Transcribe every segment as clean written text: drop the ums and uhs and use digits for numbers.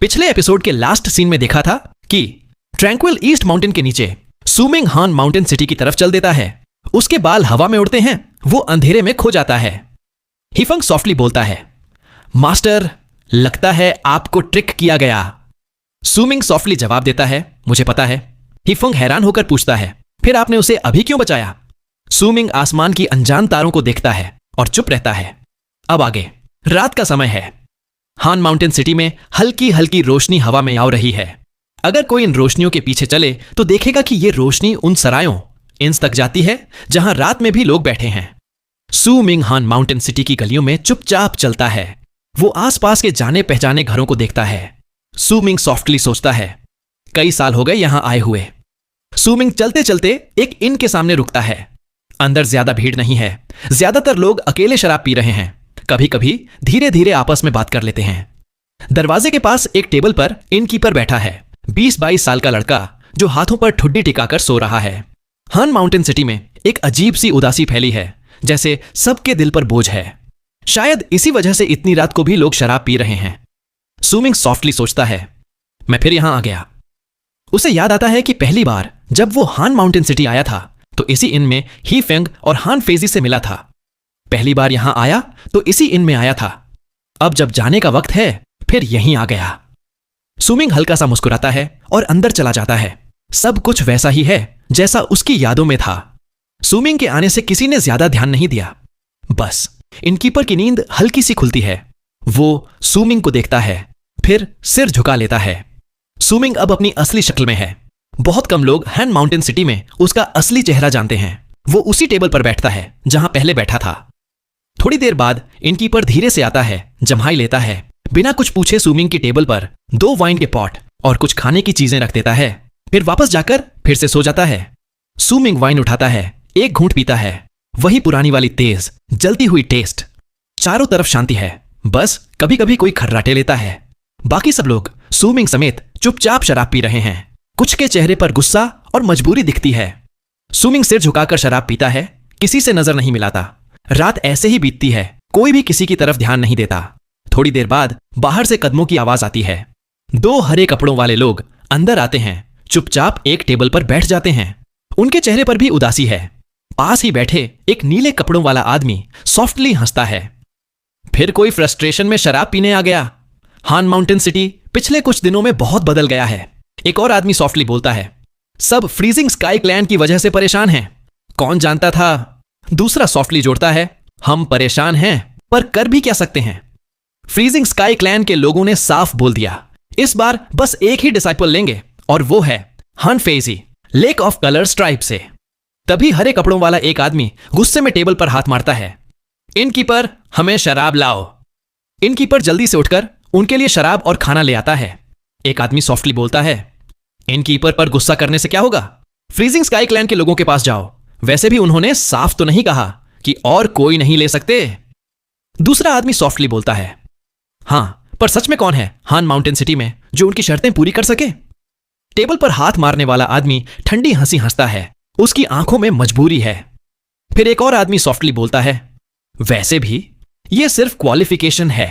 पिछले एपिसोड के last scene में देखा था कि ट्रैंक्विल ईस्ट माउंटेन के नीचे सूमिंग हान माउंटेन सिटी की तरफ चल देता है। उसके बाल हवा में उड़ते हैं, वो अंधेरे में खो जाता है। हीफंग सॉफ्टली बोलता है, मास्टर, लगता है आपको ट्रिक किया गया। सूमिंग सॉफ्टली जवाब देता है, मुझे पता है। हीफंग हैरान होकर पूछता है, फिर आपने उसे अभी क्यों बचाया? सूमिंग आसमान की अनजान तारों को देखता है और चुप रहता है। अब आगे रात का समय है। हान माउंटेन सिटी में हल्की हल्की रोशनी हवा में आ रही है। अगर कोई इन रोशनियों के पीछे चले तो देखेगा कि ये रोशनी उन सरायों इंस तक जाती है जहां रात में भी लोग बैठे हैं। सूमिंग हान माउंटेन सिटी की गलियों में चुपचाप चलता है। वो आसपास के जाने पहचाने घरों को देखता है। सूमिंग सॉफ्टली सोचता है, कई साल हो गए यहां आए हुए। सूमिंग चलते चलते एक इन के सामने रुकता है। अंदर ज्यादा भीड़ नहीं है। ज्यादातर लोग अकेले शराब पी रहे हैं, कभी कभी धीरे धीरे आपस में बात कर लेते हैं। दरवाजे के पास एक टेबल पर इनकीपर बैठा है, 20-22 साल का लड़का जो हाथों पर ठुड्डी टिकाकर सो रहा है। हान माउंटेन सिटी में एक अजीब सी उदासी फैली है, जैसे सबके दिल पर बोझ है। शायद इसी वजह से इतनी रात को भी लोग शराब पी रहे हैं। सूमिंग सॉफ्टली सोचता है, मैं फिर यहां आ गया। उसे याद आता है कि पहली बार जब वो हान माउंटेन सिटी आया था तो इसी इन में हीफेंग और हान फेजी से मिला था। पहली बार यहां आया तो इसी इन में आया था। अब जब जाने का वक्त है फिर यहीं आ गया। सूमिंग हल्का सा मुस्कुराता है और अंदर चला जाता है। सब कुछ वैसा ही है जैसा उसकी यादों में था। सूमिंग के आने से किसी ने ज्यादा ध्यान नहीं दिया। बस इनकीपर की नींद हल्की सी खुलती है। वो सूमिंग को देखता है, फिर सिर झुका लेता है। सूमिंग अब अपनी असली शक्ल में है। बहुत कम लोग हान माउंटेन सिटी में उसका असली चेहरा जानते हैं। वो उसी टेबल पर बैठता है जहां पहले बैठा था। थोड़ी देर बाद इनकीपर धीरे से आता है, जम्हाई लेता है। बिना कुछ पूछे सूमिंग की टेबल पर 2 वाइन के पॉट और कुछ खाने की चीजें रख देता है, फिर वापस जाकर फिर से सो जाता है। सूमिंग वाइन उठाता है, एक घूंट पीता है। वही पुरानी वाली तेज जलती हुई टेस्ट। चारों तरफ शांति है, बस कभी कभी कोई खर्राटे लेता है। बाकी सब लोग सूमिंग समेत चुपचाप शराब पी रहे हैं। कुछ के चेहरे पर गुस्सा और मजबूरी दिखती है। सूमिंग सिर झुकाकर शराब पीता है, किसी से नजर नहीं मिलाता। रात ऐसे ही बीतती है, कोई भी किसी की तरफ ध्यान नहीं देता। थोड़ी देर बाद बाहर से कदमों की आवाज आती है। 2 हरे कपड़ों वाले लोग अंदर आते हैं, चुपचाप एक टेबल पर बैठ जाते हैं। उनके चेहरे पर भी उदासी है। पास ही बैठे एक नीले कपड़ों वाला आदमी सॉफ्टली हंसता है। फिर कोई फ्रस्ट्रेशन में शराब पीने आ गया। हान माउंटेन सिटी पिछले कुछ दिनों में बहुत बदल गया है। एक और आदमी सॉफ्टली बोलता है, सब फ्रीजिंग स्काई क्लैन की वजह से परेशान हैं। कौन जानता था? दूसरा सॉफ्टली जोड़ता है, हम परेशान हैं पर कर भी क्या सकते हैं। फ्रीजिंग स्काई क्लैन के लोगों ने साफ बोल दिया, इस बार बस एक ही डिसाइपल लेंगे और वो है हान फेजी, लेक ऑफ कलर्स ट्राइब से। तभी हरे कपड़ों वाला एक आदमी गुस्से में टेबल पर हाथ मारता है, इनकीपर, हमें शराब लाओ। इनकीपर जल्दी से उठकर उनके लिए शराब और खाना ले आता है। एक आदमी सॉफ्टली बोलता है, इनकीपर पर गुस्सा करने से क्या होगा? फ्रीजिंग स्काई क्लैन के लोगों के पास जाओ। वैसे भी उन्होंने साफ तो नहीं कहा कि और कोई नहीं ले सकते। दूसरा आदमी सॉफ्टली बोलता है, हां, पर सच में कौन है हान माउंटेन सिटी में जो उनकी शर्तें पूरी कर सके? टेबल पर हाथ मारने वाला आदमी ठंडी हंसी हंसता है, उसकी आंखों में मजबूरी है। फिर एक और आदमी सॉफ्टली बोलता है, वैसे भी यह सिर्फ क्वालिफिकेशन है,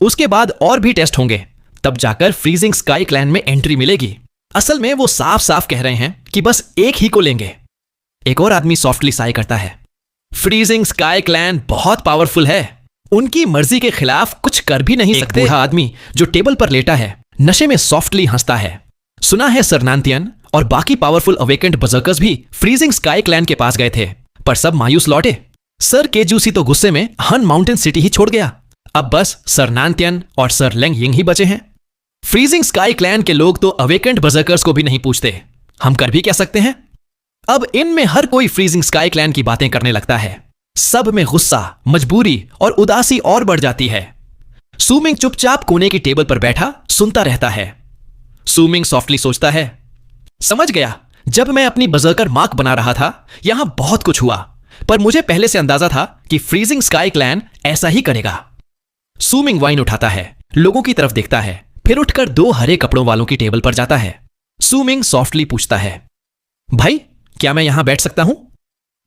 उसके बाद और भी टेस्ट होंगे, तब जाकर फ्रीजिंग स्काई क्लैन में एंट्री मिलेगी। असल में वो साफ साफ कह रहे हैं कि बस एक ही को लेंगे। एक और आदमी सॉफ्टली साई करता है, फ्रीजिंग स्काई क्लैन बहुत पावरफुल है, उनकी मर्जी के खिलाफ कुछ कर भी नहीं सकते। बूढ़ा आदमी जो टेबल पर लेटा है नशे में सॉफ्टली हंसता है। सुना है सर नांतियन और बाकी पावरफुल अवेकेंड बजर्कर्स भी फ्रीजिंग स्काई क्लैन के पास गए थे, पर सब मायूस लौटे। सर केजूसी तो गुस्से में हान माउंटेन सिटी ही छोड़ गया। अब बस सर नांतियन और सर लेंग यिंग ही बचे हैं। फ्रीजिंग स्काई क्लैन के लोग तो अवेकेंड बजर्कर्स को भी नहीं पूछते, हम कर भी क्या सकते हैं? अब इनमें हर कोई फ्रीजिंग स्काई क्लैन की बातें करने लगता है। सब में गुस्सा, मजबूरी और उदासी और बढ़ जाती है। सूमिंग चुपचाप कोने की टेबल पर बैठा सुनता रहता है। सूमिंग सॉफ्टली सोचता है, समझ गया, जब मैं अपनी बजर्कर मार्क बना रहा था यहां बहुत कुछ हुआ, पर मुझे पहले से अंदाजा था कि फ्रीजिंग स्काई क्लैन ऐसा ही करेगा। सूमिंग वाइन उठाता है, लोगों की तरफ देखता है, फिर उठकर 2 हरे कपड़ों वालों की टेबल पर जाता है। सूमिंग सॉफ्टली पूछता है, भाई क्या मैं यहां बैठ सकता हूं?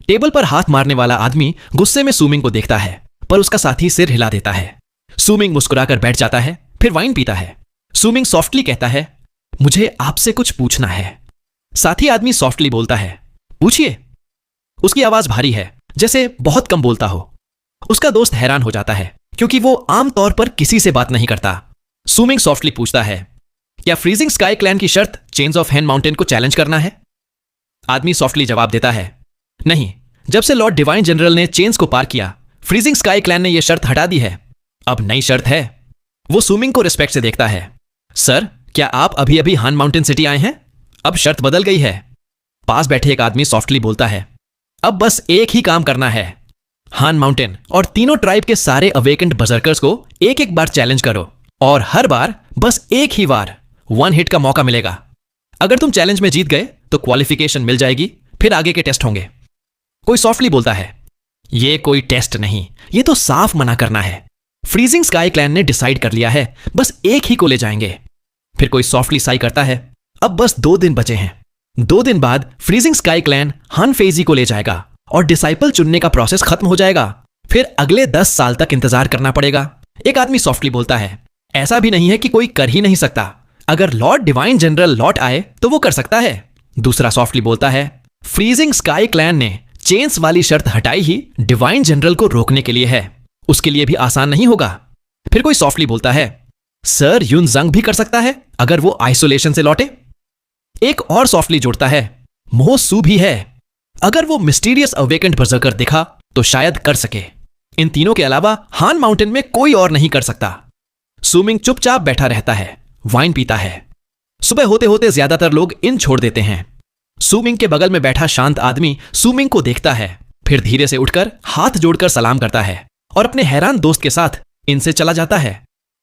टेबल पर हाथ मारने वाला आदमी गुस्से में सूमिंग को देखता है, पर उसका साथी सिर हिला देता है। सूमिंग मुस्कुराकर बैठ जाता है, फिर वाइन पीता है। सुमिंग सॉफ्टली कहता है, मुझे आपसे कुछ पूछना है। साथी आदमी सॉफ्टली बोलता है, पूछिए। उसकी आवाज भारी है, जैसे बहुत कम बोलता हो। उसका दोस्त हैरान हो जाता है क्योंकि वो आमतौर पर किसी से बात नहीं करता। सुमिंग सॉफ्टली पूछता है, क्या फ्रीजिंग स्काई क्लैन की शर्त चेन्स ऑफ हैन माउंटेन को चैलेंज करना है? आदमी सॉफ्टली जवाब देता है, नहीं, जब से लॉर्ड डिवाइन जनरल ने चेन्स को पार किया, फ्रीजिंग स्काई क्लैन ने यह शर्त हटा दी है। अब नई शर्त है। वो सुमिंग को रिस्पेक्ट से देखता है। सर, क्या आप अभी अभी हान माउंटेन सिटी आए हैं? अब शर्त बदल गई है। पास बैठे एक आदमी सॉफ्टली बोलता है, अब बस एक ही काम करना है। हान माउंटेन और तीनों ट्राइब के सारे अवेकेंड बजर्कर्स को एक एक बार चैलेंज करो, और हर बार बस एक ही बार 1 हिट का मौका मिलेगा। अगर तुम चैलेंज में जीत गए तो क्वालिफिकेशन मिल जाएगी, फिर आगे के टेस्ट होंगे। कोई सॉफ्टली बोलता है, ये कोई टेस्ट नहीं, ये तो साफ मना करना है। फ्रीजिंग स्काई क्लैन ने डिसाइड कर लिया है, बस एक ही को ले जाएंगे। फिर कोई सॉफ्टली साई करता है, अब बस 2 दिन बचे हैं। 2 दिन बाद फ्रीजिंग स्काई क्लैन हान फेजी को ले जाएगा और डिसाइपल चुनने का प्रोसेस खत्म हो जाएगा। फिर अगले 10 साल तक इंतजार करना पड़ेगा। एक आदमी सॉफ्टली बोलता है, ऐसा भी नहीं है कि कोई कर ही नहीं सकता। अगर लॉर्ड डिवाइन जनरल लौट आए तो वो कर सकता है। दूसरा सॉफ्टली बोलता है, फ्रीजिंग स्काई क्लैन ने चेन्स वाली शर्त हटाई ही डिवाइन जनरल को रोकने के लिए है, उसके लिए भी आसान नहीं होगा। फिर कोई सॉफ्टली बोलता है, सर, युन जंग भी कर सकता है अगर वो आइसोलेशन से लौटे। एक और सॉफ्टली जोड़ता है, मोह सू भी है, अगर वो मिस्टीरियस अवेकेंड बर्जर्कर दिखा तो शायद कर सके। इन तीनों के अलावा हान माउंटेन में कोई और नहीं कर सकता। सुमिंग चुपचाप बैठा रहता है, वाइन पीता है। सुबह होते होते ज्यादातर लोग इन छोड़ देते हैं। सुमिंग के बगल में बैठा शांत आदमी सुमिंग को देखता है, फिर धीरे से उठकर हाथ जोड़कर सलाम करता है और अपने हैरान दोस्त के साथ इनसे चला जाता है।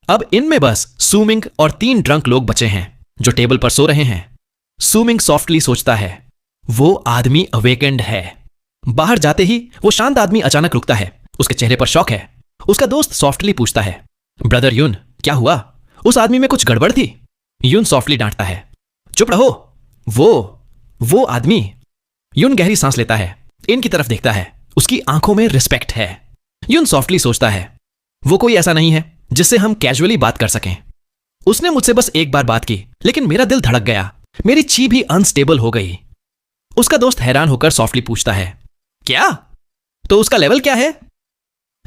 अब इनमें बस सुमिंग और 3 ड्रंक लोग बचे हैं जो टेबल पर सो रहे हैं। सुमिंग सॉफ्टली सोचता है, वो आदमी अवेकेंड है। बाहर जाते ही वो शांत आदमी अचानक रुकता है, उसके चेहरे पर शॉक है। उसका दोस्त सॉफ्टली पूछता है, ब्रदर युन, क्या हुआ? उस आदमी में कुछ गड़बड़ थी? युन सॉफ्टली डांटता है, चुप रहो। वो आदमी। युन गहरी सांस लेता है, इनकी तरफ देखता है, उसकी आंखों में रिस्पेक्ट है। युन सॉफ्टली सोचता है, वो कोई ऐसा नहीं है जिससे हम कैजुअली बात कर सकें। उसने मुझसे बस एक बार बात की, लेकिन मेरा दिल धड़क गया, मेरी ची भी अनस्टेबल हो गई। उसका दोस्त हैरान होकर सॉफ्टली पूछता है, क्या? तो उसका लेवल क्या है?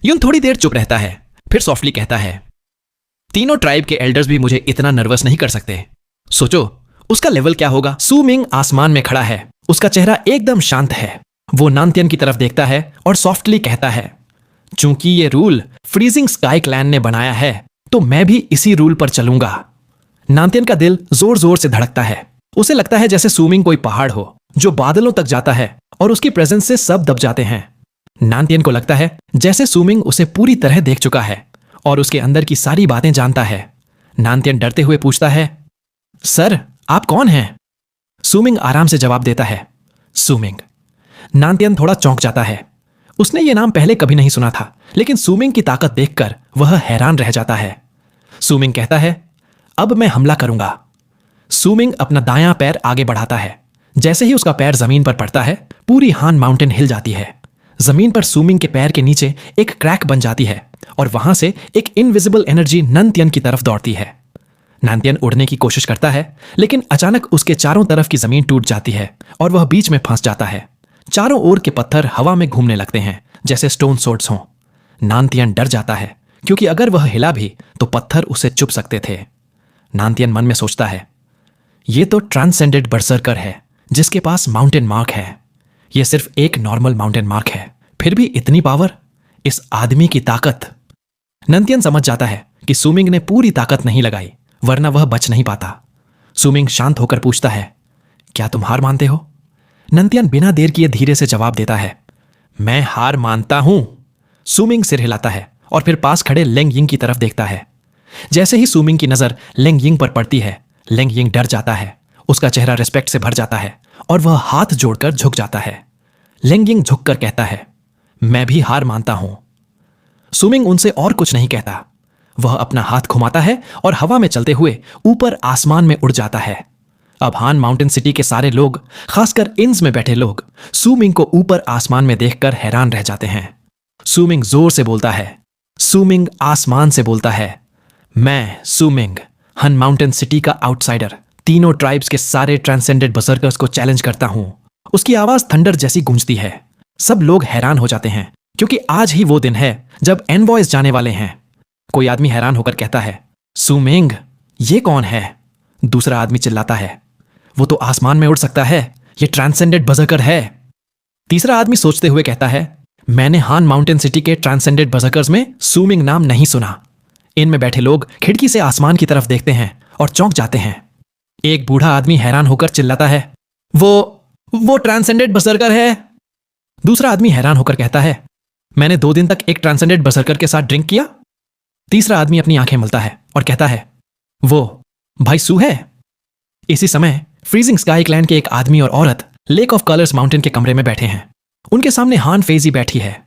युन थोड़ी देर चुप रहता है, फिर सॉफ्टली कहता है, तीनों ट्राइब के एल्डर्स भी मुझे इतना नर्वस नहीं कर सकते। सोचो उसका लेवल क्या होगा। सुमिंग आसमान में खड़ा है, उसका चेहरा एकदम शांत है। वो नानतियन की तरफ देखता है और सॉफ्टली कहता है, चूंकि ये रूल फ्रीजिंग स्काई क्लैन ने बनाया है तो मैं भी इसी रूल पर चलूंगा। नानतियन का दिल जोर जोर से धड़कता है। उसे लगता है जैसे सुमिंग कोई पहाड़ हो जो बादलों तक जाता है और उसकी प्रेजेंस से सब दब जाते हैं। नानतियन को लगता है जैसे सुमिंग उसे पूरी तरह देख चुका है और उसके अंदर की सारी बातें जानता है। नानतियन डरते हुए पूछता है, सर, आप कौन हैं? सुमिंग आराम से जवाब देता है, सुमिंग। नानतियन थोड़ा चौंक जाता है। उसने ये नाम पहले कभी नहीं सुना था, लेकिन सुमिंग की ताकत देखकर वह हैरान रह जाता है। सुमिंग कहता है, अब मैं हमला करूंगा। सुमिंग अपना दायां पैर आगे बढ़ाता है। जैसे ही उसका पैर जमीन पर पड़ता है, पूरी हान माउंटेन हिल जाती है। जमीन पर सुमिंग के पैर के नीचे एक क्रैक बन जाती है और वहां से एक इनविजिबल एनर्जी ननतियन की तरफ दौड़ती है। नानतियन उड़ने की कोशिश करता है, लेकिन अचानक उसके चारों तरफ की जमीन टूट जाती है और वह बीच में फंस जाता है। चारों ओर के पत्थर हवा में घूमने लगते हैं जैसे स्टोन सोर्ड्स हों। नानतियन डर जाता है क्योंकि अगर वह हिला भी तो पत्थर उसे चुभ सकते थे। नानतियन मन में सोचता है, यह तो ट्रांसेंडेड बर्सर्कर है जिसके पास माउंटेन मार्क है। यह सिर्फ एक नॉर्मल माउंटेन मार्क है, फिर भी इतनी पावर, इस आदमी की ताकत। नानतियन समझ जाता है कि सुमिंग ने पूरी ताकत नहीं लगाई, वरना वह बच नहीं पाता। सुमिंग शांत होकर पूछता है, क्या तुम हार मानते हो? नानतियन बिना देर किए धीरे से जवाब देता है, मैं हार मानता हूं। सुमिंग सिर हिलाता है और फिर पास खड़े लेंग यिंग की तरफ देखता है। जैसे ही सुमिंग की नजर लेंग यिंग पर पड़ती है, लेंग यिंग डर जाता है। उसका चेहरा रिस्पेक्ट से भर जाता है और वह हाथ जोड़कर झुक जाता है। लेंग यिंग झुककर कहता है, मैं भी हार मानता हूं। सुमिंग उनसे और कुछ नहीं कहता। वह अपना हाथ घुमाता है और हवा में चलते हुए ऊपर आसमान में उड़ जाता है। अब हान माउंटेन सिटी के सारे लोग, खासकर इन्स में बैठे लोग, सुमिंग को ऊपर आसमान में देखकर हैरान रह जाते हैं। सुमिंग जोर से बोलता है, सुमिंग आसमान से बोलता है, मैं सुमिंग हन माउंटेन सिटी का आउटसाइडर तीनों ट्राइब्स के सारे ट्रांसेंडेंट बर्सर्कर्स को चैलेंज करता हूं। उसकी आवाज थंडर जैसी गूंजती है। सब लोग हैरान हो जाते हैं क्योंकि आज ही वो दिन है जब एनवॉयज जाने वाले हैं। कोई आदमी हैरान होकर कहता है, सुमिंग, ये कौन है? दूसरा आदमी चिल्लाता है, वो तो आसमान में उड़ सकता है, ये ट्रांसेंडेंट बर्सर्कर है। तीसरा आदमी सोचते हुए कहता है, मैंने हान माउंटेन सिटी के ट्रांसेंडेंट बर्सर्कर्स में सुमिंग नाम नहीं सुना। इनमें बैठे लोग खिड़की से आसमान की तरफ देखते हैं और चौंक जाते हैं। एक बूढ़ा आदमी हैरान होकर चिल्लाता है, वो ट्रांसेंडेंट बर्सर्कर है। दूसरा आदमी हैरान होकर कहता है, मैंने 2 दिन तक एक ट्रांसेंडेंट बर्सर्कर के साथ ड्रिंक किया। तीसरा आदमी अपनी आंखें मलता है और कहता है, वो भाई सू है। इसी समय फ्रीजिंग स्काई क्लैन के एक आदमी और औरत लेक ऑफ कलर्स माउंटेन के कमरे में बैठे हैं। उनके सामने हान फेजी बैठी है।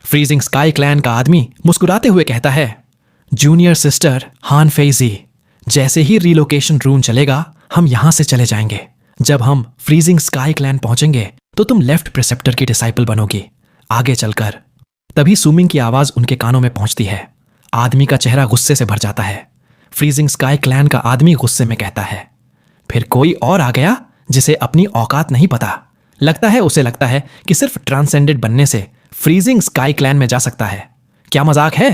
फ्रीजिंग स्काई क्लैन का आदमी मुस्कुराते हुए कहता है, जूनियर सिस्टर हान फेजी, जैसे ही रिलोकेशन रूम चलेगा हम यहां से चले जाएंगे। जब हम फ्रीजिंग स्काई क्लैन पहुंचेंगे तो तुम लेफ्ट प्रिसेप्टर की डिसाइपल बनोगी आगे चलकर। तभी सुमिंग की आवाज उनके कानों में पहुंचती है। आदमी का चेहरा गुस्से से भर जाता है। फ्रीजिंग स्काई क्लैन का आदमी गुस्से में कहता है, फिर कोई और आ गया जिसे अपनी औकात नहीं पता। उसे लगता है कि सिर्फ ट्रांसेंडेंट बनने से फ्रीजिंग स्काई क्लैन में जा सकता है। क्या मजाक है?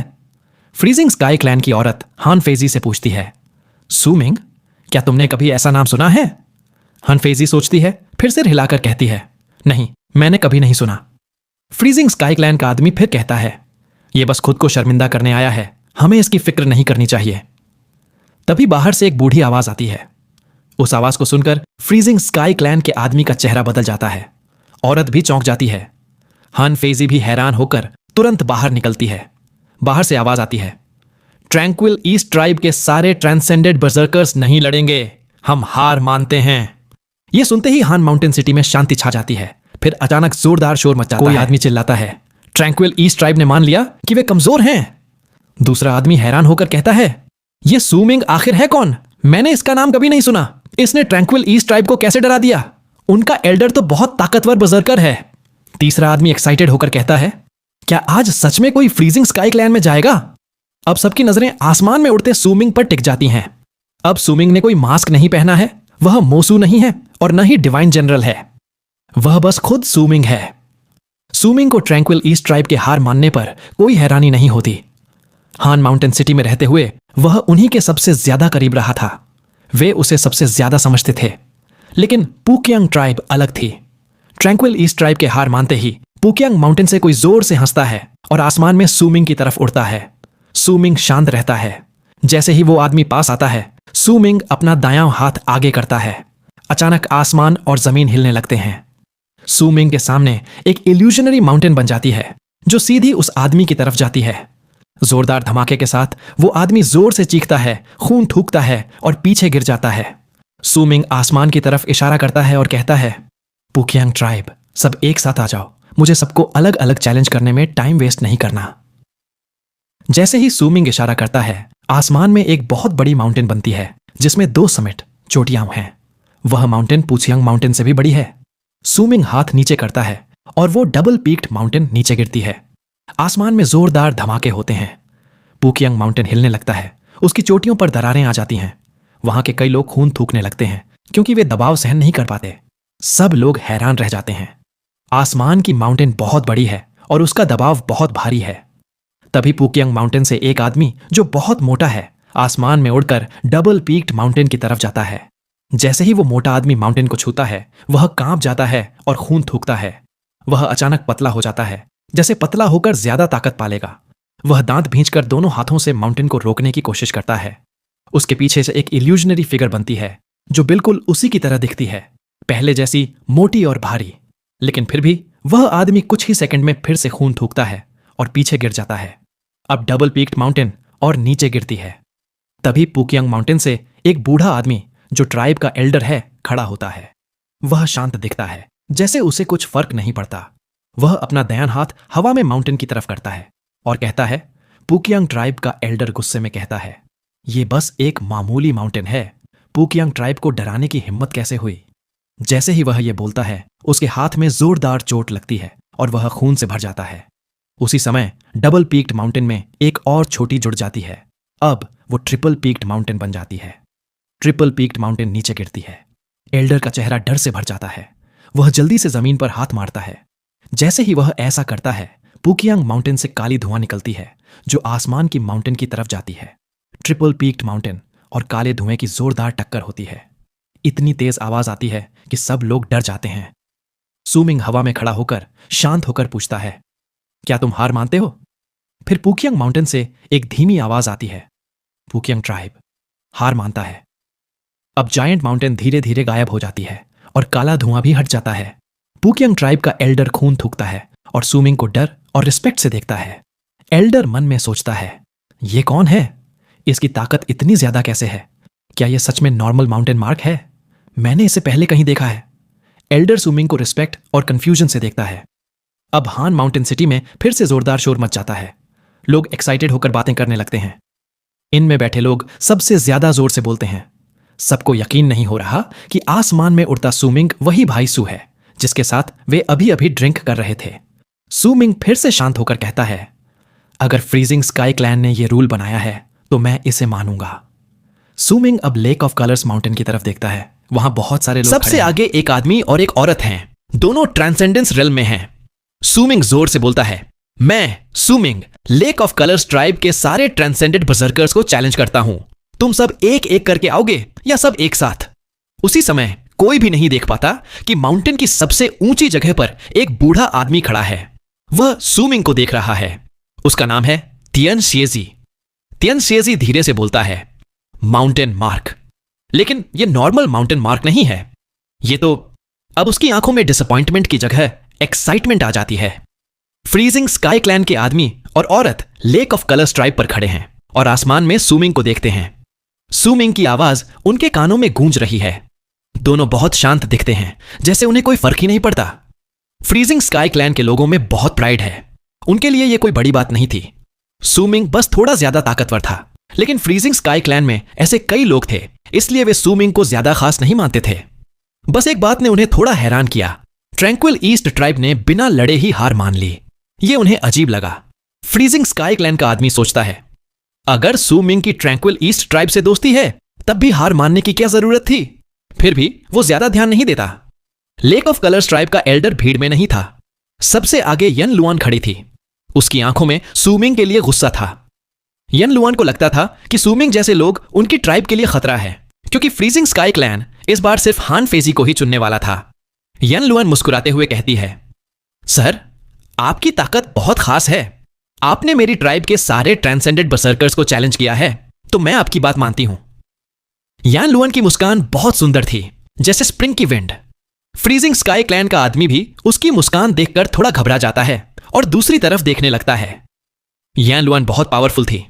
फ्रीजिंग स्काई क्लैन की औरत हान फेजी से पूछती है, सुमिंग, क्या तुमने कभी ऐसा नाम सुना है? हान फेजी सोचती है, फिर सिर हिलाकर कहती है, नहीं, मैंने कभी नहीं सुना। फ्रीजिंग स्काई क्लैन का आदमी फिर कहता है, यह बस खुद को शर्मिंदा करने आया है, हमें इसकी फिक्र नहीं करनी चाहिए। तभी बाहर से एक बूढ़ी आवाज आती है। उस आवाज को सुनकर फ्रीजिंग स्काई क्लैन के आदमी का चेहरा बदल जाता है। औरत भी चौंक जाती है। हान फेजी भी हैरान होकर तुरंत बाहर निकलती है। बाहर से आवाज आती है, ट्रैंक्विल ईस्ट ट्राइब के सारे ट्रांसेंडेंट बर्सर्कर्स नहीं लड़ेंगे, हम हार मानते हैं। यह सुनते ही हान माउंटेन सिटी में शांति छा जाती है। फिर अचानक जोरदार शोर मच जाता है। कोई आदमी चिल्लाता है, ट्रैंक्विल ईस्ट ट्राइब ने मान लिया कि वे कमजोर हैं। दूसरा आदमी हैरान होकर कहता है, यह सुमिंग आखिर है कौन? मैंने इसका नाम कभी नहीं सुना। इसने ट्रैंक्विल ईस्ट ट्राइब को कैसे डरा दिया? उनका एल्डर तो बहुत ताकतवर बर्सर्कर है। तीसरा आदमी एक्साइटेड होकर कहता है, क्या आज सच में कोई फ्रीजिंग स्काई क्लैन में जाएगा? अब सबकी नजरें आसमान में उड़ते सुमिंग पर टिक जाती हैं। अब सुमिंग ने कोई मास्क नहीं पहना है, वह मोसू नहीं है और न ही डिवाइन जनरल है। वह बस खुद सुमिंग है। सुमिंग को ट्रैंक्विल ईस्ट ट्राइब के हार मानने पर कोई हैरानी नहीं होती। हान माउंटेन सिटी में रहते हुए वह उन्हीं के सबसे ज्यादा करीब रहा था। वे उसे सबसे ज्यादा समझते थे। लेकिन पुकियांग ट्राइब अलग थी। ट्रैंक्विल ईस्ट ट्राइब के हार मानते ही पुकियांग माउंटेन से कोई जोर से हंसता है और आसमान में सुमिंग की तरफ उड़ता है। सुमिंग शांत रहता है। जैसे ही वो आदमी पास आता है, सुमिंग अपना दायां हाथ आगे करता है। अचानक आसमान और जमीन हिलने लगते हैं। सुमिंग के सामने एक इल्यूजनरी माउंटेन बन जाती है जो सीधी उस आदमी की तरफ जाती है। जोरदार धमाके के साथ वो आदमी जोर से चीखता है, खून थूकता है और पीछे गिर जाता है। सुमिंग आसमान की तरफ इशारा करता है और कहता है, पुकियांग ट्राइब, सब एक साथ आ जाओ, मुझे सबको अलग अलग चैलेंज करने में टाइम वेस्ट नहीं करना। जैसे ही सुमिंग इशारा करता है, आसमान में एक बहुत बड़ी माउंटेन बनती है जिसमें 2 समिट चोटियां हैं। वह माउंटेन पुकियांग माउंटेन से भी बड़ी है। सुमिंग हाथ नीचे करता है और वो डबल पीक्ड माउंटेन नीचे गिरती है। आसमान में जोरदार धमाके होते हैं। पुकियांग माउंटेन हिलने लगता है। उसकी चोटियों पर दरारें आ जाती हैं। वहां के कई लोग खून थूकने लगते हैं क्योंकि वे दबाव सहन नहीं कर पाते। सब लोग हैरान रह जाते हैं। आसमान की माउंटेन बहुत बड़ी है और उसका दबाव बहुत भारी है। तभी पुकियांग माउंटेन से एक आदमी जो बहुत मोटा है, आसमान में उड़कर डबल पीक्ड माउंटेन की तरफ जाता है। जैसे ही वो मोटा आदमी माउंटेन को छूता है, वह कांप जाता है और खून थूकता है। वह अचानक पतला हो जाता है, जैसे पतला होकर ज्यादा ताकत पालेगा। वह दांत भींचकर दोनों हाथों से माउंटेन को रोकने की कोशिश करता है। उसके पीछे से एक इल्यूजनरी फिगर बनती है जो बिल्कुल उसी की तरह दिखती है, पहले जैसी मोटी और भारी। लेकिन फिर भी वह आदमी कुछ ही सेकंड में फिर से खून थूकता है और पीछे गिर जाता है। अब डबल पीक्ड माउंटेन और नीचे गिरती है। तभी पुकियांग माउंटेन से एक बूढ़ा आदमी जो ट्राइब का एल्डर है खड़ा होता है। वह शांत दिखता है, जैसे उसे कुछ फर्क नहीं पड़ता। वह अपना दायां हाथ हवा में माउंटेन की तरफ करता है और कहता है, पुकियांग ट्राइब का एल्डर गुस्से में कहता है, यह बस एक मामूली माउंटेन है, पुकियांग ट्राइब को डराने की हिम्मत कैसे हुई? जैसे ही वह यह बोलता है, उसके हाथ में जोरदार चोट लगती है और वह खून से भर जाता है। उसी समय डबल पीक्ड माउंटेन में एक और छोटी जुड़ जाती है। अब वो ट्रिपल पीक्ड माउंटेन बन जाती है। ट्रिपल पीक्ड माउंटेन नीचे गिरती है। एल्डर का चेहरा डर से भर जाता है। वह जल्दी से जमीन पर हाथ मारता है। जैसे ही वह ऐसा करता है, पुकियांग माउंटेन से काली धुआं निकलती है जो आसमान की माउंटेन की तरफ जाती है। ट्रिपल पीक्ड माउंटेन और काले धुएं की जोरदार टक्कर होती है। इतनी तेज आवाज आती है कि सब लोग डर जाते हैं। सूमिंग हवा में खड़ा होकर शांत होकर पूछता है, क्या तुम हार मानते हो? फिर पुकियांग माउंटेन से एक धीमी आवाज आती है। पुकियांग ट्राइब हार मानता है। अब जायंट माउंटेन धीरे धीरे गायब हो जाती है और काला धुआं भी हट जाता है। पुकियांग ट्राइब का एल्डर खून थूकता है और सूमिंग को डर और रिस्पेक्ट से देखता है। एल्डर मन में सोचता है, ये कौन है? इसकी ताकत इतनी ज्यादा कैसे है? क्या यह सच में नॉर्मल माउंटेन मार्क है? मैंने इसे पहले कहीं देखा है। एल्डर सूमिंग को रिस्पेक्ट और कंफ्यूजन से देखता है। अब हान माउंटेन सिटी में फिर से जोरदार शोर मच जाता है। लोग एक्साइटेड होकर बातें करने लगते हैं। इनमें बैठे लोग सबसे ज्यादा जोर से बोलते हैं। सबको यकीन नहीं हो रहा कि आसमान में उड़ता सूमिंग वही भाई सू है जिसके साथ वे अभी अभी ड्रिंक कर रहे थे। सूमिंग फिर से शांत होकर कहता है, अगर फ्रीजिंग स्काई क्लैन ने यह रूल बनाया है तो मैं इसे मानूंगा। सूमिंग अब लेक ऑफ कलर्स माउंटेन की तरफ देखता है। वहां बहुत सारे लोग सबसे आगे एक आदमी और एक औरत हैं। दोनों ट्रांसेंडेंस रेल में हैं। सूमिंग जोर से बोलता है, मैं सूमिंग लेक ऑफ कलर्स ट्राइब के सारे ट्रांसेंडेंट बर्जर्कर्स को चैलेंज करता हूं। तुम सब एक एक करके आओगे या सब एक साथ? उसी समय कोई भी नहीं देख पाता कि माउंटेन की सबसे ऊंची जगह पर एक बूढ़ा आदमी खड़ा है। वह सूमिंग को देख रहा है। उसका नाम है तियन शिएजी। तियन शिएजी धीरे से बोलता है, माउंटेन मार्क। लेकिन यह नॉर्मल माउंटेन मार्क नहीं है। यह तो अब उसकी आंखों में डिसअपॉइंटमेंट की जगह एक्साइटमेंट आ जाती है। फ्रीजिंग स्काई क्लैन के आदमी और औरत लेक ऑफ कलर्स ट्राइब पर खड़े हैं और आसमान में सूमिंग को देखते हैं। सूमिंग की आवाज उनके कानों में गूंज रही है। दोनों बहुत शांत दिखते हैं, जैसे उन्हें कोई फर्क ही नहीं पड़ता। फ्रीजिंग स्काई क्लैन के लोगों में बहुत प्राइड है। उनके लिए यह कोई बड़ी बात नहीं थी। सूमिंग बस थोड़ा ज्यादा ताकतवर था। लेकिन फ्रीजिंग स्काई क्लैन में ऐसे कई लोग थे, इसलिए वे सूमिंग को ज्यादा खास नहीं मानते थे। बस एक बात ने उन्हें थोड़ा हैरान किया। ट्रैंक्विल ईस्ट ट्राइब ने बिना लड़े ही हार मान ली। यह उन्हें अजीब लगा। फ्रीजिंग स्काई क्लैन का आदमी सोचता है, अगर सूमिंग की ट्रैंक्विल ईस्ट ट्राइब से दोस्ती है तब भी हार मानने की क्या जरूरत थी? फिर भी वो ज्यादा ध्यान नहीं देता। लेक ऑफ कलर्स ट्राइब का एल्डर भीड़ में नहीं था। सबसे आगे यन लुआन खड़ी थी। उसकी आंखों में सूमिंग के लिए गुस्सा था। यन लुआन को लगता था कि सूमिंग जैसे लोग उनकी ट्राइब के लिए खतरा है, क्योंकि फ्रीजिंग स्काई क्लैन इस बार सिर्फ हान फेजी को ही चुनने वाला था। यन लुआन मुस्कुराते हुए कहती है, सर, आपकी ताकत बहुत खास है। आपने मेरी ट्राइब के सारे ट्रांसेंडेंट बर्सर्कर्स को चैलेंज किया है, तो मैं आपकी बात मानती हूं। यान लुआन की मुस्कान बहुत सुंदर थी, जैसे स्प्रिंग की विंड। फ्रीजिंग स्काई क्लैन का आदमी भी उसकी मुस्कान देखकर थोड़ा घबरा जाता है और दूसरी तरफ देखने लगता है। यान लुआन बहुत पावरफुल थी।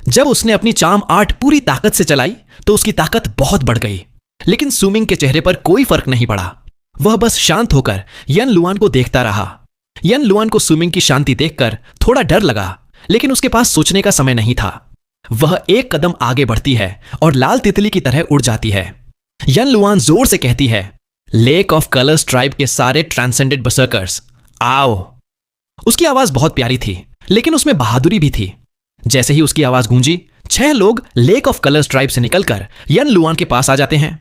जब उसने अपनी चार्म आर्ट पूरी ताकत से चलाई तो उसकी ताकत बहुत बढ़ गई। लेकिन सूमिंग के चेहरे पर कोई फर्क नहीं पड़ा। वह बस शांत होकर यन लुआन को देखता रहा। यन लुआन को सूमिंग की शांति देखकर थोड़ा डर लगा, लेकिन उसके पास सोचने का समय नहीं था। वह एक कदम आगे बढ़ती है और लाल तितली की तरह उड़ जाती है। यन लुआन जोर से कहती है, लेक ऑफ कलर्स ट्राइब के सारे ट्रांसेंडेंट बर्सर्कर्स, आओ। उसकी आवाज बहुत प्यारी थी, लेकिन उसमें बहादुरी भी थी। जैसे ही उसकी आवाज गूंजी, 6 लोग लेक ऑफ कलर्स ट्राइब से निकलकर यन लुआन के पास आ जाते हैं।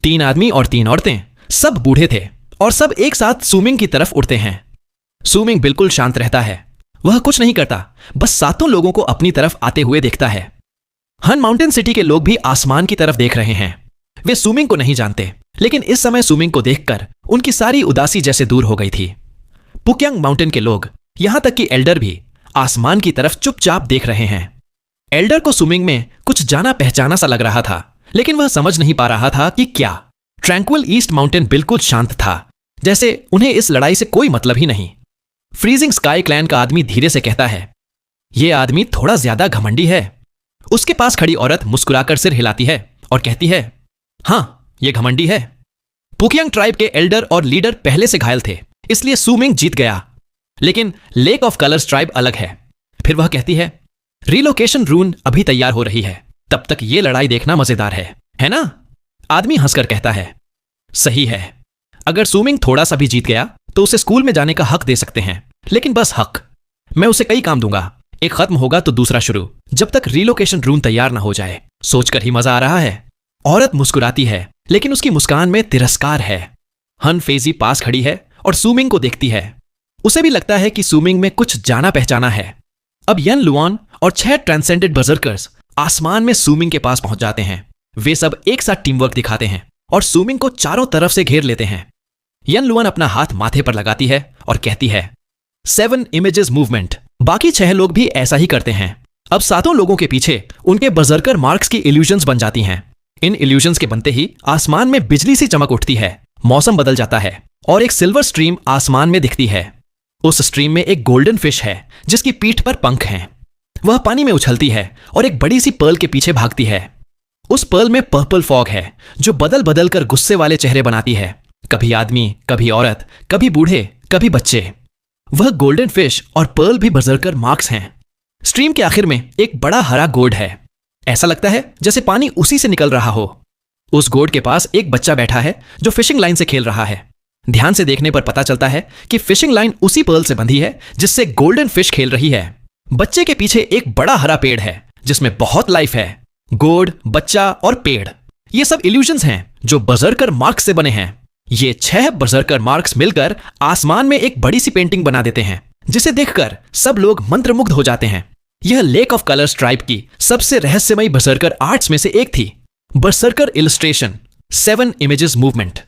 3 आदमी और 3 औरतें, सब बूढ़े थे और सब एक साथ सूमिंग की तरफ उड़ते हैं। सूमिंग बिल्कुल शांत रहता है। वह कुछ नहीं करता, बस 7 लोगों को अपनी तरफ आते हुए देखता है। हन माउंटेन सिटी के लोग भी आसमान की तरफ देख रहे हैं। वे सूमिंग को नहीं जानते, लेकिन इस समय सूमिंग को देखकर उनकी सारी उदासी जैसे दूर हो गई थी। पुकियांग माउंटेन के लोग, यहां तक कि एल्डर भी आसमान की तरफ चुपचाप देख रहे हैं। एल्डर को सूमिंग में कुछ जाना पहचाना सा लग रहा था, लेकिन वह समझ नहीं पा रहा था कि क्या। ट्रैंक्विल ईस्ट माउंटेन बिल्कुल शांत था, जैसे उन्हें इस लड़ाई से कोई मतलब ही नहीं। फ्रीजिंग स्काई क्लैन का आदमी धीरे से कहता है, यह आदमी थोड़ा ज्यादा घमंडी है। उसके पास खड़ी औरत मुस्कुराकर सिर हिलाती है और कहती है, हां, यह घमंडी है। पुकियांग ट्राइब के एल्डर और लीडर पहले से घायल थे, इसलिए सूमिंग जीत गया। लेकिन लेक ऑफ कलर्स ट्राइब अलग है। फिर वह कहती है, रिलोकेशन रून अभी तैयार हो रही है, तब तक यह लड़ाई देखना मजेदार है ना? आदमी हंसकर कहता है, सही है। अगर सूमिंग थोड़ा सा भी जीत गया तो उसे स्कूल में जाने का हक दे सकते हैं, लेकिन बस हक। मैं उसे कई काम दूंगा, एक खत्म होगा तो दूसरा शुरू, जब तक रिलोकेशन रूम तैयार ना हो जाए। सोचकर ही मजा आ रहा है। औरत मुस्कुराती है, लेकिन उसकी मुस्कान में तिरस्कार है। हन फेजी पास खड़ी है और सूमिंग को देखती है। उसे भी लगता है कि सूमिंग में कुछ जाना पहचाना है। अब यन लुआन और 6 ट्रांसेंडेंट बर्जर्कर्स आसमान में सूमिंग के पास पहुंच जाते हैं। वे सब एक साथ टीम वर्क दिखाते हैं और सूमिंग को चारों तरफ से घेर लेते हैं। यन लुआन अपना हाथ माथे पर लगाती है और कहती है 7 इमेजेस मूवमेंट। बाकी 6 लोग भी ऐसा ही करते हैं। अब 7 लोगों के पीछे उनके बर्जर्कर मार्क्स की इल्यूजन्स बन जाती हैं। इन इल्यूजन्स के बनते ही आसमान में बिजली सी चमक उठती है, मौसम बदल जाता है और एक सिल्वर स्ट्रीम आसमान में दिखती है। उस स्ट्रीम में एक गोल्डन फिश है जिसकी पीठ पर पंख हैं। वह पानी में उछलती है और एक बड़ी सी पर्ल के पीछे भागती है। उस पर्ल में पर्पल फॉग है जो बदल बदल कर गुस्से वाले चेहरे बनाती है, कभी आदमी, कभी औरत, कभी बूढ़े, कभी बच्चे। वह गोल्डन फिश और पर्ल भी बर्जर्कर मार्क्स हैं। स्ट्रीम के आखिर में एक बड़ा हरा गोड है। ऐसा लगता है जैसे पानी उसी से निकल रहा हो। उस गोड के पास एक बच्चा बैठा है जो फिशिंग लाइन से खेल रहा है। ध्यान से देखने पर पता चलता है कि फिशिंग लाइन उसी पर्ल से बंधी है जिससे गोल्डन फिश खेल रही है। बच्चे के पीछे एक बड़ा हरा पेड़ है जिसमें बहुत लाइफ है। गोड, बच्चा और पेड़, ये सब इल्यूजन्स हैं जो बर्जर्कर मार्क्स से बने हैं। ये 6 बर्जर्कर मार्क्स मिलकर आसमान में एक बड़ी सी पेंटिंग बना देते हैं जिसे देखकर सब लोग मंत्रमुग्ध हो जाते हैं। यह लेक ऑफ कलर्स ट्राइब की सबसे रहस्यमयी बर्जर्कर आर्ट्स में से एक थी। बर्जर्कर इलस्ट्रेशन 7 इमेजेस मूवमेंट।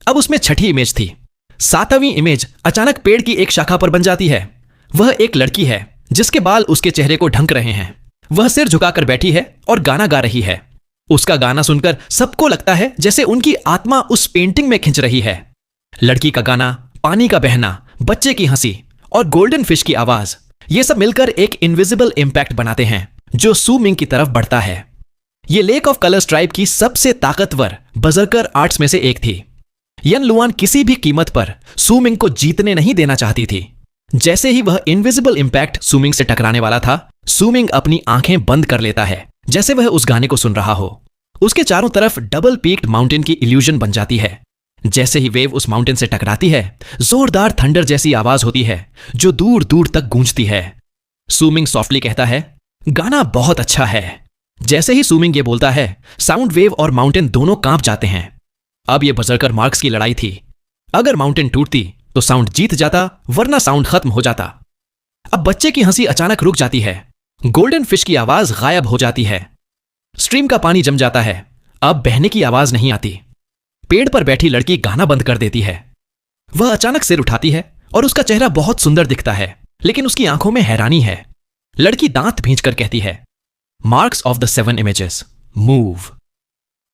अब उसमें 6ठी इमेज थी। 7वीं इमेज अचानक पेड़ की एक शाखा पर बन जाती है। वह एक लड़की है जिसके बाल उसके चेहरे को ढक रहे हैं। वह सिर झुकाकर बैठी है और गाना गा रही है। उसका गाना सुनकर सबको लगता है जैसे उनकी आत्मा उस पेंटिंग में खिंच रही है। लड़की का गाना, पानी का बहना, बच्चे की हंसी और गोल्डन फिश की आवाज, ये सब मिलकर एक इनविजिबल इंपैक्ट बनाते हैं जो सू मिंग की तरफ बढ़ता है। ये लेक ऑफ कलर्स ट्राइब की सबसे ताकतवर बर्जर्कर आर्ट्स में से एक थी। यन लुआन किसी भी कीमत पर सू मिंग को जीतने नहीं देना चाहती थी। जैसे ही वह इनविजिबल इंपैक्ट सू मिंग से टकराने वाला था, सू मिंग अपनी आंखें बंद कर लेता है जैसे वह उस गाने को सुन रहा हो। उसके चारों तरफ डबल पीक्ड माउंटेन की इल्यूजन बन जाती है। जैसे ही वेव उस माउंटेन से टकराती है, जोरदार थंडर जैसी आवाज होती है जो दूर दूर तक गूंजती है। सू मिंग सॉफ्टली कहता है, गाना बहुत अच्छा है। जैसे ही सू मिंग ये बोलता है, साउंड वेव और माउंटेन दोनों कांप जाते हैं। अब ये बर्जर्कर मार्क्स की लड़ाई थी। अगर माउंटेन टूटती तो साउंड जीत जाता, वरना साउंड खत्म हो जाता। अब बच्चे की हंसी अचानक रुक जाती है। गोल्डन फिश की आवाज गायब हो जाती है। स्ट्रीम का पानी जम जाता है। अब बहने की आवाज नहीं आती। पेड़ पर बैठी लड़की गाना बंद कर देती है। वह अचानक सिर उठाती है और उसका चेहरा बहुत सुंदर दिखता है, लेकिन उसकी आंखों में हैरानी है। लड़की दांत भींचकर कहती है, marks of the 7 images move.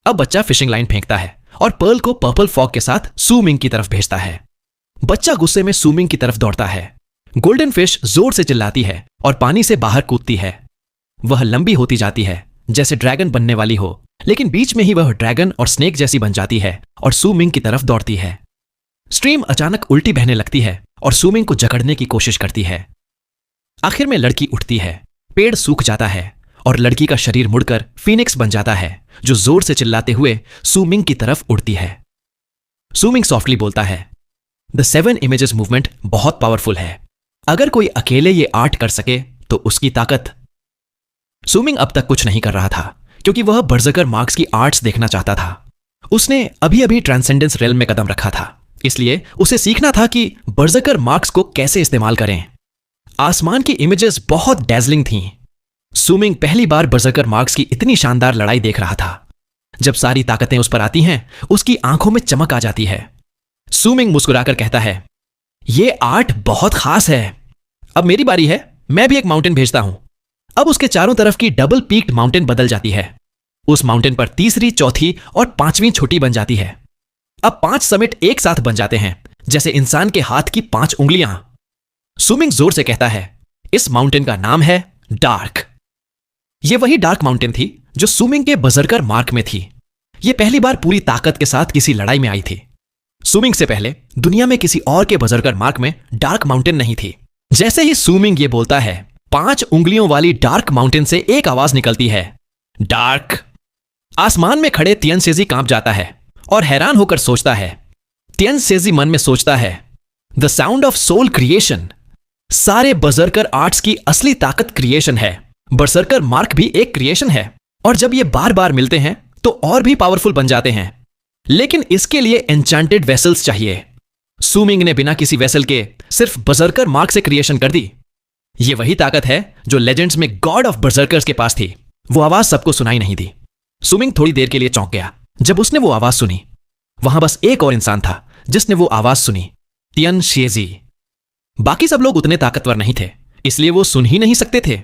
अब बच्चा फिशिंग लाइन फेंकता है और पर्ल को पर्पल फॉग के साथ सू मिंग की तरफ भेजता है। बच्चा गुस्से में सू मिंग की तरफ दौड़ता है। गोल्डन फिश जोर से चिल्लाती है और पानी से बाहर कूदती है। वह लंबी होती जाती है जैसे ड्रैगन बनने वाली हो, लेकिन बीच में ही वह ड्रैगन और स्नेक जैसी बन जाती है और सू मिंग की तरफ दौड़ती है। स्ट्रीम अचानक उल्टी बहने लगती है और सू मिंग को जकड़ने की कोशिश करती है। आखिर में लड़की उठती है। पेड़ सूख जाता है और लड़की का शरीर मुड़कर फीनिक्स बन जाता है जो जोर से चिल्लाते हुए सू मिंग की तरफ उड़ती है। सू मिंग सॉफ्टली बोलता है, द 7 इमेजेस मूवमेंट बहुत पावरफुल है। अगर कोई अकेले ये आर्ट कर सके तो उसकी ताकत। सू मिंग अब तक कुछ नहीं कर रहा था क्योंकि वह बर्जर्कर मार्क्स की आर्ट्स देखना चाहता था। उसने अभी अभी ट्रांसेंडेंस रेल्म में कदम रखा था, इसलिए उसे सीखना था कि बर्जर्कर मार्क्स को कैसे इस्तेमाल करें। आसमान की इमेजेस बहुत डैज़लिंग थीं। सू मिंग पहली बार बर्जर्कर मार्क्स की इतनी शानदार लड़ाई देख रहा था। जब सारी ताकतें उस पर आती हैं, उसकी आंखों में चमक आ जाती है। सू मिंग मुस्कुराकर कहता है, ये आर्ट बहुत खास है। अब मेरी बारी है, मैं भी एक माउंटेन भेजता हूं। अब उसके चारों तरफ की डबल पीक्ड माउंटेन बदल जाती है। उस माउंटेन पर तीसरी, चौथी और 5वीं छोटी बन जाती है। अब 5 समिट एक साथ बन जाते हैं जैसे इंसान के हाथ की 5 उंगलियां। सू मिंग जोर से कहता है, इस माउंटेन का नाम है डार्क। यह वही डार्क माउंटेन थी जो सू मिंग के बर्जर्कर मार्क में थी। यह पहली बार पूरी ताकत के साथ किसी लड़ाई में आई थी। सू मिंग से पहले दुनिया में किसी और के बर्जर्कर मार्क में डार्क माउंटेन नहीं थी। जैसे ही सू मिंग ये बोलता है, 5 उंगलियों वाली डार्क माउंटेन से एक आवाज निकलती है, डार्क। आसमान में खड़े तियन सेजी कांप जाता है और हैरान होकर सोचता है। तियन सेजी मन में सोचता है, the sound of soul creation. सारे बर्सर्कर आर्ट्स की असली ताकत क्रिएशन है। बर्सर्कर मार्क भी एक क्रिएशन है, और जब ये बार बार मिलते हैं तो और भी पावरफुल बन जाते हैं। लेकिन इसके लिए एन्चांटेड वेसल्स चाहिए। सु मिंग ने बिना किसी वेसल के सिर्फ बर्सर्कर मार्क से क्रिएशन कर दी। ये वही ताकत है जो लेजेंड्स में गॉड ऑफ बर्सर्कर्स के पास थी। वो आवाज सबको सुनाई नहीं दी। सु मिंग थोड़ी देर के लिए चौंक गया जब उसने वो आवाज सुनी। वहां बस एक और इंसान था जिसने वो आवाज सुनी, तियन शिएजी। बाकी सब लोग उतने ताकतवर नहीं थे, इसलिए वो सुन ही नहीं सकते थे।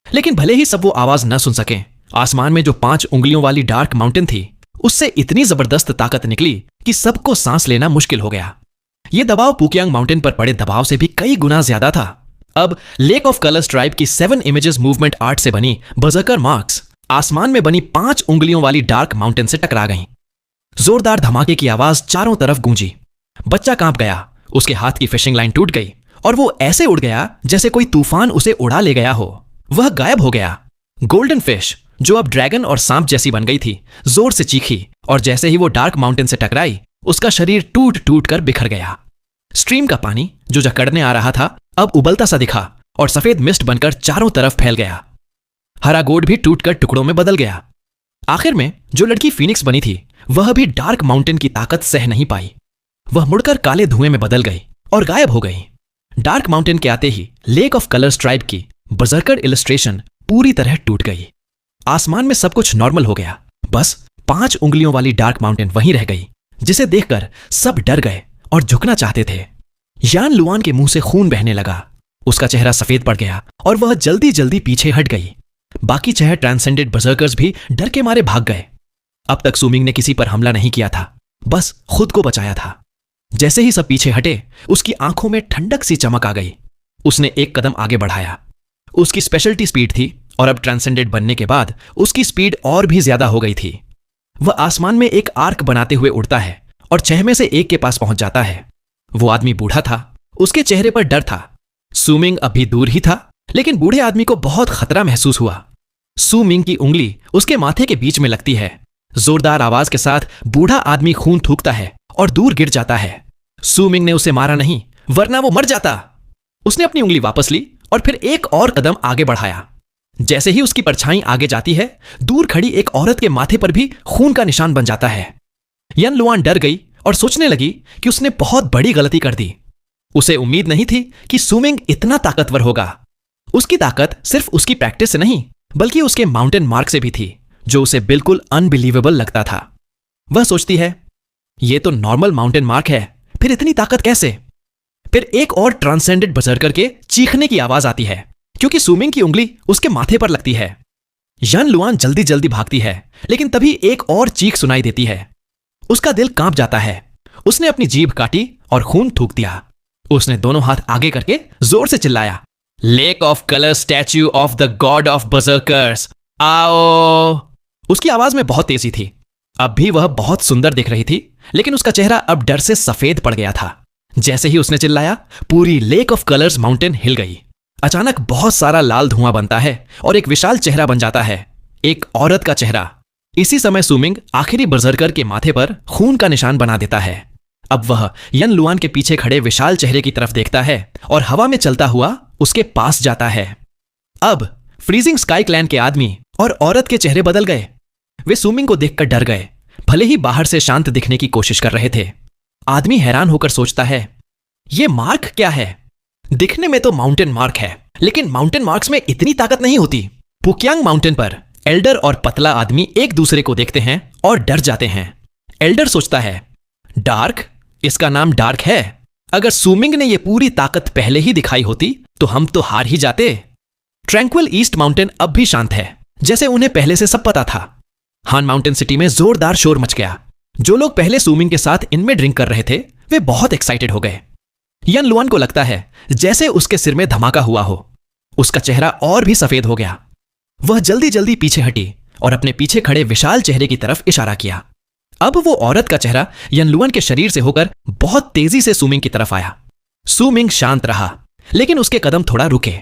लेकिन भले ही सब वो आवाज न सुन सकें, आसमान में जो 5 उंगलियों वाली डार्क माउंटेन थी, उससे इतनी जबरदस्त ताकत निकली कि सबको सांस लेना मुश्किल हो गया। यह दबाव पुकियांग माउंटेन पर पड़े दबाव से भी कई गुना ज्यादा था। अब लेक ऑफ कलर्स ट्राइब की 7 इमेजेस मूवमेंट आर्ट से बनी बर्सर्कर मार्क्स आसमान में बनी 5 उंगलियों वाली डार्क माउंटेन से टकरा गईं। जोरदार धमाके की आवाज चारों तरफ गूंजी। बच्चा कांप गया, उसके हाथ की फिशिंग लाइन टूट गई और वो ऐसे उड़ गया जैसे कोई तूफान उसे उड़ा ले गया हो। वह गायब हो गया। गोल्डन फिश, जो अब ड्रैगन और सांप जैसी बन गई थी, जोर से चीखी और जैसे ही वो डार्क माउंटेन से टकराई, उसका शरीर टूट टूट कर बिखर गया। स्ट्रीम का पानी जो जकड़ने आ रहा था अब उबलता सा दिखा और सफेद मिस्ट बनकर चारों तरफ फैल गया। हरा गोड भी टूटकर टुकड़ों में बदल गया। आखिर में जो लड़की फीनिक्स बनी थी, वह भी डार्क माउंटेन की ताकत सह नहीं पाई। वह मुड़कर काले धुएं में बदल गई और गायब हो गई। डार्क माउंटेन के आते ही लेक ऑफ कलर्स ट्राइब की बर्सर्कर इलस्ट्रेशन पूरी तरह टूट गई। आसमान में सब कुछ नॉर्मल हो गया। बस 5 उंगलियों वाली डार्क माउंटेन वहीं रह गई, जिसे देखकर सब डर गए और झुकना चाहते थे। यान लुआन के मुंह से खून बहने लगा। उसका चेहरा सफेद पड़ गया और वह जल्दी जल्दी पीछे हट गई। बाकी 6 ट्रांसेंडेड बर्सर्कर्स भी डर के मारे भाग गए। अब तक सु मिंग ने किसी पर हमला नहीं किया था, बस खुद को बचाया था। जैसे ही सब पीछे हटे, उसकी आंखों में ठंडक सी चमक आ गई। उसने एक कदम आगे बढ़ाया। उसकी स्पेशलिटी स्पीड थी और अब ट्रांसेंडेड बनने के बाद उसकी स्पीड और भी ज्यादा हो गई थी। वह आसमान में एक आर्क बनाते हुए उड़ता है और 6 में से एक के पास पहुंच जाता है। वो आदमी बूढ़ा था, उसके चेहरे पर डर था। सु मिंग अभी दूर ही था, लेकिन बूढ़े आदमी को बहुत खतरा महसूस हुआ। सु मिंग की उंगली उसके माथे के बीच में लगती है। जोरदार आवाज के साथ बूढ़ा आदमी खून थूकता है और दूर गिर जाता है। सु मिंग ने उसे मारा नहीं, वरना वो मर जाता। उसने अपनी उंगली वापस ली और फिर एक और कदम आगे बढ़ाया। जैसे ही उसकी परछाई आगे जाती है, दूर खड़ी एक औरत के माथे पर भी खून का निशान बन जाता है। यन लुआन डर गई और सोचने लगी कि उसने बहुत बड़ी गलती कर दी। उसे उम्मीद नहीं थी कि सु मिंग इतना ताकतवर होगा। उसकी ताकत सिर्फ उसकी प्रैक्टिस से नहीं, बल्कि उसके माउंटेन मार्क से भी थी, जो उसे बिल्कुल अनबिलीवेबल लगता था। वह सोचती है, यह तो नॉर्मल माउंटेन मार्क है, फिर इतनी ताकत कैसे? फिर एक और ट्रांसेंडेड बर्सर्कर के चीखने की आवाज आती है, क्योंकि सु मिंग की उंगली उसके माथे पर लगती है। यन लुआन जल्दी जल्दी भागती है, लेकिन तभी एक और चीख सुनाई देती है। उसका दिल कांप जाता है। उसने अपनी जीभ काटी और खून थूक दिया। उसने दोनों हाथ आगे करके जोर से चिल्लाया, lake of colour statue of the god of berserkers, आओ। उसकी आवाज में बहुत तेजी थी। अब भी वह बहुत सुंदर दिख रही थी, लेकिन उसका चेहरा अब डर से सफेद पड़ गया था। जैसे ही उसने चिल्लाया, पूरी लेक ऑफ कलर्स माउंटेन हिल गई। अचानक बहुत सारा लाल धुआं बनता है और एक विशाल चेहरा बन जाता है, एक औरत का चेहरा। इसी समय सु मिंग आखिरी बर्सर्कर के माथे पर खून का निशान बना देता है। अब वह यन लुआन के पीछे खड़े विशाल चेहरे की तरफ देखता है और हवा में चलता हुआ उसके पास जाता है। अब फ्रीजिंग स्काई क्लैन के आदमी और औरत के चेहरे बदल गए। वे सु मिंग को देखकर डर गए, भले ही बाहर से शांत दिखने की कोशिश कर रहे थे। आदमी हैरान होकर सोचता है, यह मार्क क्या है? दिखने में तो माउंटेन मार्क है, लेकिन माउंटेन मार्क्स में इतनी ताकत नहीं होती। पुकियांग माउंटेन पर एल्डर और पतला आदमी एक दूसरे को देखते हैं और डर जाते हैं। एल्डर सोचता है, डार्क, इसका नाम डार्क है। अगर सु मिंग ने यह पूरी ताकत पहले ही दिखाई होती तो हम तो हार ही जाते। ट्रैंक्विल ईस्ट माउंटेन अब भी शांत है, जैसे उन्हें पहले से सब पता था। हान माउंटेन सिटी में जोरदार शोर मच गया। जो लोग पहले सु मिंग के साथ इनमें ड्रिंक कर रहे थे, वे बहुत एक्साइटेड हो गए। यन लुआन को लगता है जैसे उसके सिर में धमाका हुआ हो। उसका चेहरा और भी सफेद हो गया। वह जल्दी जल्दी पीछे हटी और अपने पीछे खड़े विशाल चेहरे की तरफ इशारा किया। अब वो औरत का चेहरा यन लुआन के शरीर से होकर बहुत तेजी से सु मिंग की तरफ आया। सु मिंग शांत रहा, लेकिन उसके कदम थोड़ा रुके।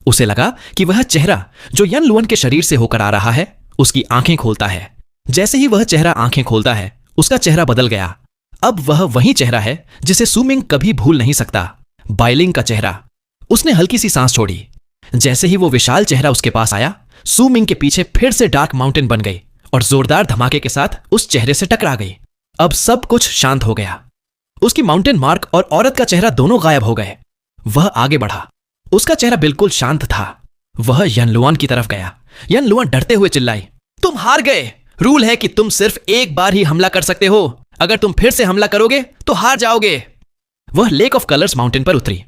उसे लगा कि वह चेहरा जो यन लुआन के शरीर से होकर आ रहा है, उसकी आंखें खोलता है। जैसे ही वह चेहरा आंखें खोलता है, उसका चेहरा बदल गया। अब वह वही चेहरा है जिसे सु मिंग कभी भूल नहीं सकता, बाइलिंग का चेहरा। उसने हल्की सी सांस छोड़ी। जैसे ही वो विशाल चेहरा उसके पास आया, सू मिंग के पीछे फिर से डार्क माउंटेन बन गई और जोरदार धमाके के साथ उस चेहरे से टकरा गई। अब सब कुछ शांत हो गया। उसकी माउंटेन मार्क और औरत का चेहरा दोनों गायब हो गए। वह आगे बढ़ा। उसका चेहरा बिल्कुल शांत था। वह यनलुआन की तरफ गया। यनलुआन डरते हुए चिल्लाई, तुम हार गए। रूल है कि तुम सिर्फ एक बार ही हमला कर सकते हो। अगर तुम फिर से हमला करोगे तो हार जाओगे। वह लेक ऑफ कलर्स माउंटेन पर उतरी।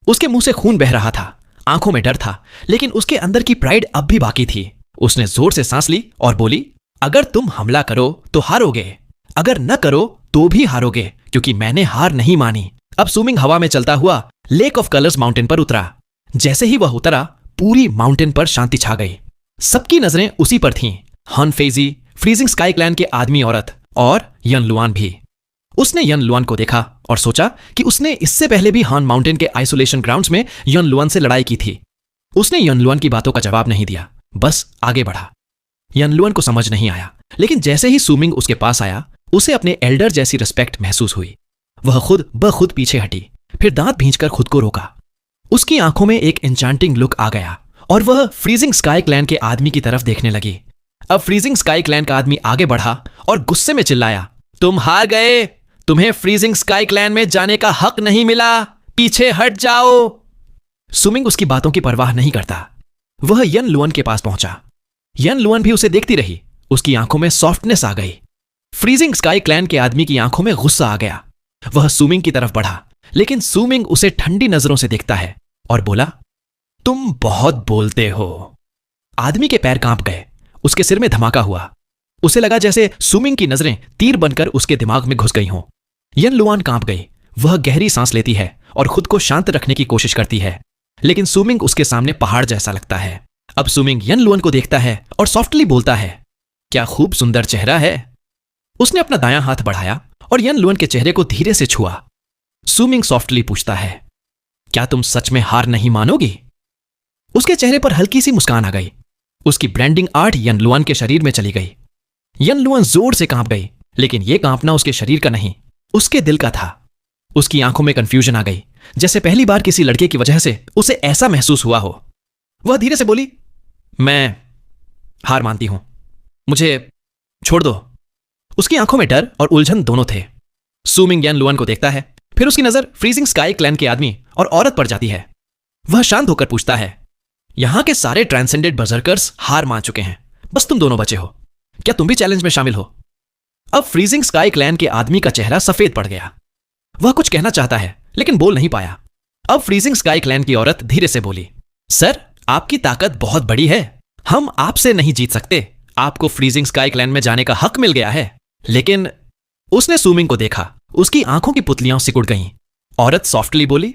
उसके मुंह से खून बह रहा था, आंखों में डर था, लेकिन उसके अंदर की प्राइड अब भी बाकी थी। उसने जोर से सांस ली और बोली, अगर तुम हमला करो तो हारोगे, अगर न करो तो भी हारोगे, क्योंकि मैंने हार नहीं मानी। अब सू मिंग हवा में चलता हुआ लेक ऑफ कलर्स माउंटेन पर उतरा। जैसे ही वह उतरा, पूरी माउंटेन पर शांति छा गई। सबकी नजरें उसी पर थीं। हन फेजी, फ्रीजिंग स्काई क्लैन के आदमी औरत और यनलुआन भी। उसने यनलुआन को देखा और सोचा कि उसने इससे पहले भी हान माउंटेन के आइसोलेशन ग्राउंड्स में यनलुआन से लड़ाई की थी। उसने यनलुआन की बातों का जवाब नहीं दिया, बस आगे बढ़ा। यनलुआन को समझ नहीं आया, लेकिन जैसे ही सू मिंग उसके पास आया, उसे अपने एल्डर जैसी रिस्पेक्ट महसूस हुई। वह खुद ब खुद पीछे हटी, फिर दांत भींचकर खुद को रोका। उसकी आंखों में एक एन्चांटिंग लुक आ गया और वह फ्रीजिंग स्काई क्लैन के आदमी की तरफ देखने लगी। अब फ्रीजिंग स्काई क्लैन का आदमी आगे बढ़ा और गुस्से में चिल्लाया, तुम हार गए। तुम्हें फ्रीजिंग स्काई क्लैन में जाने का हक नहीं मिला। पीछे हट जाओ। सू मिंग उसकी बातों की परवाह नहीं करता। वह यनलुआन के पास पहुंचा। यनलुआन भी उसे देखती रही। उसकी आंखों में सॉफ्टनेस आ गई। फ्रीजिंग स्काई क्लैन के आदमी की आंखों में गुस्सा आ गया। वह सू मिंग की तरफ बढ़ा, लेकिन सू मिंग उसे ठंडी नजरों से देखता है और बोला, तुम बहुत बोलते हो। आदमी के पैर कांप गए। उसके सिर में धमाका हुआ। उसे लगा जैसे सू मिंग की नजरें तीर बनकर उसके दिमाग में घुस गई हों। यनलुआन कांप गई। वह गहरी सांस लेती है और खुद को शांत रखने की कोशिश करती है, लेकिन सू मिंग उसके सामने पहाड़ जैसा लगता है। अब सू मिंग यनलुआन को देखता है और सॉफ्टली बोलता है, क्या खूब सुंदर चेहरा है। उसने अपना दायां हाथ बढ़ाया और यनलुआन के चेहरे को धीरे से छुआ। सू मिंग सॉफ्टली पूछता है, क्या तुम सच में हार नहीं मानोगी? उसके चेहरे पर हल्की सी मुस्कान आ गई। उसकी ब्रांडिंग आर्ट यनलुआन के शरीर में चली गई। यनलुआन जोर से कांप गई, लेकिन यह कांपना उसके शरीर का नहीं, उसके दिल का था। उसकी आंखों में कंफ्यूजन आ गई, जैसे पहली बार किसी लड़के की वजह से उसे ऐसा महसूस हुआ हो। वह धीरे से बोली, मैं हार मानती हूं, मुझे छोड़ दो। उसकी आंखों में डर और उलझन दोनों थे। सू मिंग यनलुआन को देखता है, फिर उसकी नजर फ्रीजिंग स्काई क्लैन के आदमी और औरत पर जाती है। वह शांत होकर पूछता है, यहां के सारे ट्रांसेंडेड बर्जर्कर्स हार मान चुके हैं, बस तुम दोनों बचे हो। क्या तुम भी चैलेंज में शामिल हो? अब फ्रीजिंग स्काई क्लैन के आदमी का चेहरा सफेद पड़ गया। वह कुछ कहना चाहता है, लेकिन बोल नहीं पाया। अब फ्रीजिंग स्काई क्लैन की औरत धीरे से बोली, सर, आपकी ताकत बहुत बड़ी है। हम आपसे नहीं जीत सकते। आपको फ्रीजिंग स्काई क्लैन में जाने का हक मिल गया है। लेकिन उसने सू मिंग को देखा। उसकी आंखों की पुतलियां सिकुड़ गईं। औरत सॉफ्टली बोली,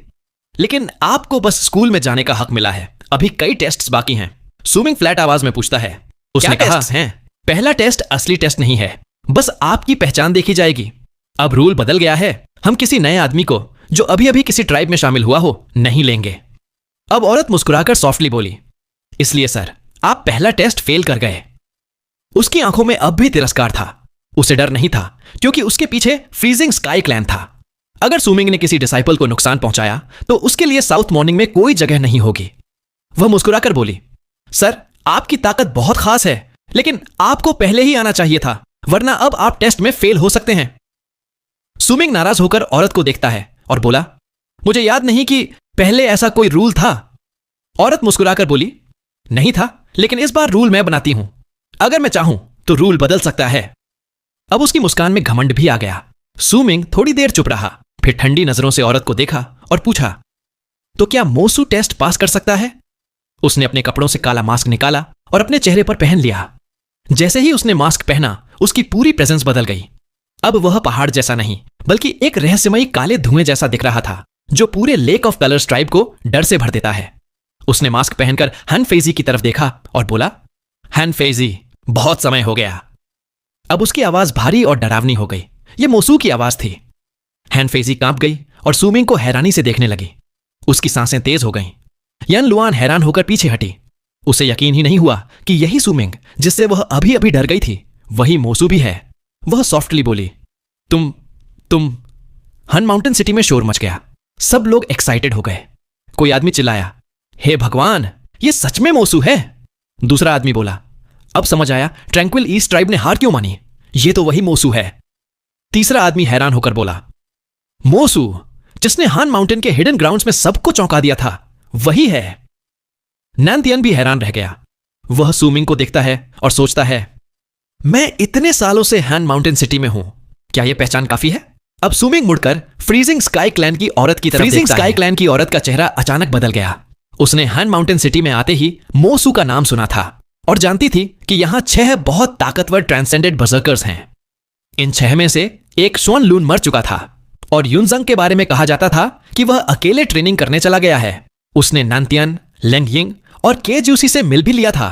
लेकिन आपको बस स्कूल में जाने का हक मिला है। अभी कई टेस्ट्स बाकी हैं। सू मिंग फ्लैट आवाज में पूछता है, उसने कहा, हैं? पहला टेस्ट असली टेस्ट नहीं है, बस आपकी पहचान देखी जाएगी। अब रूल बदल गया है। हम किसी नए आदमी को जो अभी अभी किसी ट्राइब में शामिल हुआ हो नहीं लेंगे। अब औरत मुस्कुराकर सॉफ्टली बोली, इसलिए सर, आप पहला टेस्ट फेल कर गए। उसकी आंखों में अब भी तिरस्कार था। उसे डर नहीं था, क्योंकि उसके पीछे फ्रीजिंग स्काई क्लैन था। अगर सू मिंग ने किसी डिसाइपल को नुकसान पहुंचाया तो उसके लिए साउथ मॉर्निंग में कोई जगह नहीं होगी। वह मुस्कुराकर बोली, सर, आपकी ताकत बहुत खास है, लेकिन आपको पहले ही आना चाहिए था, वरना अब आप टेस्ट में फेल हो सकते हैं। सू मिंग नाराज होकर औरत को देखता है और बोला, मुझे याद नहीं कि पहले ऐसा कोई रूल था। औरत मुस्कुराकर बोली, नहीं था, लेकिन इस बार रूल मैं बनाती हूं। अगर मैं चाहूं तो रूल बदल सकता है। अब उसकी मुस्कान में घमंड भी आ गया। सू मिंग थोड़ी देर चुप रहा, फिर ठंडी नजरों से औरत को देखा और पूछा, तो क्या मोसू टेस्ट पास कर सकता है? उसने अपने कपड़ों से काला मास्क निकाला और अपने चेहरे पर पहन लिया। जैसे ही उसने मास्क पहना, उसकी पूरी प्रेजेंस बदल गई। अब वह पहाड़ जैसा नहीं, बल्कि एक रहस्यमयी काले धुएं जैसा दिख रहा था, जो पूरे लेक ऑफ कलर्स ट्राइब को डर से भर देता है। उसने मास्क पहनकर हन फेजी की तरफ देखा और बोला, हन फेजी, बहुत समय हो गया। अब उसकी आवाज भारी और डरावनी हो गई। यह मोसू की आवाज थी। हन फेजी कांप गई और सू मिंग को हैरानी से देखने लगी। उसकी सांसें तेज हो गईं। यनलुआन हैरान होकर पीछे हटी। उसे यकीन ही नहीं हुआ कि यही सू मिंग, जिससे वह अभी अभी डर गई थी, वही मोसू भी है। वह सॉफ्टली बोली, तुम हन माउंटेन सिटी में शोर मच गया। सब लोग एक्साइटेड हो गए। कोई आदमी चिल्लाया, हे भगवान, ये सच में मोसू है। दूसरा आदमी बोला, अब समझ आया ट्रैंक्विल ईस्ट ट्राइब ने हार क्यों मानी, ये तो वही मोसू है। तीसरा आदमी हैरान होकर बोला, मोसू जिसने हान माउंटेन के हिडन ग्राउंड्स में सबको चौंका दिया था, वही है। नैन्थियन भी हैरान रह गया। वह सूमिंग को देखता है और सोचता है, मैं इतने सालों से हान माउंटेन सिटी में हूं, क्या यह पहचान काफी है? अब सूमिंग मुड़कर फ्रीजिंग स्काई क्लैन की औरत की तरफ देखता है। फ्रीजिंग स्काई क्लैन की औरत का चेहरा अचानक बदल गया। उसने हान माउंटेन सिटी में आते ही मोसू का नाम सुना था और जानती थी कि यहां 6 बहुत ताकतवर ट्रांसेंडेंट बर्जर्कर्स हैं। इन 6 में से एक श्वन लून मर चुका था और युनजंग के बारे में कहा जाता था कि वह अकेले ट्रेनिंग करने चला गया है। उसने नान्तियन, लेंगयिंग और केजूसी से मिल भी लिया था।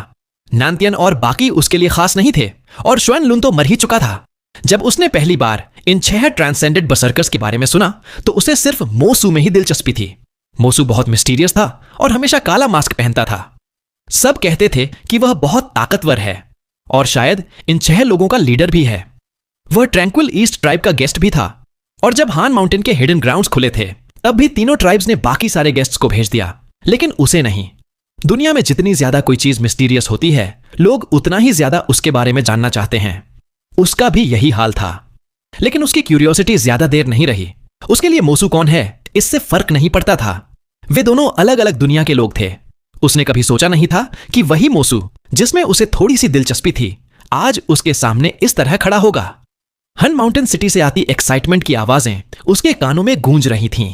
नान्तियन और बाकी उसके लिए खास नहीं थे और श्वन लून तो मर ही चुका था। जब उसने पहली बार इन 6 ट्रांसेंडेंट बर्सर्कर्स के बारे में सुना तो उसे सिर्फ मोसू में ही दिलचस्पी थी। मोसू बहुत मिस्टीरियस था और हमेशा काला मास्क पहनता था। सब कहते थे कि वह बहुत ताकतवर है और शायद इन 6 लोगों का लीडर भी है। वह ट्रैंक्विल ईस्ट ट्राइब का गेस्ट भी था और जब हान माउंटेन के हिडन ग्राउंड्स खुले थे तब भी तीनों ट्राइब्स ने बाकी सारे गेस्ट्स को भेज दिया, लेकिन उसे नहीं। दुनिया में जितनी ज्यादा कोई चीज मिस्टीरियस होती है, लोग उतना ही ज्यादा उसके बारे में जानना चाहते हैं। उसका भी यही हाल था, लेकिन उसकी क्यूरियोसिटी ज्यादा देर नहीं रही। उसके लिए मोसू कौन है इससे फर्क नहीं पड़ता था। वे दोनों अलग अलग दुनिया के लोग थे। उसने कभी सोचा नहीं था कि वही मोसू जिसमें उसे थोड़ी सी दिलचस्पी थी, आज उसके सामने इस तरह खड़ा होगा। हन माउंटेन सिटी से आती एक्साइटमेंट की आवाजें उसके कानों में गूंज रही थीं।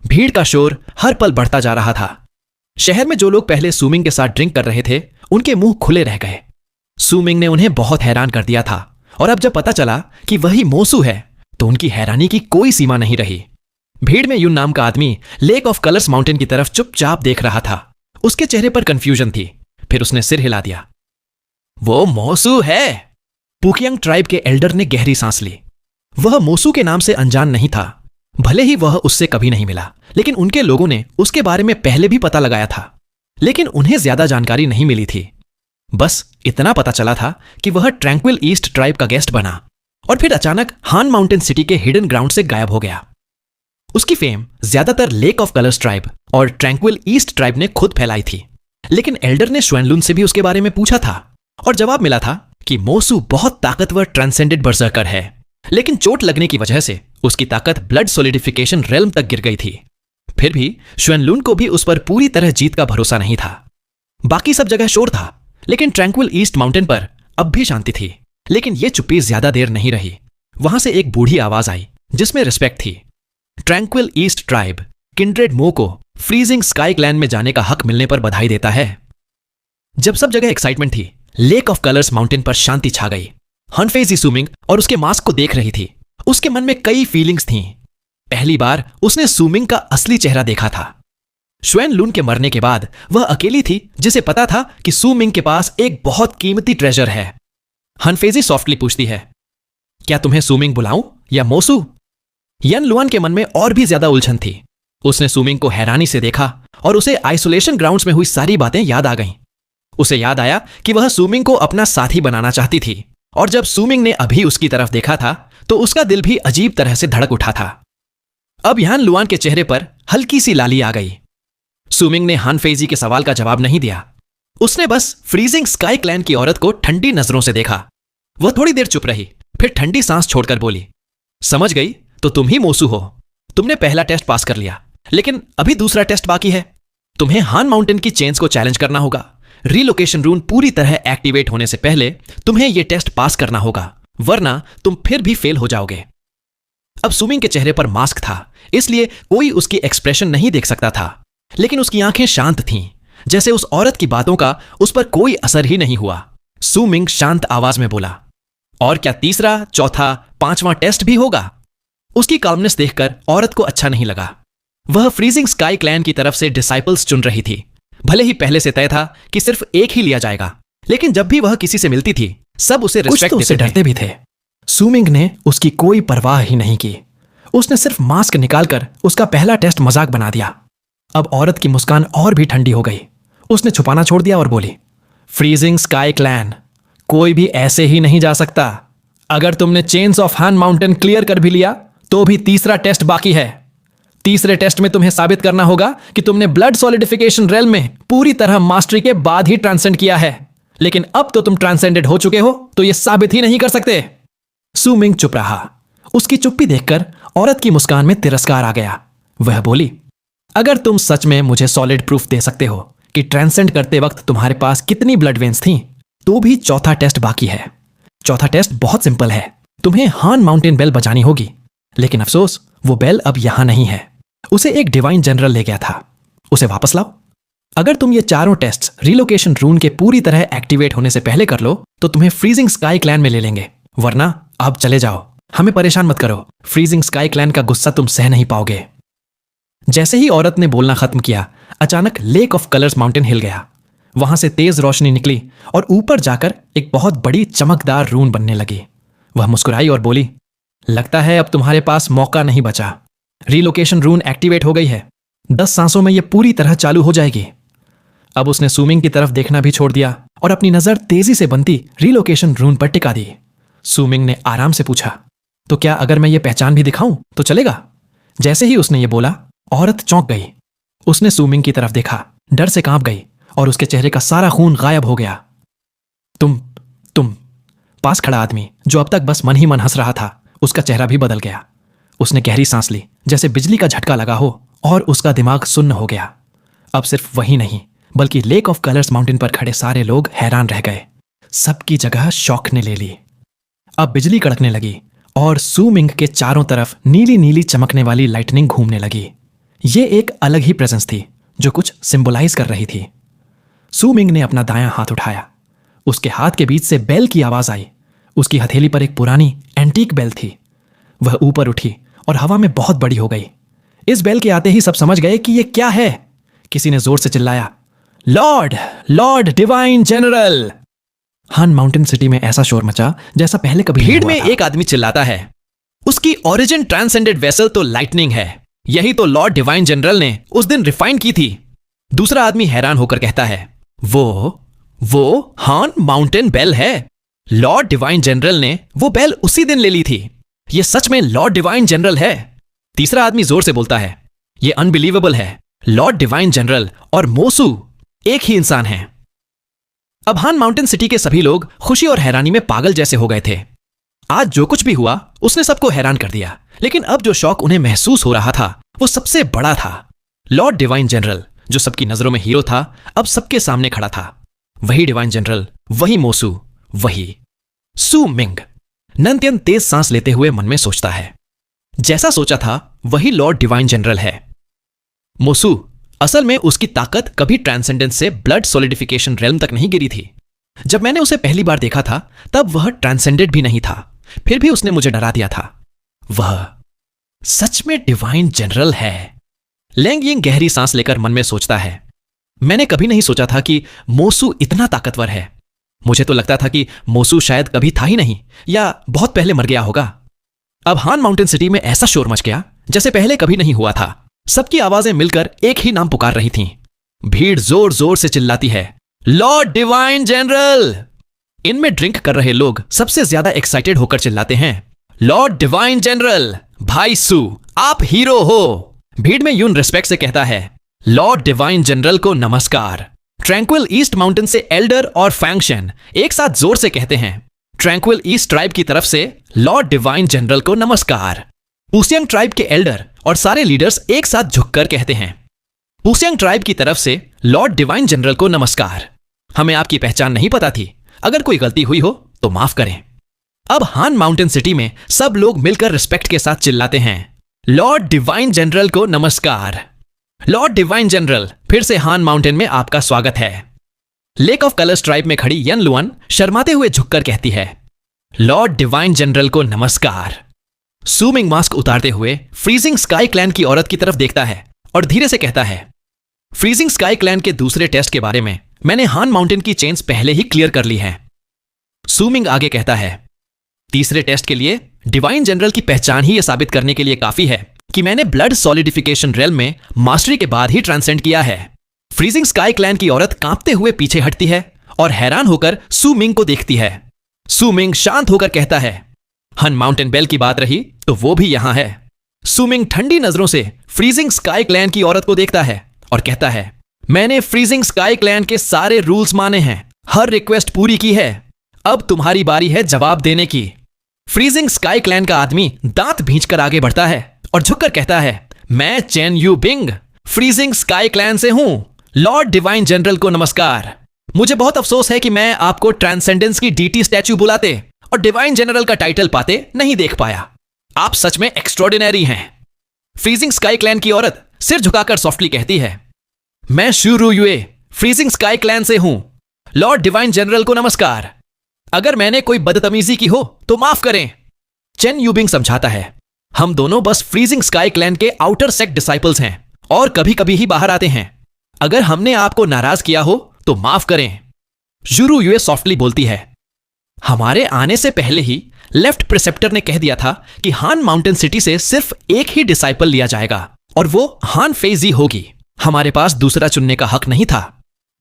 भीड़ का शोर हर पल बढ़ता जा रहा था। शहर में जो लोग पहले सूमिंग के साथ ड्रिंक कर रहे थे, उनके मुंह खुले रह गए। सूमिंग ने उन्हें बहुत हैरान कर दिया था और अब जब पता चला कि वही मोसू है तो उनकी हैरानी की कोई सीमा नहीं रही। भीड़ में यून नाम का आदमी लेक ऑफ कलर्स माउंटेन की तरफ चुपचाप देख रहा था। उसके चेहरे पर कंफ्यूजन थी। फिर उसने सिर हिला दिया। वो मोसू है। पुकियांग ट्राइब के एल्डर ने गहरी सांस ली। वह मोसू के नाम से अनजान नहीं था। भले ही वह उससे कभी नहीं मिला, लेकिन उनके लोगों ने उसके बारे में पहले भी पता लगाया था। लेकिन उन्हें ज्यादा जानकारी नहीं मिली थी। बस इतना पता चला था कि वह ट्रैंक्विल ईस्ट ट्राइब का गेस्ट बना और फिर अचानक हान माउंटेन सिटी के हिडन ग्राउंड से गायब हो गया। उसकी फेम ज्यादातर लेक ऑफ कलर्स ट्राइब और ट्रैंक्विल ईस्ट ट्राइब ने खुद फैलाई थी, लेकिन एल्डर ने श्वेनलुन से भी उसके बारे में पूछा था और जवाब मिला था कि मोसू बहुत ताकतवर ट्रांसेंडेंट बर्सर्कर है, लेकिन चोट लगने की वजह से उसकी ताकत ब्लड सोलिडिफिकेशन रेल्म तक गिर गई थी। फिर भी श्वेनलुन को भी उस पर पूरी तरह जीत का भरोसा नहीं था। बाकी सब जगह शोर था, लेकिन ट्रैंक्विल ईस्ट माउंटेन पर अब भी शांति थी। लेकिन यह चुप्पी ज्यादा देर नहीं रही। वहां से एक बूढ़ी आवाज आई जिसमें रिस्पेक्ट थी। ट्रैंक्विल ईस्ट ट्राइब किंड्रेड मो को फ्रीजिंग स्काई क्लैन में जाने का हक मिलने पर बधाई देता है। जब सब जगह एक्साइटमेंट थी, लेक ऑफ कलर्स माउंटेन पर शांति छा गई। हनफेजी सूमिंग और उसके मास्क को देख रही थी। उसके मन में कई फीलिंग्स थीं। पहली बार उसने सूमिंग का असली चेहरा देखा था। श्वेनलुन के मरने के बाद वह अकेली थी जिसे पता था कि सूमिंग के पास एक बहुत कीमती ट्रेजर है। हनफेजी सॉफ्टली पूछती है, क्या तुम्हें सूमिंग बुलाऊं या मोसू? यन लुआन के मन में और भी ज्यादा उलझन थी। उसने सूमिंग को हैरानी से देखा और उसे आइसोलेशन ग्राउंड्स में हुई सारी बातें याद आ गईं। उसे याद आया कि वह सूमिंग को अपना साथी बनाना चाहती थी और जब सूमिंग ने अभी उसकी तरफ देखा था तो उसका दिल भी अजीब तरह से धड़क उठा था। अब यान लुआन के चेहरे पर हल्की सी लाली आ गई। सूमिंग ने हानफेजी के सवाल का जवाब नहीं दिया। उसने बस फ्रीजिंग स्काई क्लैन की औरत को ठंडी नजरों से देखा। वह थोड़ी देर चुप रही, फिर ठंडी सांस छोड़कर बोली, समझ गई तो तुम ही मोसू हो। तुमने पहला टेस्ट पास कर लिया, लेकिन अभी दूसरा टेस्ट बाकी है। तुम्हें हान माउंटेन की चेन्स को चैलेंज करना होगा। रीलोकेशन रून पूरी तरह एक्टिवेट होने से पहले तुम्हें यह टेस्ट पास करना होगा, वरना तुम फिर भी फेल हो जाओगे। अब सूमिंग के चेहरे पर मास्क था, इसलिए कोई उसकी एक्सप्रेशन नहीं देख सकता था, लेकिन उसकी आंखें शांत थीं, जैसे उस औरत की बातों का उस पर कोई असर ही नहीं हुआ। सूमिंग शांत आवाज में बोला, और क्या तीसरा, चौथा, पांचवां टेस्ट भी होगा? उसकी काल्मनेस देखकर औरत को अच्छा नहीं लगा। वह फ्रीजिंग स्काई क्लैन की तरफ से डिसाइपल्स चुन रही थी। भले ही पहले से तय था कि सिर्फ एक ही लिया जाएगा, लेकिन जब भी वह किसी से मिलती थी सब उसे रिस्पेक्ट देते डरते भी थे। सूमिंग ने उसकी कोई परवाह ही नहीं की। उसने सिर्फ मास्क निकालकर उसका पहला टेस्ट मजाक बना दिया। अब औरत की मुस्कान और भी ठंडी हो गई। उसने छुपाना छोड़ दिया और बोली, फ्रीजिंग स्काई क्लैन, कोई भी ऐसे ही नहीं जा सकता। अगर तुमने चेन्स ऑफ हान माउंटेन क्लियर कर भी लिया तो भी तीसरा टेस्ट बाकी है। तीसरे टेस्ट में तुम्हें साबित करना होगा कि तुमने ब्लड सॉलिडिफिकेशन रेल में पूरी तरह मास्टरी के बाद ही ट्रांसेंड किया है, लेकिन अब तो तुम ट्रांसेंडेड हो चुके हो, तो यह साबित ही नहीं कर सकते। सू मिंग चुप रहा। उसकी चुप्पी देखकर औरत की मुस्कान में तिरस्कार आ गया। वह बोली, अगर तुम सच में मुझे सॉलिड प्रूफ दे सकते हो कि ट्रांसेंड करते वक्त तुम्हारे पास कितनी ब्लड वेन्स थीं, तो भी चौथा टेस्ट बाकी है। चौथा टेस्ट बहुत सिंपल है। तुम्हें हान माउंटेन बेल बजानी होगी, लेकिन अफसोस वो बेल अब यहां नहीं है। उसे एक डिवाइन जनरल ले गया था। उसे वापस लाओ। अगर तुम ये चारों टेस्ट्स रिलोकेशन रून के पूरी तरह एक्टिवेट होने से पहले कर लो तो तुम्हें फ्रीजिंग स्काई क्लैन में ले लेंगे, वरना अब चले जाओ। हमें परेशान मत करो। फ्रीजिंग स्काई क्लैन का गुस्सा तुम सह नहीं पाओगे। जैसे ही औरत ने बोलना खत्म किया, अचानक लेक ऑफ कलर्स माउंटेन हिल गया। वहां से तेज रोशनी निकली और ऊपर जाकर एक बहुत बड़ी चमकदार रून बनने लगी। वह मुस्कुराई और बोली, लगता है अब तुम्हारे पास मौका नहीं बचा। रिलोकेशन रून एक्टिवेट हो गई है। 10 सांसों में यह पूरी तरह चालू हो जाएगी। अब उसने सू मिंग की तरफ देखना भी छोड़ दिया और अपनी नजर तेजी से बनती रिलोकेशन रून पर टिका दी। सू मिंग ने आराम से पूछा, तो क्या अगर मैं ये पहचान भी दिखाऊं तो चलेगा? जैसे ही उसने ये बोला, औरत चौंक गई। उसने सू मिंग की तरफ देखा, डर से कांप गई और उसके चेहरे का सारा खून गायब हो गया। तुम पास खड़ा आदमी, जो अब तक बस मन ही मन हंस रहा था, उसका चेहरा भी बदल गया। उसने गहरी सांस ली, जैसे बिजली का झटका लगा हो, और उसका दिमाग सुन्न हो गया। अब सिर्फ वही नहीं, बल्कि लेक ऑफ कलर्स माउंटेन पर खड़े सारे लोग हैरान रह गए। सबकी जगह शौक ने ले ली। अब बिजली कड़कने लगी और सू मिंग के चारों तरफ नीली नीली चमकने वाली लाइटनिंग घूमने लगी। ये एक अलग ही प्रेजेंस थी जो कुछ सिंबलाइज कर रही थी। सू मिंग ने अपना दायां हाथ उठाया। उसके हाथ के बीच से बेल की आवाज आई। उसकी हथेली पर एक पुरानी एंटीक बेल थी। वह ऊपर उठी और हवा में बहुत बड़ी हो गई। इस बेल के आते ही सब समझ गए कि यह क्या है। किसी ने जोर से चिल्लाया, लॉर्ड डिवाइन जनरल। हान माउंटेन सिटी में ऐसा शोर मचा जैसा पहले कभी भीड़ में एक आदमी चिल्लाता है, उसकी ओरिजिन ट्रांसेंडेड वेसल तो लाइटनिंग है। यही तो लॉर्ड डिवाइन जनरल ने उस दिन रिफाइन की थी। दूसरा आदमी हैरान होकर कहता है, वो हान माउंटेन बेल है। लॉर्ड डिवाइन जनरल ने वो बेल उसी दिन ले ली थी। ये सच में लॉर्ड डिवाइन जनरल है। तीसरा आदमी जोर से बोलता है, ये अनबिलीवेबल है। लॉर्ड डिवाइन जनरल और मोसू एक ही इंसान हैं। अब हान माउंटेन सिटी के सभी लोग खुशी और हैरानी में पागल जैसे हो गए थे। आज जो कुछ भी हुआ उसने सबको हैरान कर दिया, लेकिन अब जो शौक उन्हें महसूस हो रहा था वो सबसे बड़ा था। लॉर्ड डिवाइन जनरल, जो सबकी नजरों में हीरो था, अब सबके सामने खड़ा था। वही डिवाइन जनरल, वही मोसू, वही सू मिंग। नंत्यन तेज सांस लेते हुए मन में सोचता है, जैसा सोचा था वही लॉर्ड डिवाइन जनरल है। मोसू, असल में उसकी ताकत कभी ट्रांसेंडेंस से ब्लड सॉलिडिफिकेशन रेल्म तक नहीं गिरी थी। जब मैंने उसे पहली बार देखा था तब वह ट्रांसेंडेड भी नहीं था, फिर भी उसने मुझे डरा दिया था। वह सच में डिवाइन जनरल है। लेंग यिंग गहरी सांस लेकर मन में सोचता है, मैंने कभी नहीं सोचा था कि मोसू इतना ताकतवर है। मुझे तो लगता था कि मोसू शायद कभी था ही नहीं, या बहुत पहले मर गया होगा। अब हान माउंटेन सिटी में ऐसा शोर मच गया जैसे पहले कभी नहीं हुआ था। सबकी आवाजें मिलकर एक ही नाम पुकार रही थीं। भीड़ जोर जोर से चिल्लाती है, लॉर्ड डिवाइन जनरल। इनमें ड्रिंक कर रहे लोग सबसे ज्यादा एक्साइटेड होकर चिल्लाते हैं, लॉर्ड डिवाइन जनरल, भाई सू, आप हीरो हो। भीड़ में यून रिस्पेक्ट से कहता है, लॉर्ड डिवाइन जनरल को नमस्कार। ट्रैंक्विल ईस्ट माउंटेन से एल्डर और फैंक्शन एक साथ जोर से कहते हैं, ट्रैंक्विल ईस्ट ट्राइब की तरफ से लॉर्ड डिवाइन जनरल को नमस्कार। पुसियांग ट्राइब के एल्डर और सारे लीडर्स एक साथ झुककर कहते हैं, पुसियांग ट्राइब की तरफ से लॉर्ड डिवाइन जनरल को नमस्कार। हमें आपकी पहचान नहीं पता थी, अगर कोई गलती हुई हो तो माफ करें। अब हान माउंटेन सिटी में सब लोग मिलकर रिस्पेक्ट के साथ चिल्लाते हैं, लॉर्ड डिवाइन जनरल को नमस्कार। लॉर्ड डिवाइन जनरल, फिर से हान माउंटेन में आपका स्वागत है। लेक ऑफ कलर्स ट्राइब में खड़ी यन लुअन शर्माते हुए झुककर कहती है, लॉर्ड डिवाइन जनरल को नमस्कार। सू मिंग मास्क उतारते हुए फ्रीजिंग स्काई क्लैन की औरत की तरफ देखता है और धीरे से कहता है, फ्रीजिंग स्काई क्लैन के दूसरे टेस्ट के बारे में मैंने हान माउंटेन की चेन्स पहले ही क्लियर कर ली हैं। सू मिंग आगे कहता है, तीसरे टेस्ट के लिए डिवाइन जनरल की पहचान ही यह साबित करने के लिए काफी है कि मैंने ब्लड सॉलिडिफिकेशन रेल्म में मास्टरी के बाद ही ट्रांसेंड किया है। फ्रीजिंग स्काई क्लैन की औरत कांपते हुए पीछे हटती है और हैरान होकर सू मिंग को देखती है। सू मिंग शांत होकर कहता है, हन माउंटेन बेल की बात रही तो वो भी यहां है। सुमिंग ठंडी नजरों से फ्रीजिंग स्काई क्लैन की औरत को देखता है और कहता है, मैंने फ्रीजिंग स्काई क्लैन के सारे रूल्स माने हैं, हर रिक्वेस्ट पूरी की है, अब तुम्हारी बारी है जवाब देने की। फ्रीजिंग स्काई क्लैन का आदमी दांत भींचकर आगे बढ़ता है और झुककर कहता है, मैं chain you Bing freezing sky clan से हूं। लॉर्ड डिवाइन जनरल को नमस्कार। मुझे बहुत अफसोस है कि मैं आपको ट्रांसेंडेंस की डीटी स्टैच्यू बुलाते और डिवाइन जनरल का टाइटल पाते नहीं देख पाया। आप सच में एक्स्ट्रॉर्डिनरी हैं। फ्रीजिंग स्काई क्लैन की औरत सिर झुकाकर सॉफ्टली कहती है, मैं शू रू युए फ्रीजिंग स्काई क्लैन से हूं। लॉर्ड डिवाइन जनरल को नमस्कार। अगर मैंने कोई बदतमीजी की हो तो माफ करें। चेन यूबिंग समझाता है, हम दोनों बस फ्रीजिंग स्काई क्लैन के आउटर सेक्ट डिसाइपल्स हैं और कभी कभी ही बाहर आते हैं। अगर हमने आपको नाराज किया हो तो माफ करें। शुरू युए सॉफ्टली बोलती है, हमारे आने से पहले ही लेफ्ट प्रिसेप्टर ने कह दिया था कि हान माउंटेन सिटी से सिर्फ एक ही डिसाइपल लिया जाएगा और वो हान फेजी होगी। हमारे पास दूसरा चुनने का हक नहीं था।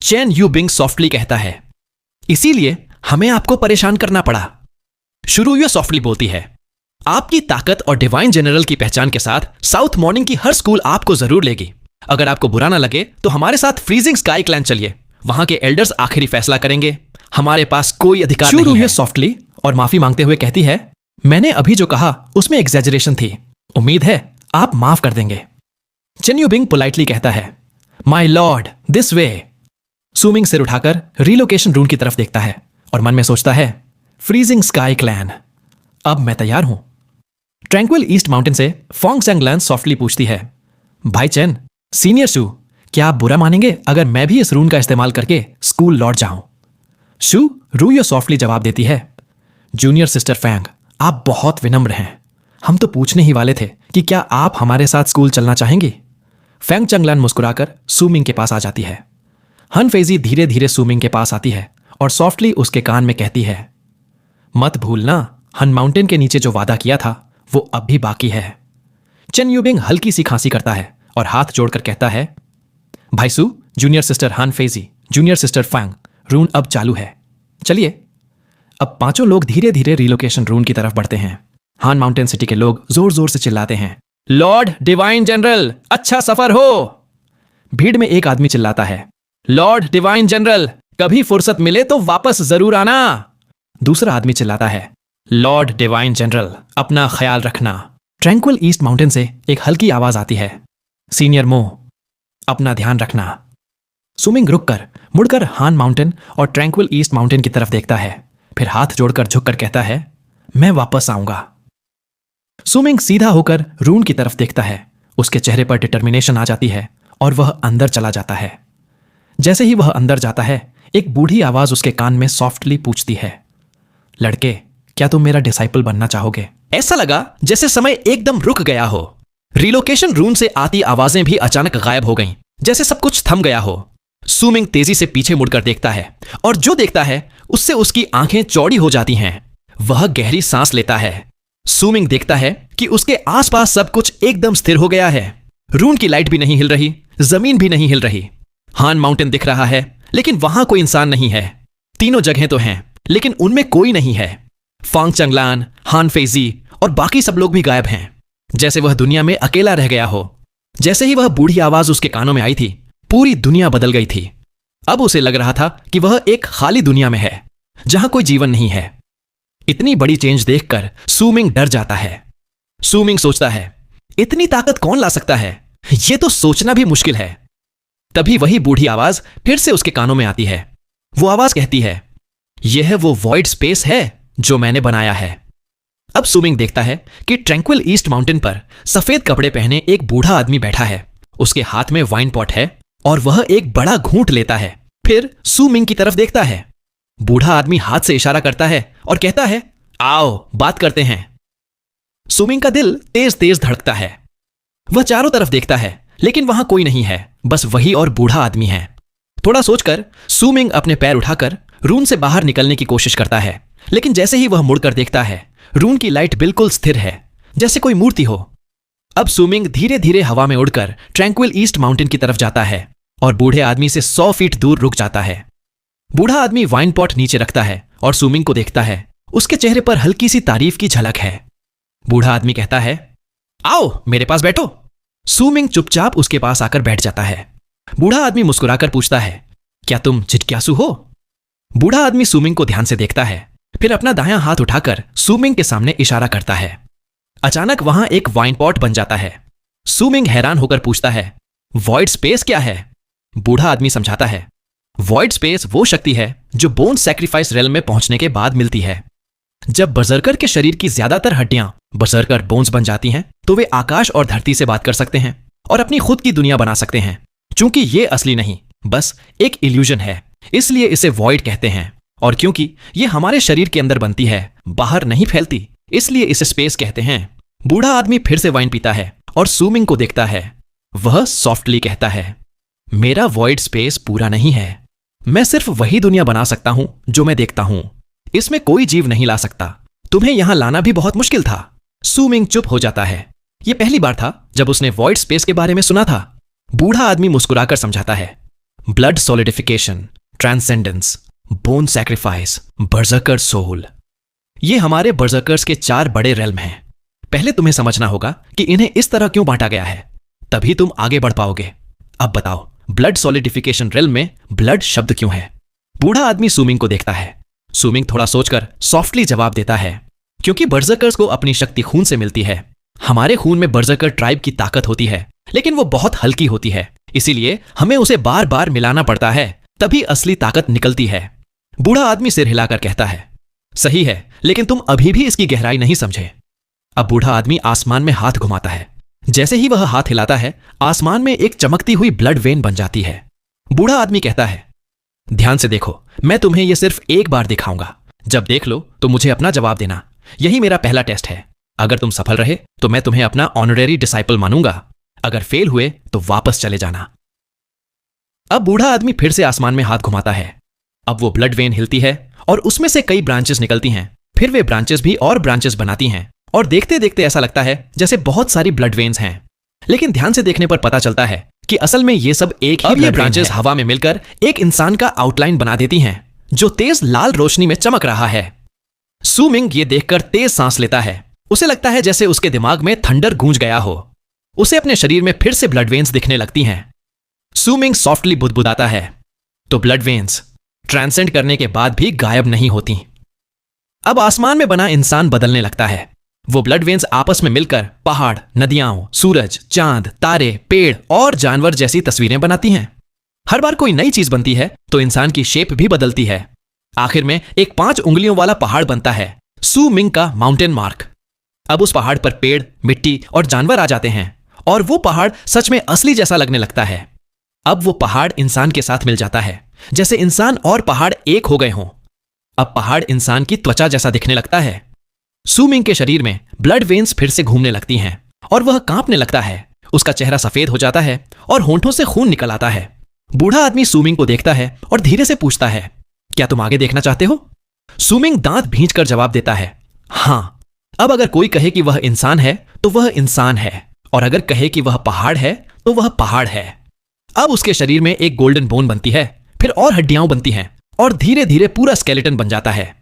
चेन यूबिंग सॉफ्टली कहता है, इसीलिए हमें आपको परेशान करना पड़ा। शुरू युए सॉफ्टली बोलती है, आपकी ताकत और डिवाइन जनरल की पहचान के साथ साउथ मॉर्निंग की हर स्कूल आपको जरूर लेगी। अगर आपको बुरा ना लगे तो हमारे साथ फ्रीजिंग स्काई क्लैन चलिए, वहां के एल्डर्स आखिरी फैसला करेंगे। हमारे पास कोई अधिकार नहीं है। सॉफ्टली और माफी मांगते हुए कहती है, मैंने अभी जो कहा उसमें एग्जैजरेशन थी, उम्मीद है आप माफ कर देंगे। चेन यूबिंग पोलाइटली कहता है, my lord this way. Swimming सिर उठाकर रीलोकेशन रूम की तरफ देखता है और मन में सोचता है, फ्रीजिंग स्काई क्लैन, अब मैं तैयार हूं। ट्रैंक्विल ईस्ट माउंटेन से फोंग सेंगलान सॉफ्टली पूछती है, भाई चेन, सीनियर शू, क्या आप बुरा मानेंगे अगर मैं भी इस रूम का इस्तेमाल करके स्कूल लौट जाऊं? शू रूयो सॉफ्टली जवाब देती है, जूनियर सिस्टर फैंग, आप बहुत विनम्र हैं। हम तो पूछने ही वाले थे कि क्या आप हमारे साथ स्कूल चलना चाहेंगी। फैंग चंगलान मुस्कुराकर सुमिंग के पास आ जाती है। हन फेजी धीरे धीरे सुमिंग के पास आती है और सॉफ्टली उसके कान में कहती है, मत भूलना, हन माउंटेन के नीचे जो वादा किया था वो अब भी बाकी है। चेन यूबिंग हल्की सी खांसी करता है और हाथ जोड़कर कहता है, भाई सू, जूनियर सिस्टर हान फेजी, जूनियर सिस्टर फैंग, रून अब चालू है, चलिए। अब पांचों लोग धीरे धीरे रिलोकेशन रून की तरफ बढ़ते हैं। हान माउंटेन सिटी के लोग जोर जोर से चिल्लाते हैं, लॉर्ड डिवाइन जनरल, अच्छा सफर हो। भीड़ में एक आदमी चिल्लाता है, लॉर्ड डिवाइन जनरल, कभी फुर्सत मिले तो वापस जरूर आना। दूसरा आदमी चिल्लाता है, लॉर्ड डिवाइन जनरल, अपना ख्याल रखना। ट्रैंक्विल ईस्ट माउंटेन से एक हल्की आवाज आती है, सीनियर मो, अपना ध्यान रखना। सुमिंग रुककर मुड़कर हान माउंटेन और ट्रैंक्विल ईस्ट माउंटेन की तरफ देखता है, फिर हाथ जोड़कर झुककर कहता है, मैं वापस आऊंगा। सुमिंग सीधा होकर रून की तरफ देखता है। उसके चेहरे पर डिटर्मिनेशन आ जाती है और वह अंदर चला जाता है। जैसे ही वह अंदर जाता है, एक बूढ़ी आवाज उसके कान में सॉफ्टली पूछती है, लड़के, क्या तुम मेरा डिसाइपल बनना चाहोगे? ऐसा लगा जैसे समय एकदम रुक गया हो। रिलोकेशन रूम से आती आवाजें भी अचानक गायब हो गईं, जैसे सब कुछ थम गया हो। सुमिंग तेजी से पीछे मुड़कर देखता है और जो देखता है उससे उसकी आंखें चौड़ी हो जाती हैं। वह गहरी सांस लेता है। सुमिंग देखता है कि उसके आसपास सब कुछ एकदम स्थिर हो गया है। रून की लाइट भी नहीं हिल रही, जमीन भी नहीं हिल रही। हान माउंटेन दिख रहा है लेकिन वहां कोई इंसान नहीं है। तीनों जगहें तो हैं लेकिन उनमें कोई नहीं है। फोंग चंगलान, हान फेजी और बाकी सब लोग भी गायब हैं, जैसे वह दुनिया में अकेला रह गया हो। जैसे ही वह बूढ़ी आवाज उसके कानों में आई थी, पूरी दुनिया बदल गई थी। अब उसे लग रहा था कि वह एक खाली दुनिया में है जहां कोई जीवन नहीं है। इतनी बड़ी चेंज देखकर सुमिंग डर जाता है। सुमिंग सोचता है, इतनी ताकत कौन ला सकता है? यह तो सोचना भी मुश्किल है। तभी वही बूढ़ी आवाज फिर से उसके कानों में आती है। वो आवाज कहती है, यह वो वॉइड स्पेस है जो मैंने बनाया है। अब सुमिंग देखता है कि ट्रैंक्विल ईस्ट माउंटेन पर सफेद कपड़े पहने एक बूढ़ा आदमी बैठा है। उसके हाथ में वाइन पॉट है और वह एक बड़ा घूंट लेता है। फिर सुमिंग की तरफ देखता है। बूढ़ा आदमी हाथ से इशारा करता है और कहता है, आओ बात करते हैं। सुमिंग का दिल तेज तेज धड़कता है। वह चारों तरफ देखता है लेकिन वहां कोई नहीं है, बस वही और बूढ़ा आदमी है। थोड़ा सोचकर सुमिंग अपने पैर उठाकर रून से बाहर निकलने की कोशिश करता है, लेकिन जैसे ही वह मुड़कर देखता है, रून की लाइट बिल्कुल स्थिर है, जैसे कोई मूर्ति हो। अब सुमिंग धीरे धीरे हवा में उड़कर ट्रैंक्विल ईस्ट माउंटेन की तरफ जाता है और बूढ़े आदमी से 100 फीट दूर रुक जाता है। बूढ़ा आदमी वाइन पॉट नीचे रखता है और सुमिंग को देखता है। उसके चेहरे पर हल्की सी तारीफ की झलक है। बूढ़ा आदमी कहता है, आओ मेरे पास बैठो। सूमिंग चुपचाप उसके पास आकर बैठ जाता है। बूढ़ा आदमी मुस्कुराकर पूछता है, क्या तुम जिज्ञासु हो? बूढ़ा आदमी सूमिंग को ध्यान से देखता है, फिर अपना दायां हाथ उठाकर सूमिंग के सामने इशारा करता है। अचानक वहां एक वाइन पॉट बन जाता है। सूमिंग हैरान होकर पूछता है, वॉइड स्पेस क्या है? बूढ़ा आदमी समझाता है, वॉइड स्पेस वो शक्ति है जो बोन सैक्रिफाइस रेल में पहुंचने के बाद मिलती है। जब बर्जरकर के शरीर की ज्यादातर हड्डियां बर्जरकर बोन्स बन जाती हैं, तो वे आकाश और धरती से बात कर सकते हैं और अपनी खुद की दुनिया बना सकते हैं। क्योंकि ये असली नहीं, बस एक इल्यूजन है, इसलिए इसे वॉइड कहते हैं। और क्योंकि ये हमारे शरीर के अंदर बनती है, बाहर नहीं फैलती, इसलिए इसे स्पेस कहते हैं। बूढ़ा आदमी फिर से वाइन पीता है और सूमिंग को देखता है। वह सॉफ्टली कहता है, मेरा वॉइड स्पेस पूरा नहीं है। मैं सिर्फ वही दुनिया बना सकता हूं जो मैं देखता हूं। इसमें कोई जीव नहीं ला सकता। तुम्हें यहां लाना भी बहुत मुश्किल था। सूमिंग चुप हो जाता है। यह पहली बार था जब उसने वॉइड स्पेस के बारे में सुना था। बूढ़ा आदमी मुस्कुराकर समझाता है, blood solidification, transcendence, bone sacrifice, berserker soul, ये हमारे बर्जरकर्स के 4 बड़े रेल्म हैं। पहले तुम्हें समझना होगा कि इन्हें इस तरह क्यों बांटा गया है, तभी तुम आगे बढ़ पाओगे। अब बताओ, ब्लड सॉलिडिफिकेशन रेल्म में ब्लड शब्द क्यों है? बूढ़ा आदमी सूमिंग को देखता है। सूमिंग थोड़ा सोचकर सॉफ्टली जवाब देता है, क्योंकि बर्जरकर्स को अपनी शक्ति खून से मिलती है। हमारे खून में बर्जरकर ट्राइब की ताकत होती है, लेकिन वो बहुत हल्की होती है, इसीलिए हमें उसे बार बार मिलाना पड़ता है, तभी असली ताकत निकलती है। बूढ़ा आदमी सिर हिलाकर कहता है, सही है, लेकिन तुम अभी भी इसकी गहराई नहीं समझे। अब बूढ़ा आदमी आसमान में हाथ घुमाता है। जैसे ही वह हाथ हिलाता है, आसमान में एक चमकती हुई ब्लड वेन बन जाती है। बूढ़ा आदमी कहता है, ध्यान से देखो, मैं तुम्हें यह सिर्फ एक बार दिखाऊंगा। जब देख लो तो मुझे अपना जवाब देना। यही मेरा पहला टेस्ट है। अगर तुम सफल रहे तो मैं तुम्हें अपना ऑनरेरी डिसाइपल मानूंगा। अगर फेल हुए तो वापस चले जाना। अब बूढ़ा आदमी फिर से आसमान में हाथ घुमाता है। अब वो ब्लड वेन हिलती है और उसमें से कई ब्रांचेस निकलती हैं। फिर वे ब्रांचेस भी और ब्रांचेस बनाती हैं और देखते देखते ऐसा लगता है जैसे बहुत सारी ब्लड वेन्स हैं। लेकिन ध्यान से देखने पर पता चलता है कि असल में ये सब एक ही ब्लड ब्रांचेस हवा में मिलकर एक इंसान का आउटलाइन बना देती हैं, जो तेज लाल रोशनी में चमक रहा है। सूमिंग ये देखकर तेज सांस लेता है। उसे लगता है जैसे उसके दिमाग में थंडर गूंज गया हो। उसे अपने शरीर में फिर से ब्लड वेन्स दिखने लगती हैं। सूमिंग सॉफ्टली बुदबुदाता है, तो ब्लड वेन्स ट्रांसेंड करने के बाद भी गायब नहीं होती। अब आसमान में बना इंसान बदलने लगता है। वो ब्लड वेन्स आपस में मिलकर पहाड़, नदियां, सूरज, चांद, तारे, पेड़ और जानवर जैसी तस्वीरें बनाती हैं। हर बार कोई नई चीज बनती है तो इंसान की शेप भी बदलती है। आखिर में एक 5 उंगलियों वाला पहाड़ बनता है, सूमिंग का माउंटेन मार्क। अब उस पहाड़ पर पेड़, मिट्टी और जानवर आ जाते हैं और वो पहाड़ सच में असली जैसा लगने लगता है। अब वो पहाड़ इंसान के साथ मिल जाता है, जैसे इंसान और पहाड़ एक हो गए हों। अब पहाड़ इंसान की त्वचा जैसा दिखने लगता है। सूमिंग के शरीर में ब्लड वेन्स फिर से घूमने लगती हैं और वह कांपने लगता है। उसका चेहरा सफेद हो जाता है और होंठों से खून निकल आता है। बूढ़ा आदमी सूमिंग को देखता है और धीरे से पूछता है, क्या तुम आगे देखना चाहते हो? सूमिंग दांत भींचकर जवाब देता है, हां। अब अगर कोई कहे कि वह इंसान है तो वह इंसान है, और अगर कहे कि वह पहाड़ है तो वह पहाड़ है। अब उसके शरीर में एक गोल्डन बोन बनती है, फिर और हड्डियां बनती हैं और धीरे धीरे पूरा स्केलेटन बन जाता है।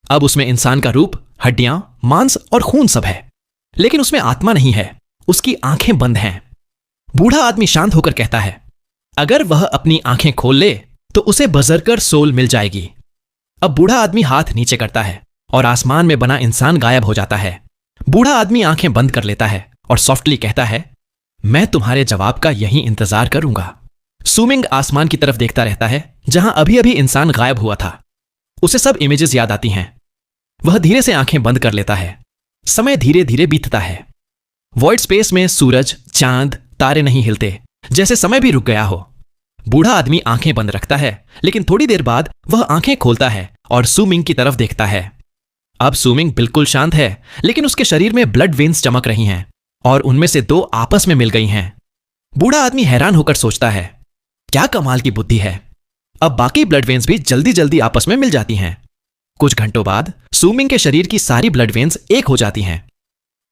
अब उसमें इंसान का रूप, हड्डियां, मांस और खून सब है, लेकिन उसमें आत्मा नहीं है। उसकी आंखें बंद हैं। बूढ़ा आदमी शांत होकर कहता है, अगर वह अपनी आंखें खोल ले तो उसे बर्जरकर सोल मिल जाएगी। अब बूढ़ा आदमी हाथ नीचे करता है और आसमान में बना इंसान गायब हो जाता है। बूढ़ा आदमी आंखें बंद कर लेता है और सॉफ्टली कहता है, मैं तुम्हारे जवाब का यहीं इंतजार करूंगा। सूमिंग आसमान की तरफ देखता रहता है जहां अभी अभी इंसान गायब हुआ था। उसे सब इमेजेस याद आती हैं। वह धीरे से आंखें बंद कर लेता है। समय धीरे धीरे बीतता है। वॉइड स्पेस में सूरज, चांद, तारे नहीं हिलते, जैसे समय भी रुक गया हो। बूढ़ा आदमी आंखें बंद रखता है, लेकिन थोड़ी देर बाद वह आंखें खोलता है और सूमिंग की तरफ देखता है। अब सूमिंग बिल्कुल शांत है, लेकिन उसके शरीर में ब्लड वेन्स चमक रही हैं और उनमें से 2 आपस में मिल गई हैं। बूढ़ा आदमी हैरान होकर सोचता है, क्या कमाल की बुद्धि है। अब बाकी ब्लड वेन्स भी जल्दी जल्दी आपस में मिल जाती हैं। कुछ घंटों बाद सूमिंग के शरीर की सारी ब्लड वेन्स एक हो जाती हैं।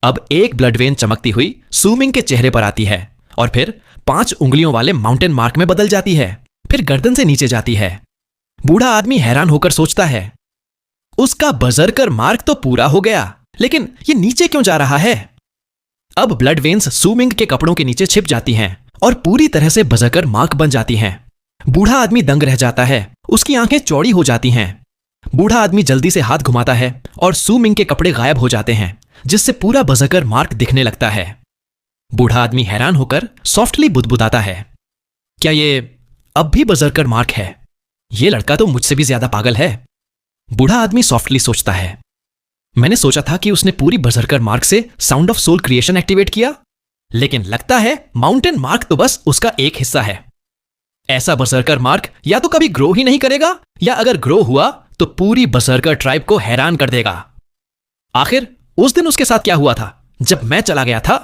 अब एक ब्लड वेन चमकती हुई सूमिंग के चेहरे पर आती है और फिर 5 उंगलियों वाले माउंटेन मार्क में बदल जाती है, फिर गर्दन से नीचे जाती है। बूढ़ा आदमी हैरान होकर सोचता है, उसका बर्जरकर मार्क तो पूरा हो गया, लेकिन ये नीचे क्यों जा रहा है? अब ब्लड वेन्स सूमिंग के कपड़ों के नीचे छिप जाती हैं और पूरी तरह से बजकर मार्क बन जाती हैं। बूढ़ा आदमी दंग रह जाता है, उसकी आंखें चौड़ी हो जाती हैं। बूढ़ा आदमी जल्दी से हाथ घुमाता है और सूमिंग के कपड़े गायब हो जाते हैं, जिससे पूरा बजकर मार्क दिखने लगता है। बूढ़ा आदमी हैरान होकर सॉफ्टली बुदबुदाता है, क्या ये अब भी बजरकर मार्क है? ये लड़का तो मुझसे भी ज्यादा पागल है। बूढ़ा आदमी सॉफ्टली सोचता है, मैंने सोचा था कि उसने पूरी बजरकर मार्क से sound of soul creation activate किया, लेकिन लगता है माउंटेन मार्क तो बस उसका एक हिस्सा है। ऐसा बजरकर मार्क या तो कभी ग्रो ही नहीं करेगा, या अगर ग्रो हुआ तो पूरी बजरकर ट्राइब को हैरान कर देगा। आखिर उस दिन उसके साथ क्या हुआ था जब मैं चला गया था?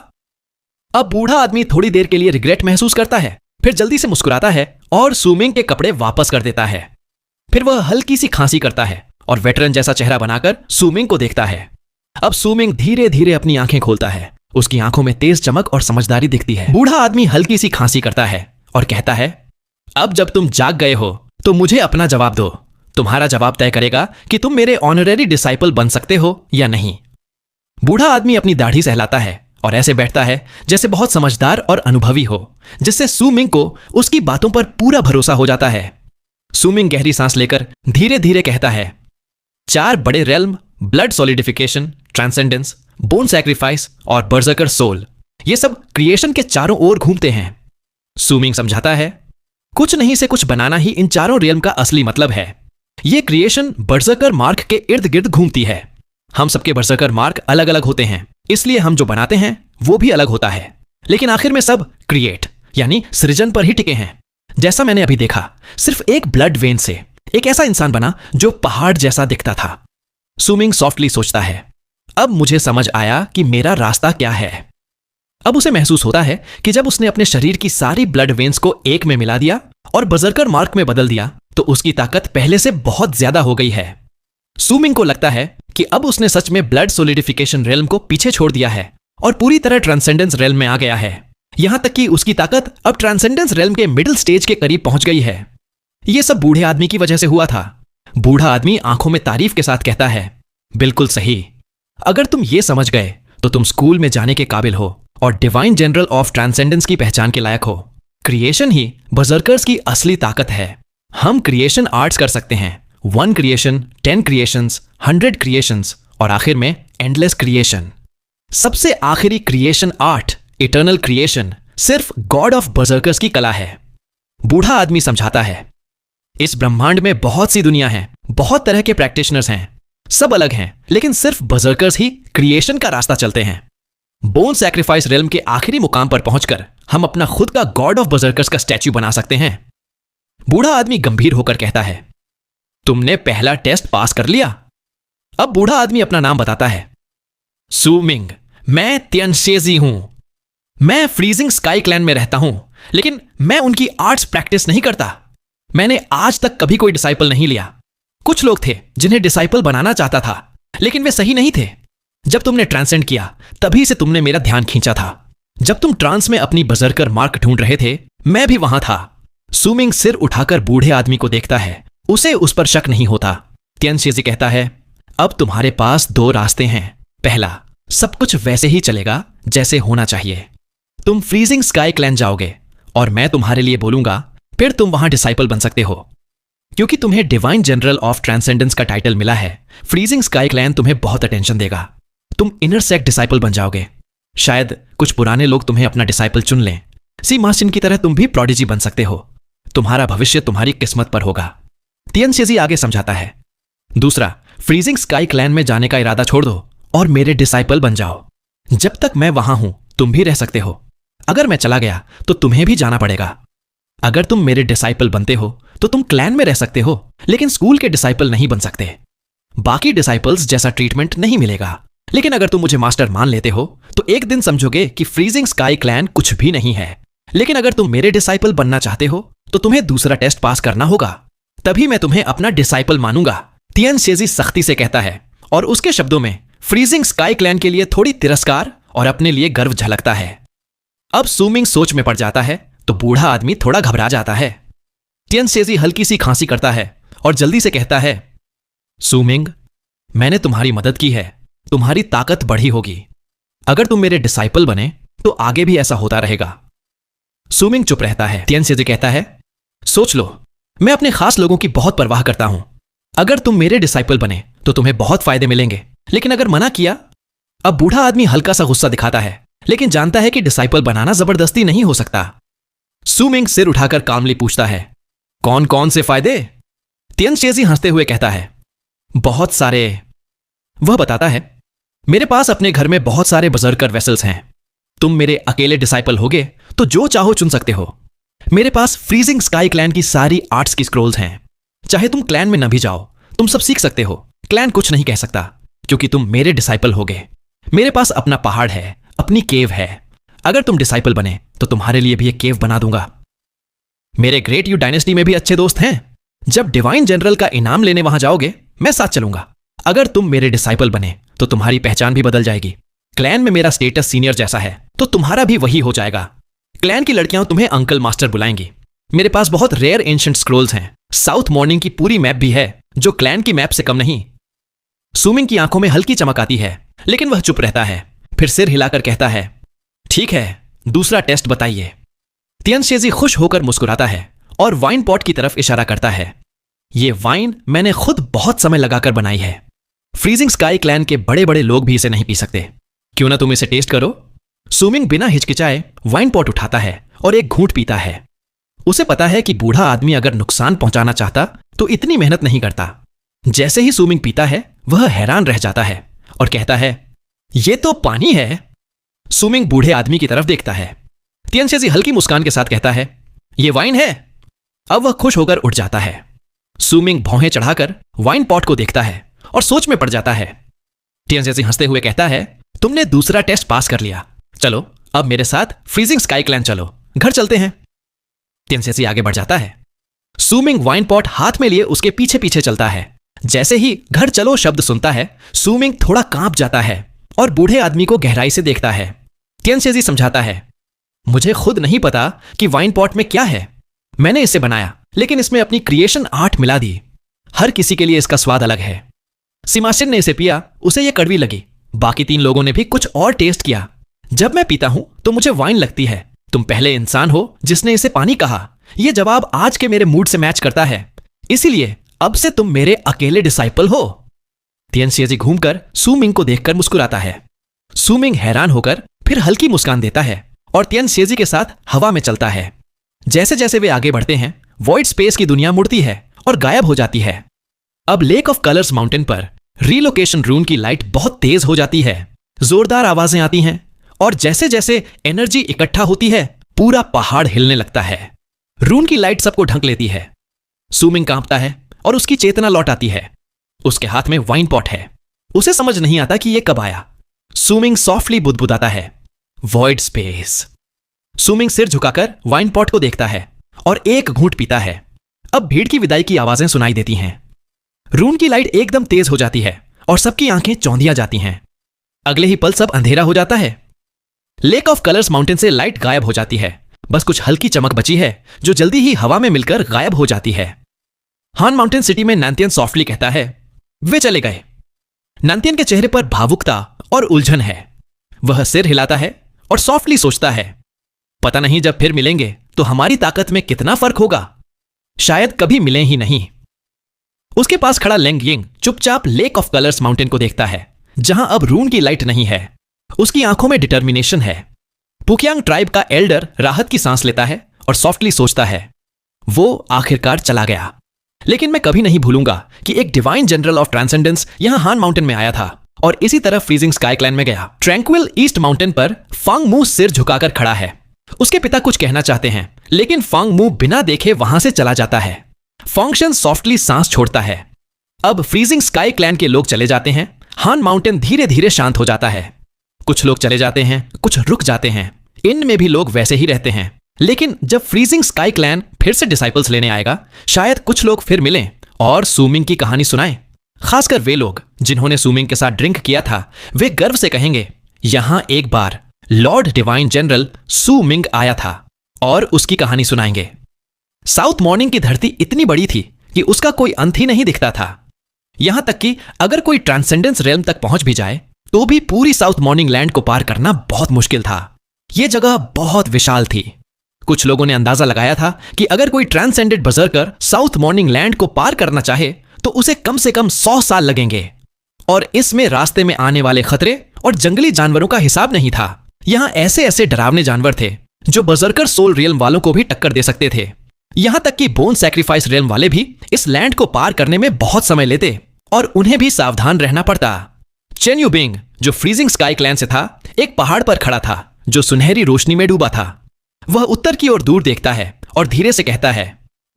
अब बूढ़ा आदमी थोड़ी देर के लिए रिग्रेट महसूस करता है, फिर जल्दी से मुस्कुराता है और सूमिंग के कपड़े वापस कर देता है। फिर वह हल्की सी खांसी करता है और वेटरन जैसा चेहरा बनाकर सूमिंग को देखता है। अब सूमिंग धीरे धीरे अपनी आंखें खोलता है, उसकी आंखों में तेज चमक और समझदारी दिखती है। बूढ़ा आदमी हल्की सी खांसी करता है और कहता है, अब जब तुम जाग गए हो तो मुझे अपना जवाब दो। तुम्हारा जवाब तय करेगा कि तुम मेरे ऑनरेरी डिसाइपल बन सकते हो या नहीं। बूढ़ा आदमी अपनी दाढ़ी सहलाता है और ऐसे बैठता है जैसे बहुत समझदार और अनुभवी हो, जिससे सूमिंग को उसकी बातों पर पूरा भरोसा हो जाता है। सूमिंग गहरी सांस लेकर धीरे धीरे कहता है, 4 बड़े realm, blood solidification, transcendence, bone sacrifice और बर्जरकर सोल, ये सब क्रिएशन के चारों ओर घूमते हैं। सूमिंग समझाता है, कुछ नहीं से कुछ बनाना ही इन चारों रियल्म का असली मतलब है। ये क्रिएशन बर्जरकर मार्क के इर्द गिर्द घूमती है। हम सबके बर्जरकर मार्क अलग अलग होते हैं, इसलिए हम जो बनाते हैं वो भी अलग होता है, लेकिन आखिर में सब क्रिएट यानी सृजन पर ही टिके हैं। जैसा मैंने अभी देखा, सिर्फ एक ब्लड वेन से एक ऐसा इंसान बना जो पहाड़ जैसा दिखता था। सूमिंग सॉफ्टली सोचता है, अब मुझे समझ आया कि मेरा रास्ता क्या है। अब उसे महसूस होता है कि जब उसने अपने शरीर की सारी ब्लड वेन्स को एक में मिला दिया और बजरकर मार्क में बदल दिया तो उसकी ताकत पहले से बहुत ज्यादा हो गई है। सूमिंग को लगता है कि अब उसने सच में ब्लड सोलिडिफिकेशन रेल्म को पीछे छोड़ दिया है और पूरी तरह ट्रांसेंडेंस रेल्म में आ गया है। यहां तक कि उसकी ताकत अब ट्रांसेंडेंस रेल्म के मिडिल स्टेज के करीब पहुंच गई है। यह सब बूढ़े आदमी की वजह से हुआ था। बूढ़ा आदमी आंखों में तारीफ के साथ कहता है, बिल्कुल सही। अगर तुम ये समझ गए तो तुम स्कूल में जाने के काबिल हो और डिवाइन जनरल ऑफ ट्रांसेंडेंस की पहचान के लायक हो। क्रिएशन ही बजरकर्स की असली ताकत है। हम क्रिएशन आर्ट्स कर सकते हैं, 1 क्रिएशन, 10 क्रिएशंस, 100 क्रिएशंस और आखिर में एंडलेस क्रिएशन। सबसे आखिरी क्रिएशन आर्ट, इटर्नल क्रिएशन, सिर्फ गॉड ऑफ बजरकर्स की कला है। बूढ़ा आदमी समझाता है, इस ब्रह्मांड में बहुत सी दुनिया है, बहुत तरह के प्रैक्टिशनर्स हैं, सब अलग हैं, लेकिन सिर्फ बजरकर्स ही क्रिएशन का रास्ता चलते हैं। बोन सैक्रिफाइस रेल्म के आखिरी मुकाम पर पहुंचकर हम अपना खुद का गॉड ऑफ बजरकर्स का स्टैच्यू बना सकते हैं। बूढ़ा आदमी गंभीर होकर कहता है, तुमने पहला टेस्ट पास कर लिया। अब बूढ़ा आदमी अपना नाम बताता है, सूमिंग, मैं तियनशेजी हूं। मैं फ्रीजिंग स्काई क्लैन में रहता हूं, लेकिन मैं उनकी आर्ट्स प्रैक्टिस नहीं करता। मैंने आज तक कभी कोई डिसाइपल नहीं लिया। कुछ लोग थे जिन्हें डिसाइपल बनाना चाहता था, लेकिन वे सही नहीं थे। जब तुमने ट्रांसेंड किया तभी से तुमने मेरा ध्यान खींचा था। जब तुम ट्रांस में अपनी बजरकर मार्क ढूंढ रहे थे, मैं भी वहां था। सूमिंग सिर उठाकर बूढ़े आदमी को देखता है, उसे उस पर शक नहीं होता। तियनशेजी कहता है, अब तुम्हारे पास 2 रास्ते हैं। पहला, सब कुछ वैसे ही चलेगा जैसे होना चाहिए। तुम फ्रीजिंग स्काई क्लैन जाओगे और मैं तुम्हारे लिए बोलूंगा, फिर तुम वहां डिसाइपल बन सकते हो। क्योंकि तुम्हें डिवाइन जनरल ऑफ ट्रांसेंडेंस का टाइटल मिला है, फ्रीजिंग स्काई क्लैन तुम्हें बहुत अटेंशन देगा। तुम इनर सेक्ट डिसाइपल बन जाओगे। शायद कुछ पुराने लोग तुम्हें अपना डिसाइपल चुन लें। सी मार्चिन की तरह तुम भी प्रोडिजी बन सकते हो। तुम्हारा भविष्य तुम्हारी किस्मत पर होगा। तियनशेजी आगे समझाता है, दूसरा, फ्रीजिंग स्काई क्लैन में जाने का इरादा छोड़ दो और मेरे डिसाइपल बन जाओ। जब तक मैं वहां हूं तुम भी रह सकते हो। अगर मैं चला गया तो तुम्हें भी जाना पड़ेगा। अगर तुम मेरे डिसाइपल बनते हो तो तुम क्लैन में रह सकते हो, लेकिन स्कूल के डिसाइपल नहीं बन सकते। बाकी डिसाइपल्स जैसा ट्रीटमेंट नहीं मिलेगा। लेकिन अगर तुम मुझे मास्टर मान लेते हो तो एक दिन समझोगे कि फ्रीजिंग स्काई क्लैन कुछ भी नहीं है। लेकिन अगर तुम मेरे डिसाइपल बनना चाहते हो तो तुम्हें दूसरा टेस्ट पास करना होगा, तभी मैं तुम्हें अपना डिसाइपल मानूंगा। तियनशेजी सख्ती से कहता है और उसके शब्दों में फ्रीजिंग स्काई क्लैन के लिए थोड़ी तिरस्कार और अपने लिए गर्व झलकता है। अब सूमिंग सोच में पड़ जाता है तो बूढ़ा आदमी थोड़ा घबरा जाता है। तियनशेजी हल्की सी खांसी करता है और जल्दी से कहता है, सूमिंग, मैंने तुम्हारी मदद की है, तुम्हारी ताकत बढ़ी होगी। अगर तुम मेरे डिसाइपल बने तो आगे भी ऐसा होता रहेगा। सुमिंग चुप रहता है। तिएनसीजी कहता है, सोच लो, मैं अपने खास लोगों की बहुत परवाह करता हूं। अगर तुम मेरे डिसाइपल बने तो तुम्हें बहुत फायदे मिलेंगे, लेकिन अगर मना किया। अब बूढ़ा आदमी हल्का सा गुस्सा दिखाता है, लेकिन जानता है कि डिसाइपल बनाना जबरदस्ती नहीं हो सकता। सुमिंग सिर उठाकर कामली पूछता है, कौन कौन से फायदे? तिएनसीजी हंसते हुए कहता है, बहुत सारे। वह बताता है, मेरे पास अपने घर में बहुत सारे बजर्कर वेसल्स हैं। तुम मेरे अकेले डिसाइपल होगे तो जो चाहो चुन सकते हो। मेरे पास फ्रीजिंग स्काई क्लैन की सारी आर्ट्स की स्क्रोल्स हैं। चाहे तुम क्लैन में न भी जाओ, तुम सब सीख सकते हो। क्लैन कुछ नहीं कह सकता, क्योंकि तुम मेरे डिसाइपल होगे। मेरे पास अपना पहाड़ है, अपनी केव है। अगर तुम डिसाइपल बने तो तुम्हारे लिए भी एक केव बना दूंगा। मेरे ग्रेट यू डायनेस्टी में भी अच्छे दोस्त हैं। जब डिवाइन जनरल का इनाम लेने वहां जाओगे, मैं साथ चलूंगा। अगर तुम मेरे डिसाइपल बने तो तुम्हारी पहचान भी बदल जाएगी। क्लैन में मेरा स्टेटस सीनियर जैसा है, तो तुम्हारा भी वही हो जाएगा। क्लैन की लड़कियां तुम्हें अंकल मास्टर बुलाएंगी। मेरे पास बहुत रेयर एंशिएंट स्क्रोल्स हैं। साउथ मॉर्निंग की पूरी मैप भी है, जो क्लैन की मैप से कम नहीं। सुमिंग की आंखों में हल्की चमक आती है, लेकिन वह चुप रहता है। फिर सिर हिलाकर कहता है, ठीक है, दूसरा टेस्ट बताइए। तिएनसीजी खुश होकर मुस्कुराता है और वाइन पॉट की तरफ इशारा करता है। यह वाइन मैंने खुद बहुत समय लगाकर बनाई है। फ्रीजिंग स्काई क्लैन के बड़े बड़े लोग भी इसे नहीं पी सकते। क्यों ना तुम इसे टेस्ट करो? सुमिंग बिना हिचकिचाए वाइन पॉट उठाता है और एक घूंट पीता है। उसे पता है कि बूढ़ा आदमी अगर नुकसान पहुंचाना चाहता तो इतनी मेहनत नहीं करता। जैसे ही सुमिंग पीता है, वह हैरान रह जाता है और कहता है, यह तो पानी है। सुमिंग बूढ़े आदमी की तरफ देखता है। तिएनसीजी हल्की मुस्कान के साथ कहता है, यह वाइन है। अब वह खुश होकर उठ जाता है। सुमिंग भौहें चढ़ाकर वाइन पॉट को देखता है और सोच में पड़ जाता है। तिएनसीजी हंसते हुए कहता है, तुमने दूसरा टेस्ट पास कर लिया। चलो अब मेरे साथ फ्रीजिंग स्काई क्लैन चलो, घर चलते हैं। तिएनसीजी आगे बढ़ जाता है। सुमिंग वाइन पॉट हाथ में लिए उसके पीछे पीछे चलता है। जैसे ही घर चलो शब्द सुनता है, सुमिंग थोड़ा कांप जाता है और बूढ़े आदमी को गहराई से देखता है। तिएनसीजी समझाता है, मुझे खुद नहीं पता कि वाइन पॉट में क्या है। मैंने इसे बनाया, लेकिन इसमें अपनी क्रिएशन आर्ट मिला दी। हर किसी के लिए इसका स्वाद अलग है। सिमाशिन ने इसे पिया, उसे यह कड़वी लगी। बाकी 3 लोगों ने भी कुछ और टेस्ट किया। जब मैं पीता हूं तो मुझे वाइन लगती है। तुम पहले इंसान हो जिसने इसे पानी कहा। यह जवाब आज के मेरे मूड से मैच करता है, इसीलिए अब से तुम मेरे अकेले डिसाइपल हो। तिएनसीजी घूमकर सुमिंग को देखकर मुस्कुराता है। सुमिंग हैरान होकर फिर हल्की मुस्कान देता है और तिएनसीजी के साथ हवा में चलता है। जैसे जैसे वे आगे बढ़ते हैं, वॉइड स्पेस की दुनिया मुड़ती है और गायब हो जाती है। अब लेक ऑफ कलर्स माउंटेन पर रीलोकेशन रून की लाइट बहुत तेज हो जाती है। जोरदार आवाजें आती हैं और जैसे जैसे एनर्जी इकट्ठा होती है, पूरा पहाड़ हिलने लगता है। रून की लाइट सबको ढक लेती है। सुमिंग कांपता है और उसकी चेतना लौट आती है। उसके हाथ में वाइन पॉट है। उसे समझ नहीं आता कि यह कब आया। सुमिंग सॉफ्टली बुदबुदाता है, वॉइड स्पेस। सुमिंग सिर झुकाकर वाइन पॉट को देखता है और एक घूंट पीता है। अब भीड़ की विदाई की आवाजें सुनाई देती हैं। रून की लाइट एकदम तेज हो जाती है और सबकी आंखें चौंधिया जाती हैं। अगले ही पल सब अंधेरा हो जाता है। लेक ऑफ कलर्स माउंटेन से लाइट गायब हो जाती है। बस कुछ हल्की चमक बची है, जो जल्दी ही हवा में मिलकर गायब हो जाती है। हान माउंटेन सिटी में नैंतियन सॉफ्टली कहता है, वे चले गए। नैंतियन के चेहरे पर भावुकता और उलझन है। वह सिर हिलाता है और सॉफ्टली सोचता है, पता नहीं जब फिर मिलेंगे तो हमारी ताकत में कितना फर्क होगा। शायद कभी मिलें ही नहीं। उसके पास खड़ा लेंग यिंग चुपचाप लेक ऑफ कलर्स माउंटेन को देखता है, जहां अब रून की लाइट नहीं है। उसकी आंखों में डिटर्मिनेशन है। पुकियांग ट्राइब का एल्डर राहत की सांस लेता है और सॉफ्टली सोचता है, वो आखिरकार चला गया। लेकिन मैं कभी नहीं भूलूंगा कि एक डिवाइन जनरल ऑफ ट्रांसेंडेंस यहां हान माउंटेन में आया था और इसी तरह फ्रीजिंग स्काई क्लैन में गया। ट्रैंक्विल ईस्ट माउंटेन पर फांग मू सिर झुकाकर खड़ा है। उसके पिता कुछ कहना चाहते हैं, लेकिन फांग मू बिना देखे वहां से चला जाता है। फंक्शन सॉफ्टली सांस छोड़ता है। अब फ्रीजिंग स्काई क्लैन के लोग चले जाते हैं। हान माउंटेन धीरे धीरे शांत हो जाता है। कुछ लोग चले जाते हैं, कुछ रुक जाते हैं। इनमें भी लोग वैसे ही रहते हैं। लेकिन जब फ्रीजिंग स्काई क्लैन फिर से डिसाइपल्स लेने आएगा, शायद कुछ लोग फिर मिलें और सुमिंग की कहानी सुनाएं। खासकर वे लोग जिन्होंने सुमिंग के साथ ड्रिंक किया था, वे गर्व से कहेंगे, यहां एक बार लॉर्ड डिवाइन जनरल सुमिंग आया था, और उसकी कहानी सुनाएंगे। साउथ मॉर्निंग की धरती इतनी बड़ी थी कि उसका कोई अंत ही नहीं दिखता था। यहां तक कि अगर कोई ट्रांसेंडेंस रेल्म तक पहुंच भी जाए तो भी पूरी साउथ मॉर्निंग लैंड को पार करना बहुत मुश्किल था। यह जगह बहुत विशाल थी। कुछ लोगों ने अंदाजा लगाया था कि अगर कोई ट्रांसेंडेंट बजर्कर साउथ मॉर्निंग लैंड को पार करना चाहे तो उसे कम से कम 100 साल लगेंगे। और इसमें रास्ते में आने वाले खतरे और जंगली जानवरों का हिसाब नहीं था। यहां ऐसे ऐसे डरावने जानवर थे जो बजर्कर सोल रियल्म वालों को भी टक्कर दे सकते थे। यहां तक कि बोन सैक्रिफाइस रियल्म वाले भी इस लैंड को पार करने में बहुत समय लेते और उन्हें भी सावधान रहना पड़ता। चेन यू बिंग, जो फ्रीजिंग स्काई क्लैन से था, एक पहाड़ पर खड़ा था जो सुनहरी रोशनी में डूबा था। वह उत्तर की ओर दूर देखता है और धीरे से कहता है,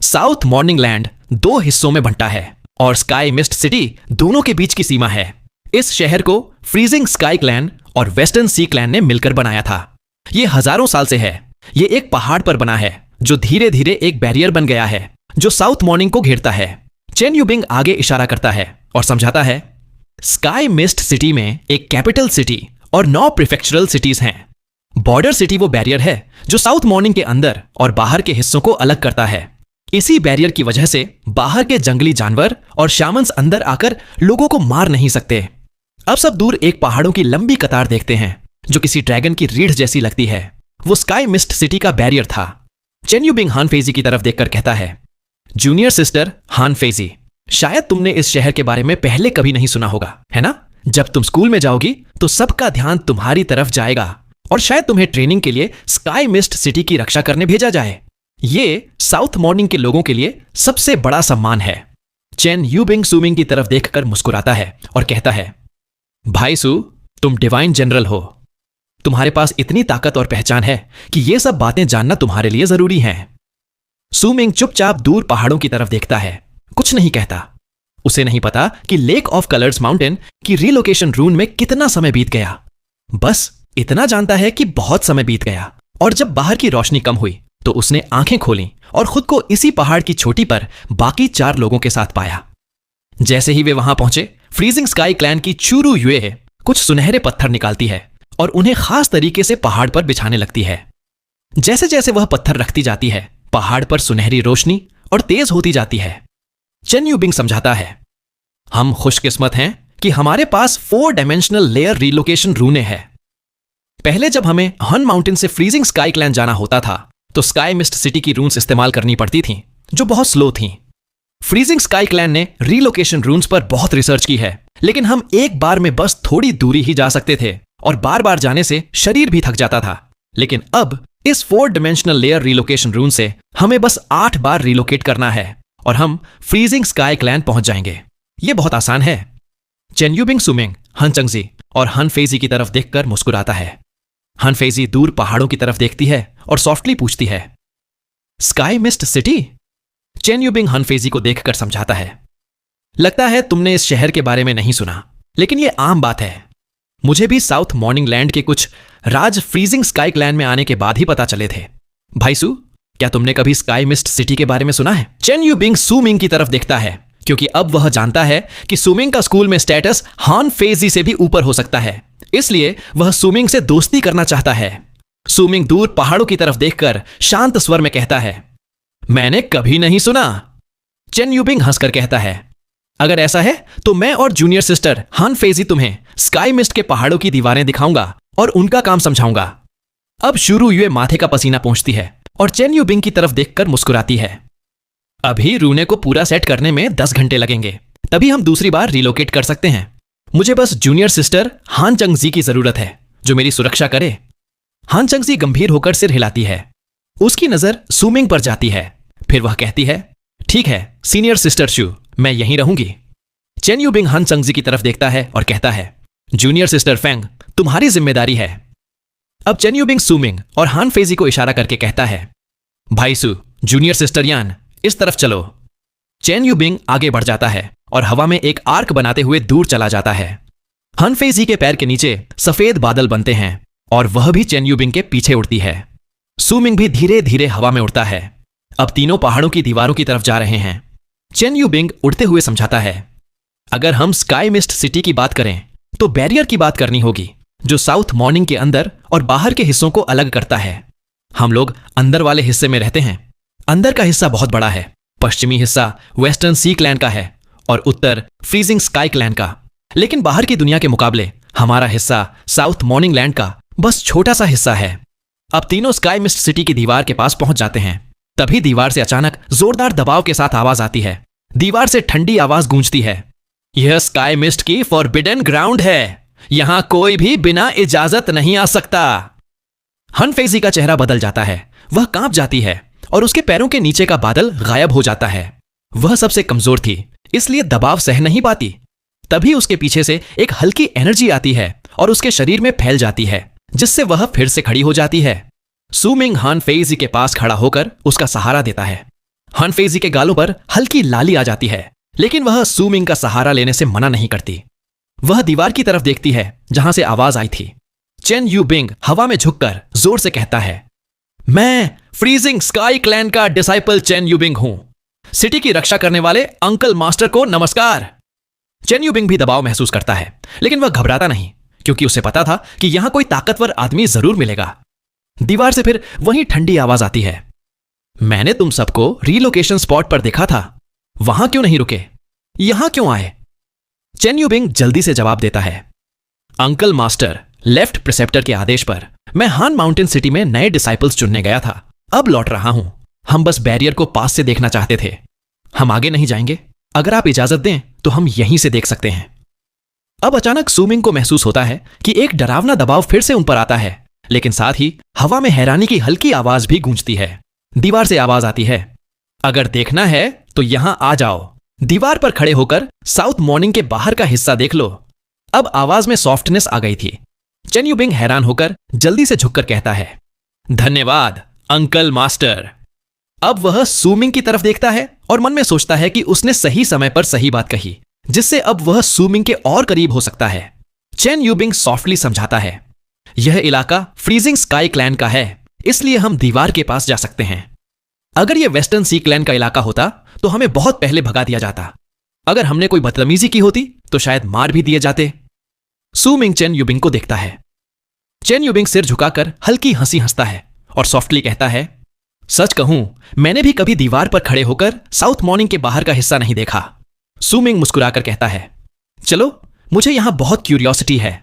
साउथ मॉर्निंग लैंड 2 हिस्सों में बंटा है और स्काई मिस्ट सिटी दोनों के बीच की सीमा है। इस शहर को फ्रीजिंग स्काई क्लैन और वेस्टर्न सी क्लैन ने मिलकर बनाया था। यह हजारों साल से है। यह एक पहाड़ पर बना है जो धीरे धीरे एक बैरियर बन गया है जो साउथ मॉर्निंग को घेरता है। चेन यू बिंग आगे इशारा करता है और समझाता है, स्काई मिस्ट सिटी में एक कैपिटल सिटी और 9 प्रीफेक्चरल सिटीज हैं। बॉर्डर सिटी वो बैरियर है जो साउथ मॉर्निंग के अंदर और बाहर के हिस्सों को अलग करता है। इसी बैरियर की वजह से बाहर के जंगली जानवर और शामन्स अंदर आकर लोगों को मार नहीं सकते। अब सब दूर एक पहाड़ों की लंबी कतार देखते हैं जो किसी ड्रैगन की रीढ़ जैसी लगती है। वो स्काई मिस्ट सिटी का बैरियर था। चेन यू बिंग हान फेजी की तरफ देखकर कहता है, जूनियर सिस्टर हान फेजी, शायद तुमने इस शहर के बारे में पहले कभी नहीं सुना होगा, है ना? जब तुम स्कूल में जाओगी तो सबका ध्यान तुम्हारी तरफ जाएगा और शायद तुम्हें ट्रेनिंग के लिए स्काई मिस्ट सिटी की रक्षा करने भेजा जाए। ये साउथ मॉर्निंग के लोगों के लिए सबसे बड़ा सम्मान है। चेन यू बिंग सूमिंग की तरफ देखकर मुस्कुराता है और कहता है, भाई सू, तुम डिवाइन जनरल हो। तुम्हारे पास इतनी ताकत और पहचान है कि ये सब बातें जानना तुम्हारे लिए जरूरी है। सूमिंग चुपचाप दूर पहाड़ों की तरफ देखता है, कुछ नहीं कहता। उसे नहीं पता कि लेक ऑफ कलर्स माउंटेन की रिलोकेशन रून में कितना समय बीत गया। बस इतना जानता है कि बहुत समय बीत गया और जब बाहर की रोशनी कम हुई तो उसने आंखें खोली और खुद को इसी पहाड़ की चोटी पर बाकी 4 लोगों के साथ पाया। जैसे ही वे वहां पहुंचे, फ्रीजिंग स्काई क्लैन की चूरू युए कुछ सुनहरे पत्थर निकालती है और उन्हें खास तरीके से पहाड़ पर बिछाने लगती है। जैसे जैसे वह पत्थर रखती जाती है, पहाड़ पर सुनहरी रोशनी और तेज होती जाती है। चेन यू बिंग समझाता है, हम खुशकिस्मत हैं कि हमारे पास 4 डायमेंशनल लेयर रिलोकेशन रूने हैं। पहले जब हमें हन माउंटेन से फ्रीजिंग स्काई क्लैन जाना होता था तो स्काई मिस्ट सिटी की रून्स इस्तेमाल करनी पड़ती थीं, जो बहुत स्लो थीं। फ्रीजिंग स्काई क्लैन ने रिलोकेशन रून्स पर बहुत रिसर्च की है, लेकिन हम एक बार में बस थोड़ी दूरी ही जा सकते थे और बार बार जाने से शरीर भी थक जाता था। लेकिन अब इस 4 डायमेंशनल लेयर रिलोकेशन रून से हमें बस 8 बार रिलोकेट करना है और हम फ्रीजिंग स्काई क्लैन पहुंच जाएंगे। यह बहुत आसान है। चेन यू बिंग सुमिंग हन चंगजी और हन फेजी की तरफ देखकर मुस्कुराता है। हन फेजी दूर पहाड़ों की तरफ देखती है और सॉफ्टली पूछती है, sky mist city? Chain you Bing हन फेजी को देखकर समझाता है, लगता है तुमने इस शहर के बारे में नहीं सुना, लेकिन यह आम बात है। मुझे भी साउथ मॉर्निंग लैंड के कुछ राज फ्रीजिंग स्काई क्लैन में आने के बाद ही पता चले थे। भाई सू, क्या तुमने कभी स्काई मिस्ट सिटी के बारे में सुना है? चेन यू बिंग सूमिंग की तरफ देखता है, क्योंकि अब वह जानता है कि सूमिंग का स्कूल में स्टेटस हान फेजी से भी ऊपर हो सकता है, इसलिए वह सूमिंग से दोस्ती करना चाहता है। सूमिंग दूर पहाड़ों की तरफ देखकर शांत स्वर में कहता है, मैंने कभी नहीं सुना। चेन यू बिंग हंसकर कहता है, अगर ऐसा है तो मैं और जूनियर सिस्टर हान फेजी तुम्हें स्काई मिस्ट के पहाड़ों की दीवारें दिखाऊंगा और उनका काम समझाऊंगा। अब शुरू हुए माथे का पसीना पहुंचती है और चेन यू बिंग की तरफ देखकर मुस्कुराती है। अभी रूने को पूरा सेट करने में 10 घंटे लगेंगे, तभी हम दूसरी बार रिलोकेट कर सकते हैं। मुझे बस जूनियर सिस्टर हान चंगजी की जरूरत है जो मेरी सुरक्षा करे। हान चंगजी गंभीर होकर सिर हिलाती है। उसकी नजर सूमिंग पर जाती है। फिर वह कहती है, ठीक है सीनियर सिस्टर शू, मैं यहीं रहूंगी। चेन यू बिंग हान चंगजी की तरफ देखता है और कहता है, जूनियर सिस्टर फेंग, तुम्हारी जिम्मेदारी है। अब चेन यू बिंग सूमिंग और हान फेजी को इशारा करके कहता है, भाई सू, जूनियर सिस्टर यान, इस तरफ चलो। चेन यू बिंग आगे बढ़ जाता है और हवा में एक आर्क बनाते हुए दूर चला जाता है। हान फेजी के पैर के नीचे सफेद बादल बनते हैं और वह भी चेन यू बिंग के पीछे उड़ती है। सूमिंग भी धीरे धीरे हवा में उड़ता है। अब तीनों पहाड़ों की दीवारों की तरफ जा रहे हैं। चेन यू बिंग उड़ते हुए समझाता है, अगर हम स्काई मिस्ट सिटी की बात करें तो बैरियर की बात करनी होगी जो साउथ मॉर्निंग के अंदर और बाहर के हिस्सों को अलग करता है। हम लोग अंदर वाले हिस्से में रहते हैं। अंदर का हिस्सा बहुत बड़ा है। पश्चिमी हिस्सा वेस्टर्न सी क्लैन का है और उत्तर फ्रीजिंग स्काई क्लैन का। लेकिन बाहर की दुनिया के मुकाबले हमारा हिस्सा साउथ मॉर्निंग लैंड का बस छोटा सा हिस्सा है। अब तीनों स्काई मिस्ट सिटी की दीवार के पास पहुंच जाते हैं। तभी दीवार से अचानक जोरदार दबाव के साथ आवाज आती है। दीवार से ठंडी आवाज गूंजती है, यह स्काई मिस्ट की फॉरबिडन ग्राउंड है, यहां कोई भी बिना इजाजत नहीं आ सकता। हन फेजी का चेहरा बदल जाता है, वह कांप जाती है और उसके पैरों के नीचे का बादल गायब हो जाता है। वह सबसे कमजोर थी, इसलिए दबाव सह नहीं पाती। तभी उसके पीछे से एक हल्की एनर्जी आती है और उसके शरीर में फैल जाती है, जिससे वह फिर से खड़ी हो जाती है। सूमिंग हान फेजी के पास खड़ा होकर उसका सहारा देता है। हान फेजी के गालों पर हल्की लाली आ जाती है, लेकिन वह सूमिंग का सहारा लेने से मना नहीं करती। वह दीवार की तरफ देखती है जहां से आवाज आई थी। चेन यू बिंग हवा में झुककर जोर से कहता है, मैं फ्रीजिंग स्काई क्लैन का डिसाइपल चेन यू बिंग हूं। सिटी की रक्षा करने वाले अंकल मास्टर को नमस्कार। चेन यू बिंग भी दबाव महसूस करता है, लेकिन वह घबराता नहीं, क्योंकि उसे पता था कि यहां कोई ताकतवर आदमी जरूर मिलेगा। दीवार से फिर वही ठंडी आवाज आती है, मैंने तुम सबको रीलोकेशन स्पॉट पर देखा था, वहां क्यों नहीं रुके, यहां क्यों आए? चेन यू बिंग जल्दी से जवाब देता है, अंकल मास्टर, लेफ्ट प्रिसेप्टर के आदेश पर मैं हान माउंटेन सिटी में नए डिसाइपल्स चुनने गया था। अब लौट रहा हूं। हम बस बैरियर को पास से देखना चाहते थे। हम आगे नहीं जाएंगे। अगर आप इजाजत दें तो हम यहीं से देख सकते हैं। अब अचानक सूमिंग को महसूस होता है कि एक डरावना दबाव फिर से उन पर आता है, लेकिन साथ ही हवा में हैरानी की हल्की आवाज भी गूंजती है। दीवार से आवाज आती है, अगर देखना है तो यहां आ जाओ। दीवार पर खड़े होकर साउथ मॉर्निंग के बाहर का हिस्सा देख लो। अब आवाज में सॉफ्टनेस आ गई थी। चेन यू बिंग हैरान होकर जल्दी से झुककर कहता है, धन्यवाद अंकल मास्टर। अब वह सूमिंग की तरफ देखता है और मन में सोचता है कि उसने सही समय पर सही बात कही, जिससे अब वह सूमिंग के और करीब हो सकता है। चेन यू बिंग सॉफ्टली समझाता है, यह इलाका फ्रीजिंग स्काई क्लैन का है, इसलिए हम दीवार के पास जा सकते हैं। अगर यह वेस्टर्न सी क्लैन का इलाका होता तो हमें बहुत पहले भगा दिया जाता। अगर हमने कोई बदतमीजी की होती तो शायद मार भी दिए जाते। सूमिंग चेन यू बिंग को देखता है। चेन यू बिंग सिर झुकाकर हल्की हंसी हंसता है और सॉफ्टली कहता है, सच कहूं मैंने भी कभी दीवार पर खड़े होकर साउथ मॉर्निंग के बाहर का हिस्सा नहीं देखा। सूमिंग मुस्कुराकर कहता है, चलो मुझे यहां बहुत क्यूरियोसिटी है।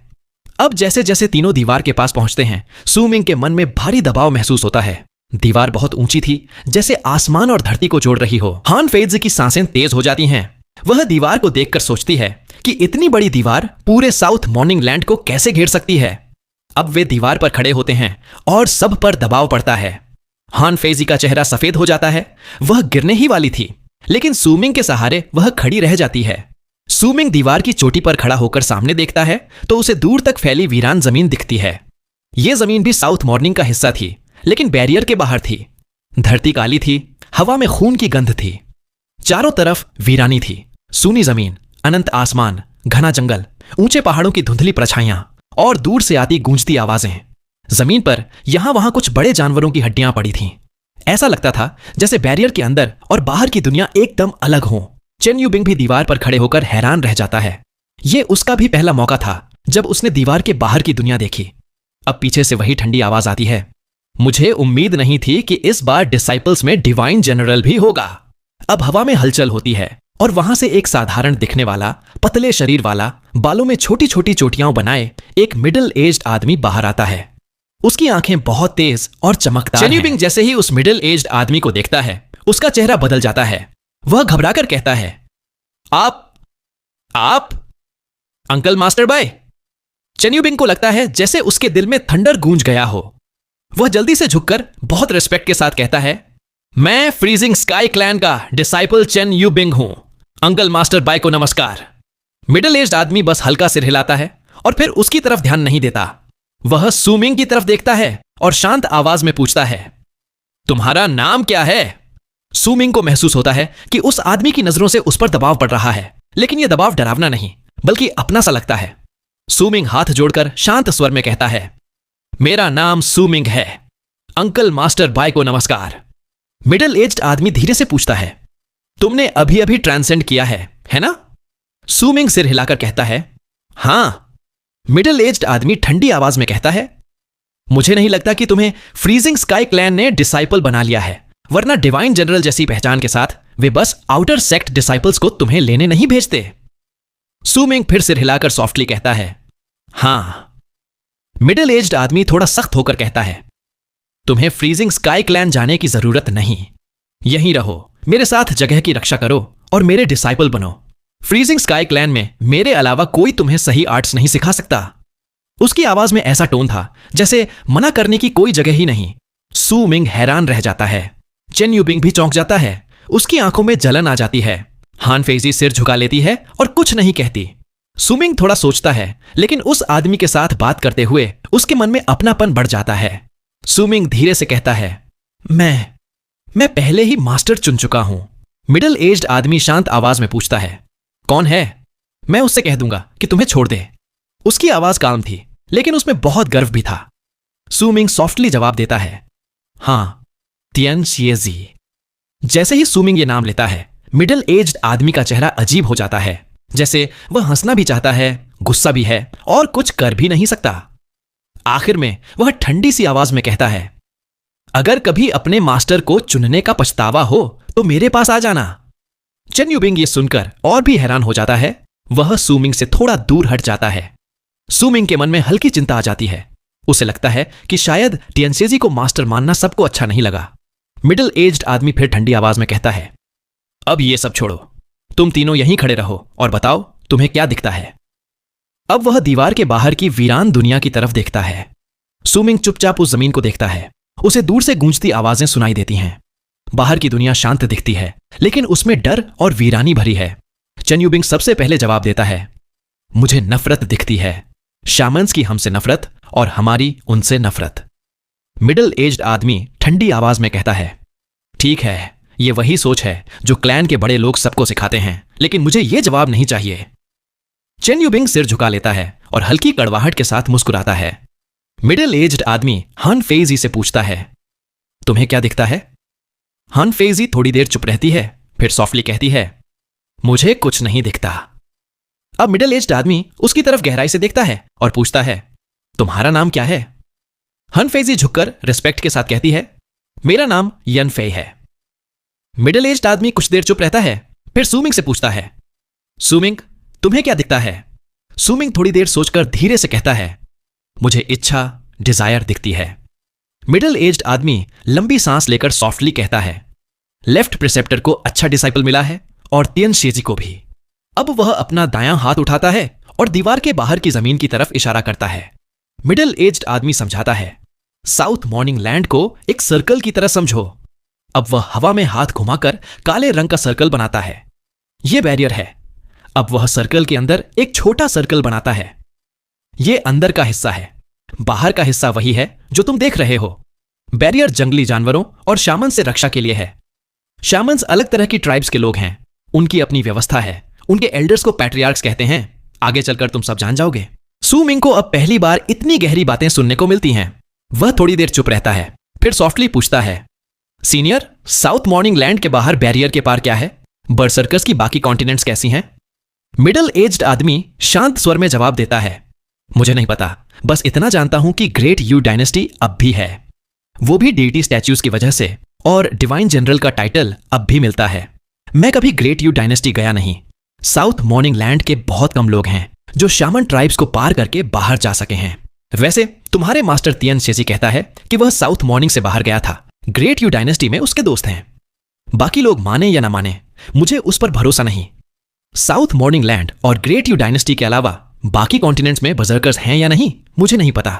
अब जैसे जैसे तीनों दीवार के पास पहुंचते हैं, सूमिंग के मन में भारी दबाव महसूस होता है। दीवार बहुत ऊंची थी, जैसे आसमान और धरती को जोड़ रही हो। हान फेज की सांसें तेज हो जाती हैं। वह दीवार को देखकर सोचती है कि इतनी बड़ी दीवार पूरे साउथ मॉर्निंग लैंड को कैसे घेर सकती है। अब वे दीवार पर खड़े होते हैं और सब पर दबाव पड़ता है। हान फेजी का चेहरा सफेद हो जाता है। वह गिरने ही वाली थी, लेकिन सूमिंग के सहारे वह खड़ी रह जाती है। सूमिंग दीवार की चोटी पर खड़ा होकर सामने देखता है तो उसे दूर तक फैली वीरान जमीन दिखती है। यह जमीन भी साउथ मॉर्निंग का हिस्सा थी, लेकिन बैरियर के बाहर थी। धरती काली थी, हवा में खून की गंध थी। चारों तरफ वीरानी थी, सूनी जमीन, अनंत आसमान, घना जंगल, ऊंचे पहाड़ों की धुंधली परछाइयां और दूर से आती गूंजती आवाजें। जमीन पर यहां वहां कुछ बड़े जानवरों की हड्डियां पड़ी थीं। ऐसा लगता था जैसे बैरियर के अंदर और बाहर की दुनिया एकदम अलग हो। चेन यू बिंग भी दीवार पर खड़े होकर हैरान रह जाता है। यह उसका भी पहला मौका था जब उसने दीवार के बाहर की दुनिया देखी। अब पीछे से वही ठंडी आवाज आती है, मुझे उम्मीद नहीं थी कि इस बार डिसाइपल्स में डिवाइन जनरल भी होगा। अब हवा में हलचल होती है और वहां से एक साधारण दिखने वाला, पतले शरीर वाला, बालों में छोटी छोटी चोटियां बनाए एक मिडिल एज्ड आदमी बाहर आता है। उसकी आंखें बहुत तेज और चमकदार हैं। चेन यू बिंग जैसे ही उस मिडिल एज्ड आदमी को देखता है, उसका चेहरा बदल जाता है। वह घबराकर कहता है, आप uncle master bye. Chain you Bing को लगता है जैसे उसके दिल में थंडर गूंज गया हो। वह जल्दी से झुककर बहुत रिस्पेक्ट के साथ कहता है, मैं फ्रीजिंग स्काई क्लैन का डिसाइपल चेन यू बिंग हूं। अंकल मास्टर बाय को नमस्कार। मिडिल एज्ड आदमी बस हल्का सिर हिलाता है और फिर उसकी तरफ ध्यान नहीं देता। वह सूमिंग की तरफ देखता है और शांत आवाज में पूछता है, तुम्हारा नाम क्या है? सूमिंग को महसूस होता है कि उस आदमी की नजरों से उस पर दबाव पड़ रहा है, लेकिन यह दबाव डरावना नहीं बल्कि अपना सा लगता है। सूमिंग हाथ जोड़कर शांत स्वर में कहता है, मेरा नाम सूमिंग है। अंकल मास्टर बाय को नमस्कार। मिडिल एज्ड आदमी धीरे से पूछता है, तुमने अभी अभी ट्रांसेंड किया है ना? सूमिंग सिर हिलाकर कहता है, हां। मिडिल एज्ड आदमी ठंडी आवाज में कहता है, मुझे नहीं लगता कि तुम्हें फ्रीजिंग स्काई क्लैन ने डिसाइपल बना लिया है, वरना डिवाइन जनरल जैसी पहचान के साथ वे बस आउटर सेक्ट डिसाइपल्स को तुम्हें लेने नहीं भेजते। सूमिंग फिर सिर हिलाकर सॉफ्टली कहता है, हां। मिडिल एज्ड आदमी थोड़ा सख्त होकर कहता है, तुम्हें फ्रीजिंग स्काई क्लैन जाने की जरूरत नहीं। यहीं रहो, मेरे साथ जगह की रक्षा करो और मेरे डिसाइपल बनो। फ्रीजिंग स्काई क्लैन में मेरे अलावा कोई तुम्हें सही आर्ट्स नहीं सिखा सकता। उसकी आवाज में ऐसा टोन था जैसे मना करने की कोई जगह ही नहीं। सू मिंग हैरान रह जाता है। चेन यूबिंग भी चौंक जाता है। उसकी आंखों में जलन आ जाती है। हान फेजी सिर झुका लेती है और कुछ नहीं कहती। सुमिंग थोड़ा सोचता है, लेकिन उस आदमी के साथ बात करते हुए उसके मन में अपनापन बढ़ जाता है। सुमिंग धीरे से कहता है, मैं पहले ही मास्टर चुन चुका हूं। मिडिल एज्ड आदमी शांत आवाज में पूछता है, कौन है? मैं उससे कह दूंगा कि तुम्हें छोड़ दे। उसकी आवाज काम थी, लेकिन उसमें बहुत गर्व भी था। सुमिंग सॉफ्टली जवाब देता है, हां, तियन शिएजी। जैसे ही सुमिंग ये नाम लेता है, मिडिल एज्ड आदमी का चेहरा अजीब हो जाता है, जैसे वह हंसना भी चाहता है, गुस्सा भी है और कुछ कर भी नहीं सकता। आखिर में वह ठंडी सी आवाज में कहता है, अगर कभी अपने मास्टर को चुनने का पछतावा हो तो मेरे पास आ जाना। चेन यूबिंग ये सुनकर और भी हैरान हो जाता है। वह सुमिंग से थोड़ा दूर हट जाता है। सुमिंग के मन में हल्की चिंता आ जाती है। उसे लगता है कि शायद टियनसेजी को मास्टर मानना सबको अच्छा नहीं लगा। मिडिल एज्ड आदमी फिर ठंडी आवाज में कहता है, अब ये सब छोड़ो, तुम तीनों यहीं खड़े रहो और बताओ तुम्हें क्या दिखता है। अब वह दीवार के बाहर की वीरान दुनिया की तरफ देखता है। सुमिंग चुपचाप उस जमीन को देखता है। उसे दूर से गूंजती आवाजें सुनाई देती हैं। बाहर की दुनिया शांत दिखती है, लेकिन उसमें डर और वीरानी भरी है। चेन यूबिंग सबसे पहले जवाब देता है, मुझे नफरत दिखती है। शामन्स की हमसे नफरत और हमारी उनसे नफरत। मिडिल एज्ड आदमी ठंडी आवाज में कहता है, ठीक है, ये वही सोच है जो क्लैन के बड़े लोग सबको सिखाते हैं, लेकिन मुझे ये जवाब नहीं चाहिए। चेन यूबिंग सिर झुका लेता है और हल्की कड़वाहट के साथ मुस्कुराता है। मिडिल एज्ड आदमी हान फेजी से पूछता है, तुम्हें क्या दिखता है? हान फेजी थोड़ी देर चुप रहती है, फिर सॉफ्टली कहती है, मुझे कुछ नहीं दिखता। अब मिडिल एज्ड आदमी उसकी तरफ गहराई से देखता है और पूछता है, तुम्हारा नाम क्या है? हान फेजी झुककर रिस्पेक्ट के साथ कहती है, मेरा नाम यन फे है। मिडिल एज्ड आदमी कुछ देर चुप रहता है, फिर सुमिंग से पूछता है, सुमिंग, तुम्हें क्या दिखता है? सुमिंग थोड़ी देर सोचकर धीरे से कहता है, मुझे इच्छा, डिजायर दिखती है। मिडिल एज्ड आदमी लंबी सांस लेकर सॉफ्टली कहता है, लेफ्ट प्रिसेप्टर को अच्छा डिसाइपल मिला है और तियन शेजी को भी। अब वह अपना दायां हाथ उठाता है और दीवार के बाहर की जमीन की तरफ इशारा करता है। मिडिल एज्ड आदमी समझाता है, साउथ मॉर्निंग लैंड को एक सर्कल की तरह समझो। अब वह हवा में हाथ घुमाकर काले रंग का सर्कल बनाता है। यह बैरियर है। अब वह सर्कल के अंदर एक छोटा सर्कल बनाता है। यह अंदर का हिस्सा है। बाहर का हिस्सा वही है जो तुम देख रहे हो। बैरियर जंगली जानवरों और शामन से रक्षा के लिए है। शामन्स अलग तरह की ट्राइब्स के लोग हैं। उनकी अपनी व्यवस्था है। उनके एल्डर्स को पैट्रियार्क्स कहते हैं। आगे चलकर तुम सब जान जाओगे। सुमिंग को अब पहली बार इतनी गहरी बातें सुनने को मिलती हैं। वह थोड़ी देर चुप रहता है, फिर सॉफ्टली पूछता है, सीनियर, साउथ मॉर्निंग लैंड के बाहर बैरियर के पार क्या है? बर्सर्कर्स की बाकी कॉन्टिनेंट्स कैसी हैं? मिडिल एज्ड आदमी शांत स्वर में जवाब देता है, मुझे नहीं पता, बस इतना जानता हूं कि ग्रेट यू डायनेस्टी अब भी है, वो भी डीटी स्टैच्यूज की वजह से, और डिवाइन जनरल का टाइटल अब भी मिलता है। मैं कभी ग्रेट यू डायनेस्टी गया नहीं। साउथ मॉर्निंग लैंड के बहुत कम लोग हैं जो शामन ट्राइब्स को पार करके बाहर जा सके हैं। वैसे तुम्हारे मास्टर तियन शेजी कहता है कि वह साउथ मॉर्निंग से बाहर गया था। ग्रेट यू डायनेस्टी में उसके दोस्त हैं। बाकी लोग माने या ना माने, मुझे उस पर भरोसा नहीं। साउथ मॉर्निंग लैंड और ग्रेट यू डायनेस्टी के अलावा बाकी कॉन्टिनेंट्स में बजर्कर्स हैं या नहीं, मुझे नहीं पता।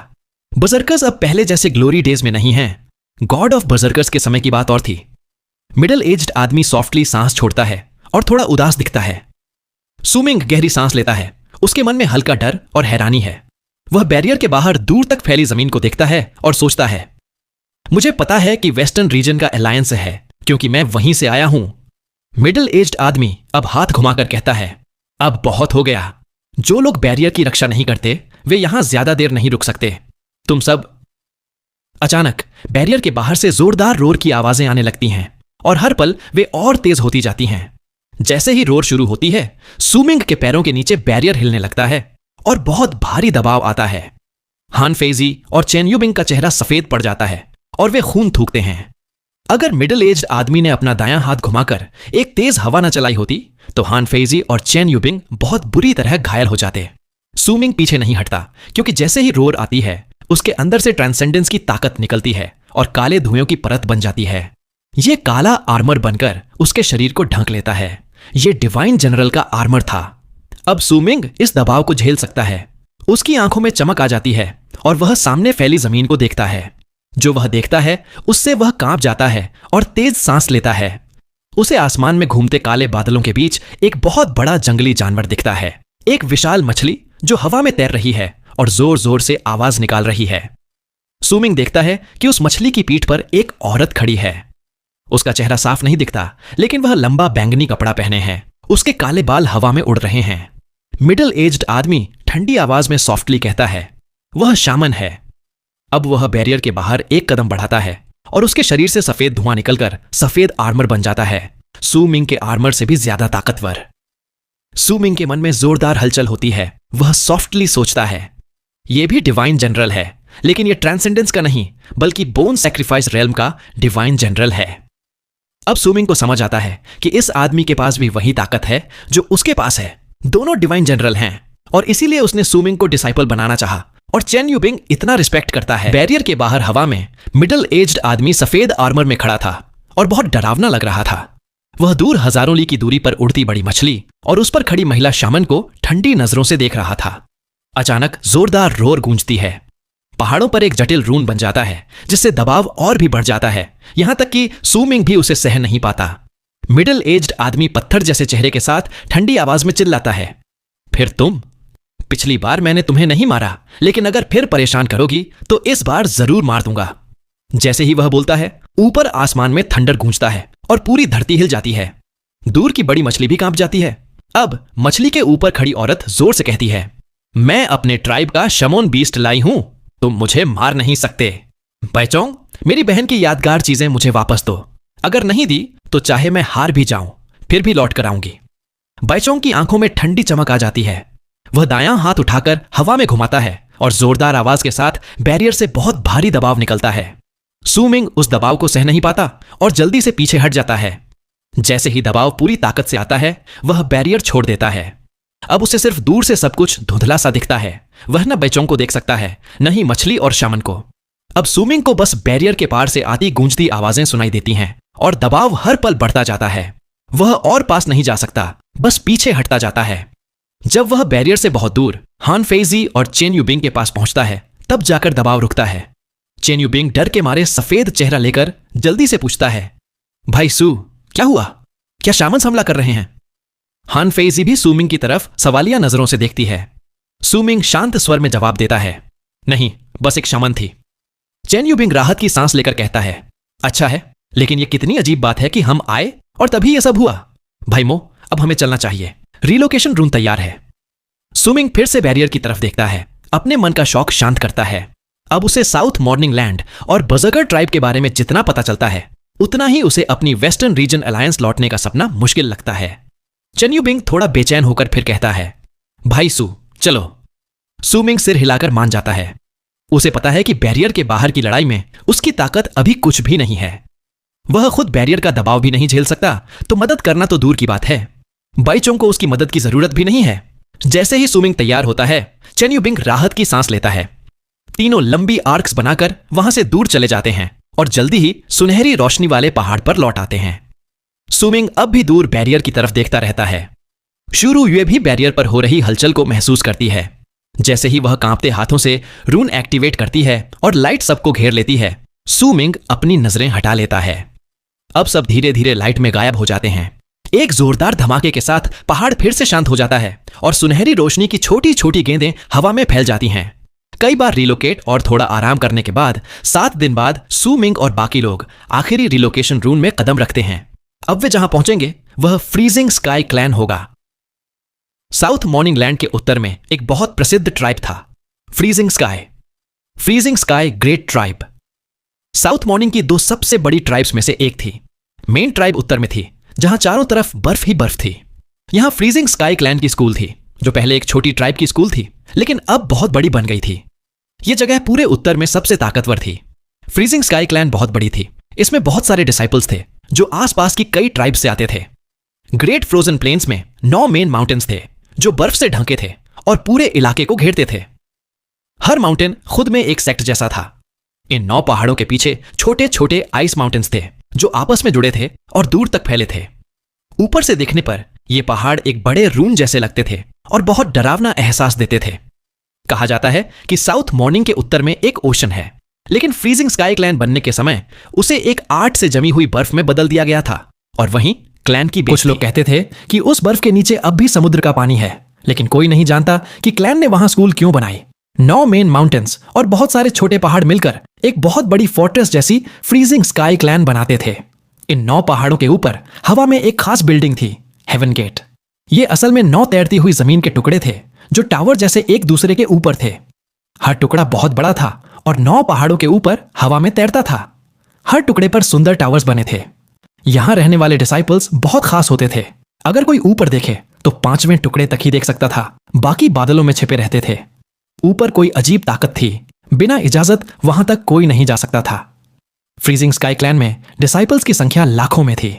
बजर्कर्स अब पहले जैसे ग्लोरी डेज में नहीं हैं। गॉड ऑफ बजर्कर्स के समय की बात और थी। मिडिल एज्ड आदमी सॉफ्टली सांस छोड़ता है और थोड़ा उदास दिखता है। सुमिंग गहरी सांस लेता है। उसके मन में हल्का डर और हैरानी है। वह बैरियर के बाहर दूर तक फैली जमीन को देखता है और सोचता है, मुझे पता है कि वेस्टर्न रीजन का अलायंस है क्योंकि मैं वहीं से आया हूं। मिडिल एज्ड आदमी अब हाथ घुमाकर कहता है, अब बहुत हो गया। जो लोग बैरियर की रक्षा नहीं करते वे यहां ज्यादा देर नहीं रुक सकते। तुम सब। अचानक बैरियर के बाहर से जोरदार रोर की आवाजें आने लगती हैं और हर पल वे और तेज होती जाती हैं। जैसे ही रोर शुरू होती है, सुमिंग के पैरों के नीचे बैरियर हिलने लगता है और बहुत भारी दबाव आता है। हान फेजी और चेन यूबिंग का चेहरा सफेद पड़ जाता है और वे खून थूकते हैं। अगर मिडिल एज्ड आदमी ने अपना दायां हाथ घुमाकर एक तेज हवा न चलाई होती तो हान फेजी और चेन यूबिंग बहुत बुरी तरह घायल हो जाते। सूमिंग पीछे नहीं हटता, क्योंकि जैसे ही रोर आती है उसके अंदर से ट्रांसेंडेंस की ताकत निकलती है और काले धुएं की परत बन जाती है। यह काला आर्मर बनकर उसके शरीर को ढक लेता है। यह डिवाइन जनरल का आर्मर था। अब सूमिंग इस दबाव को झेल सकता है। उसकी आंखों में चमक आ जाती है और वह सामने फैली जमीन को देखता है। जो वह देखता है उससे वह कांप जाता है और तेज सांस लेता है। उसे आसमान में घूमते काले बादलों के बीच एक बहुत बड़ा जंगली जानवर दिखता है, एक विशाल मछली जो हवा में तैर रही है और जोर जोर से आवाज निकाल रही है। सूमिंग देखता है कि उस मछली की पीठ पर एक औरत खड़ी है। उसका चेहरा साफ नहीं दिखता, लेकिन वह लंबा बैंगनी कपड़ा पहने हैं। उसके काले बाल हवा में उड़ रहे हैं। मिडिल एज्ड आदमी ठंडी आवाज में सॉफ्टली कहता है, वह शामन है। अब वह बैरियर के बाहर एक कदम बढ़ाता है और उसके शरीर से सफेद धुआं निकलकर सफेद आर्मर बन जाता है, सूमिंग के आर्मर से भी ज्यादा ताकतवर। सूमिंग के मन में जोरदार हलचल होती है। वह सॉफ्टली सोचता है, यह भी डिवाइन जनरल है, लेकिन यह ट्रांसेंडेंस का नहीं बल्कि बोन सैक्रिफाइस रेल्म का डिवाइन जनरल है। अब सूमिंग को समझ आता है कि इस आदमी के पास भी वही ताकत है जो उसके पास है। दोनों डिवाइन जनरल हैं और इसीलिए उसने सूमिंग को डिसाइपल बनाना चाहा और चेन यूबिंग इतना रिस्पेक्ट करता है। बैरियर के बाहर हवा में मिडिल एज्ड आदमी सफेद आर्मर में खड़ा था और बहुत डरावना लग रहा था। वह दूर हजारों ली की दूरी पर उड़ती बड़ी मछली और उस पर खड़ी महिला शामन को ठंडी नजरों से देख रहा था। अचानक जोरदार रोर गूंजती है। पहाड़ों पर एक जटिल रून बन जाता है, जिससे दबाव और भी बढ़ जाता है, यहां तक कि सूमिंग भी उसे सह नहीं पाता। मिडिल एज्ड आदमी पत्थर जैसे चेहरे के साथ ठंडी आवाज में चिल्लाता है, फिर तुम? पिछली बार मैंने तुम्हें नहीं मारा, लेकिन अगर फिर परेशान करोगी तो इस बार जरूर मार दूंगा। जैसे ही वह बोलता है, ऊपर आसमान में थंडर गूंजता है और पूरी धरती हिल जाती है। दूर की बड़ी मछली भी कांप जाती है। अब मछली के ऊपर खड़ी औरत जोर से कहती है, मैं अपने ट्राइब का शमोन बीस्ट लाई हूं, तुम मुझे मार नहीं सकते। बैचोंग, मेरी बहन की यादगार चीजें मुझे वापस दो। अगर नहीं दी तो चाहे मैं हार भी जाऊं, फिर भी लौट कर आऊंगी। बैचोंग की आंखों में ठंडी चमक आ जाती है। वह दायां हाथ उठाकर हवा में घुमाता है और जोरदार आवाज के साथ बैरियर से बहुत भारी दबाव निकलता है। सूमिंग उस दबाव को सह नहीं पाता और जल्दी से पीछे हट जाता है। जैसे ही दबाव पूरी ताकत से आता है, वह बैरियर छोड़ देता है। अब उसे सिर्फ दूर से सब कुछ धुंधला सा दिखता है। वह न बैचोंग को देख सकता है, न ही मछली और शामन को। अब सूमिंग को बस बैरियर के पार से आती गूंजती आवाजें सुनाई देती हैं और दबाव हर पल बढ़ता जाता है। वह और पास नहीं जा सकता, बस पीछे हटता जाता है। जब वह बैरियर से बहुत दूर हान फेजी और चेन यूबिंग के पास पहुंचता है, तब जाकर दबाव रुकता है। चेन यूबिंग डर के मारे सफेद चेहरा लेकर जल्दी से पूछता है, भाई सू, क्या हुआ? क्या शामन हमला कर रहे हैं? हान फेजी भी सूमिंग की तरफ सवालिया नजरों से देखती है। सूमिंग शांत स्वर में जवाब देता है, नहीं, बस एक शामन थी। चेन यूबिंग राहत की सांस लेकर कहता है, अच्छा है, लेकिन यह कितनी अजीब बात है कि हम आए और तभी यह सब हुआ। भाई मो, अब हमें चलना चाहिए। रिलोकेशन रूम तैयार है। सूमिंग फिर से बैरियर की तरफ देखता है, अपने मन का शौक शांत करता है। अब उसे साउथ मॉर्निंग लैंड और बजगर ट्राइब के बारे में जितना पता चलता है, उतना ही उसे अपनी वेस्टर्न रीजन अलायंस लौटने का सपना मुश्किल लगता है। चेन यूबिंग थोड़ा बेचैन होकर फिर कहता है, भाई सू, चलो। सूमिंग सिर हिलाकर मान जाता है। उसे पता है कि बैरियर के बाहर की लड़ाई में उसकी ताकत अभी कुछ भी नहीं है। वह खुद बैरियर का दबाव भी नहीं झेल सकता, तो मदद करना तो दूर की बात है। बाइचोंग को उसकी मदद की जरूरत भी नहीं है। जैसे ही सूमिंग तैयार होता है, चेन यूबिंग राहत की सांस लेता है। तीनों लंबी आर्क्स बनाकर वहां से दूर चले जाते हैं और जल्दी ही सुनहरी रोशनी वाले पहाड़ पर लौट आते हैं। सूमिंग अब भी दूर बैरियर की तरफ देखता रहता है। शुरू हुए भी बैरियर पर हो रही हलचल को महसूस करती है। जैसे ही वह कांपते हाथों से रून एक्टिवेट करती है और लाइट सबको घेर लेती है, सूमिंग अपनी नजरें हटा लेता है। अब सब धीरे धीरे लाइट में गायब हो जाते हैं। एक जोरदार धमाके के साथ पहाड़ फिर से शांत हो जाता है और सुनहरी रोशनी की छोटी छोटी गेंदें हवा में फैल जाती हैं। कई बार रिलोकेट और थोड़ा आराम करने के बाद 7 दिन बाद सूमिंग और बाकी लोग आखिरी रिलोकेशन रूम में कदम रखते हैं। अब वे जहां पहुंचेंगे वह फ्रीजिंग स्काई क्लैन होगा। साउथ मॉर्निंग लैंड के उत्तर में एक बहुत प्रसिद्ध ट्राइब था, freezing sky. Freezing sky great tribe south morning की 2 सबसे बड़ी ट्राइब्स में से एक थी। मेन ट्राइब उत्तर में थी, जहां चारों तरफ बर्फ ही बर्फ थी। यहां फ्रीजिंग स्काई क्लैन की स्कूल थी, जो पहले एक छोटी ट्राइब की स्कूल थी, लेकिन अब बहुत बड़ी बन गई थी। यह जगह पूरे उत्तर में सबसे ताकतवर थी। फ्रीजिंग स्काई क्लैन बहुत बड़ी थी। इसमें बहुत सारे डिसाइपल्स थे जो आसपास की कई ट्राइब्स से आते थे। ग्रेट फ्रोजन प्लेन्स में 9 मेन माउंटेन्स थे जो बर्फ से ढके थे और पूरे इलाके को घेरते थे। हर माउंटेन खुद में एक सेक्ट जैसा था। इन 9 पहाड़ों के पीछे छोटे छोटे आइस माउंटेन्स थे जो आपस में जुड़े थे और दूर तक फैले थे। ऊपर से देखने पर ये पहाड़ एक बड़े रून जैसे लगते थे और बहुत डरावना एहसास देते थे। कहा जाता है कि साउथ मॉर्निंग के उत्तर में एक ओशन है, लेकिन फ्रीजिंग स्काई क्लैन बनने के समय उसे एक आर्ट से जमी हुई बर्फ में बदल दिया गया था और वहीं क्लैन की कुछ लोग कहते थे कि उस बर्फ के नीचे अब भी समुद्र का पानी है, लेकिन कोई नहीं जानता कि क्लैन ने वहां स्कूल क्यों बनाई। 9 मेन माउंटेन्स और बहुत सारे छोटे पहाड़ मिलकर एक बहुत बड़ी फोर्ट्रेस जैसी फ्रीजिंग स्काई क्लैन बनाते थे। इन 9 पहाड़ों के ऊपर हवा में एक खास बिल्डिंग थी, हेवन गेट। ये असल में 9 तैरती हुई जमीन के टुकड़े थे जो टावर जैसे एक दूसरे के ऊपर थे। हर टुकड़ा बहुत बड़ा था और 9 पहाड़ों के ऊपर हवा में तैरता था। हर टुकड़े पर सुंदर टावर्स बने थे। यहां रहने वाले डिसाइपल्स बहुत खास होते थे। अगर कोई ऊपर देखे तो 5वें टुकड़े तक ही देख सकता था, बाकी बादलों में छिपे रहते थे। ऊपर कोई अजीब ताकत थी, बिना इजाजत वहां तक कोई नहीं जा सकता था। फ्रीजिंग स्काई क्लैन में डिसाइपल्स की संख्या लाखों में थी।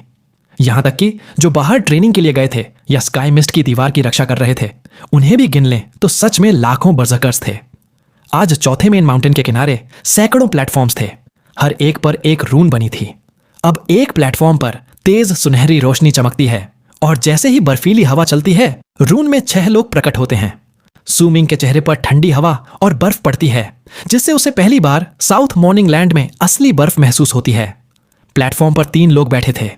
यहां तक कि जो बाहर ट्रेनिंग के लिए गए थे या स्काई मिस्ट की दीवार की रक्षा कर रहे थे, उन्हें भी गिन लें तो सच में लाखों बर्जर्कर्स थे। आज चौथे मेन माउंटेन के किनारे सैकड़ों प्लेटफॉर्म्स थे, हर एक पर एक रून बनी थी। अब एक प्लेटफॉर्म पर तेज सुनहरी रोशनी चमकती है और जैसे ही बर्फीली हवा चलती है, रून में 6 लोग प्रकट होते हैं। सूमिंग के चेहरे पर ठंडी हवा और बर्फ पड़ती है, जिससे उसे पहली बार साउथ मॉर्निंग लैंड में असली बर्फ महसूस होती है। प्लेटफॉर्म पर 3 लोग बैठे थे।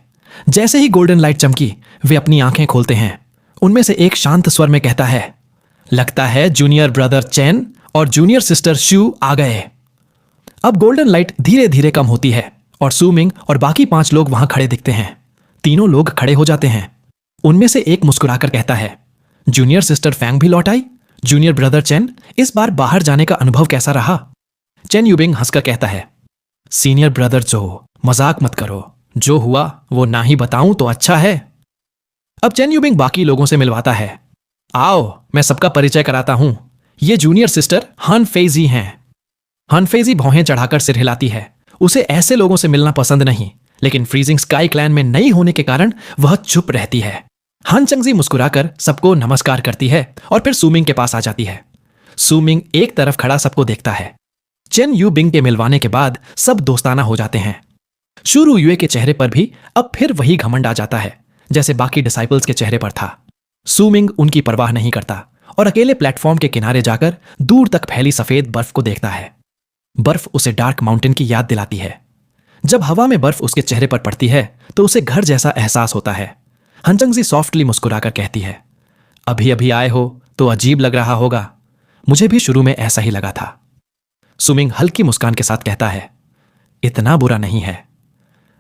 जैसे ही गोल्डन लाइट चमकी, वे अपनी आंखें खोलते हैं। उनमें से एक शांत स्वर में कहता है, लगता है जूनियर ब्रदर चैन और जूनियर सिस्टर शू आ गए। अब गोल्डन लाइट धीरे धीरे कम होती है और सूमिंग और बाकी 5 लोग वहां खड़े दिखते हैं। तीनों लोग खड़े हो जाते हैं। उनमें से एक मुस्कुराकर कहता है, जूनियर सिस्टर फैंग भी लौट आई। जूनियर ब्रदर चेन, इस बार बाहर जाने का अनुभव कैसा रहा? चेन यूबिंग हंसकर कहता है, सीनियर ब्रदर जो, मजाक मत करो, जो हुआ वो ना ही बताऊं तो अच्छा है। अब चेन यूबिंग बाकी लोगों से मिलवाता है। आओ मैं सबका परिचय कराता हूं, ये जूनियर सिस्टर हन फेजी हैं। हन फेजी भौहें चढ़ाकर सिर हिलाती है। उसे ऐसे लोगों से मिलना पसंद नहीं, लेकिन फ्रीजिंग स्काई क्लैन में नई होने के कारण वह चुप रहती है। हान चंगजी मुस्कुराकर सबको नमस्कार करती है और फिर सूमिंग के पास आ जाती है। सूमिंग एक तरफ खड़ा सबको देखता है। चेन यू बिंग के मिलवाने के बाद सब दोस्ताना हो जाते हैं। शुरू युए के चेहरे पर भी अब फिर वही घमंड आ जाता है जैसे बाकी डिसाइपल्स के चेहरे पर था। सूमिंग उनकी परवाह नहीं करता और अकेले प्लेटफॉर्म के किनारे जाकर दूर तक फैली सफेद बर्फ को देखता है। बर्फ उसे डार्क माउंटेन की याद दिलाती है। जब हवा में बर्फ उसके चेहरे पर पड़ती है तो उसे घर जैसा एहसास होता है। हनचंगजी सॉफ्टली मुस्कुराकर कहती है, अभी अभी आए हो तो अजीब लग रहा होगा, मुझे भी शुरू में ऐसा ही लगा था। सुमिंग हल्की मुस्कान के साथ कहता है, इतना बुरा नहीं है।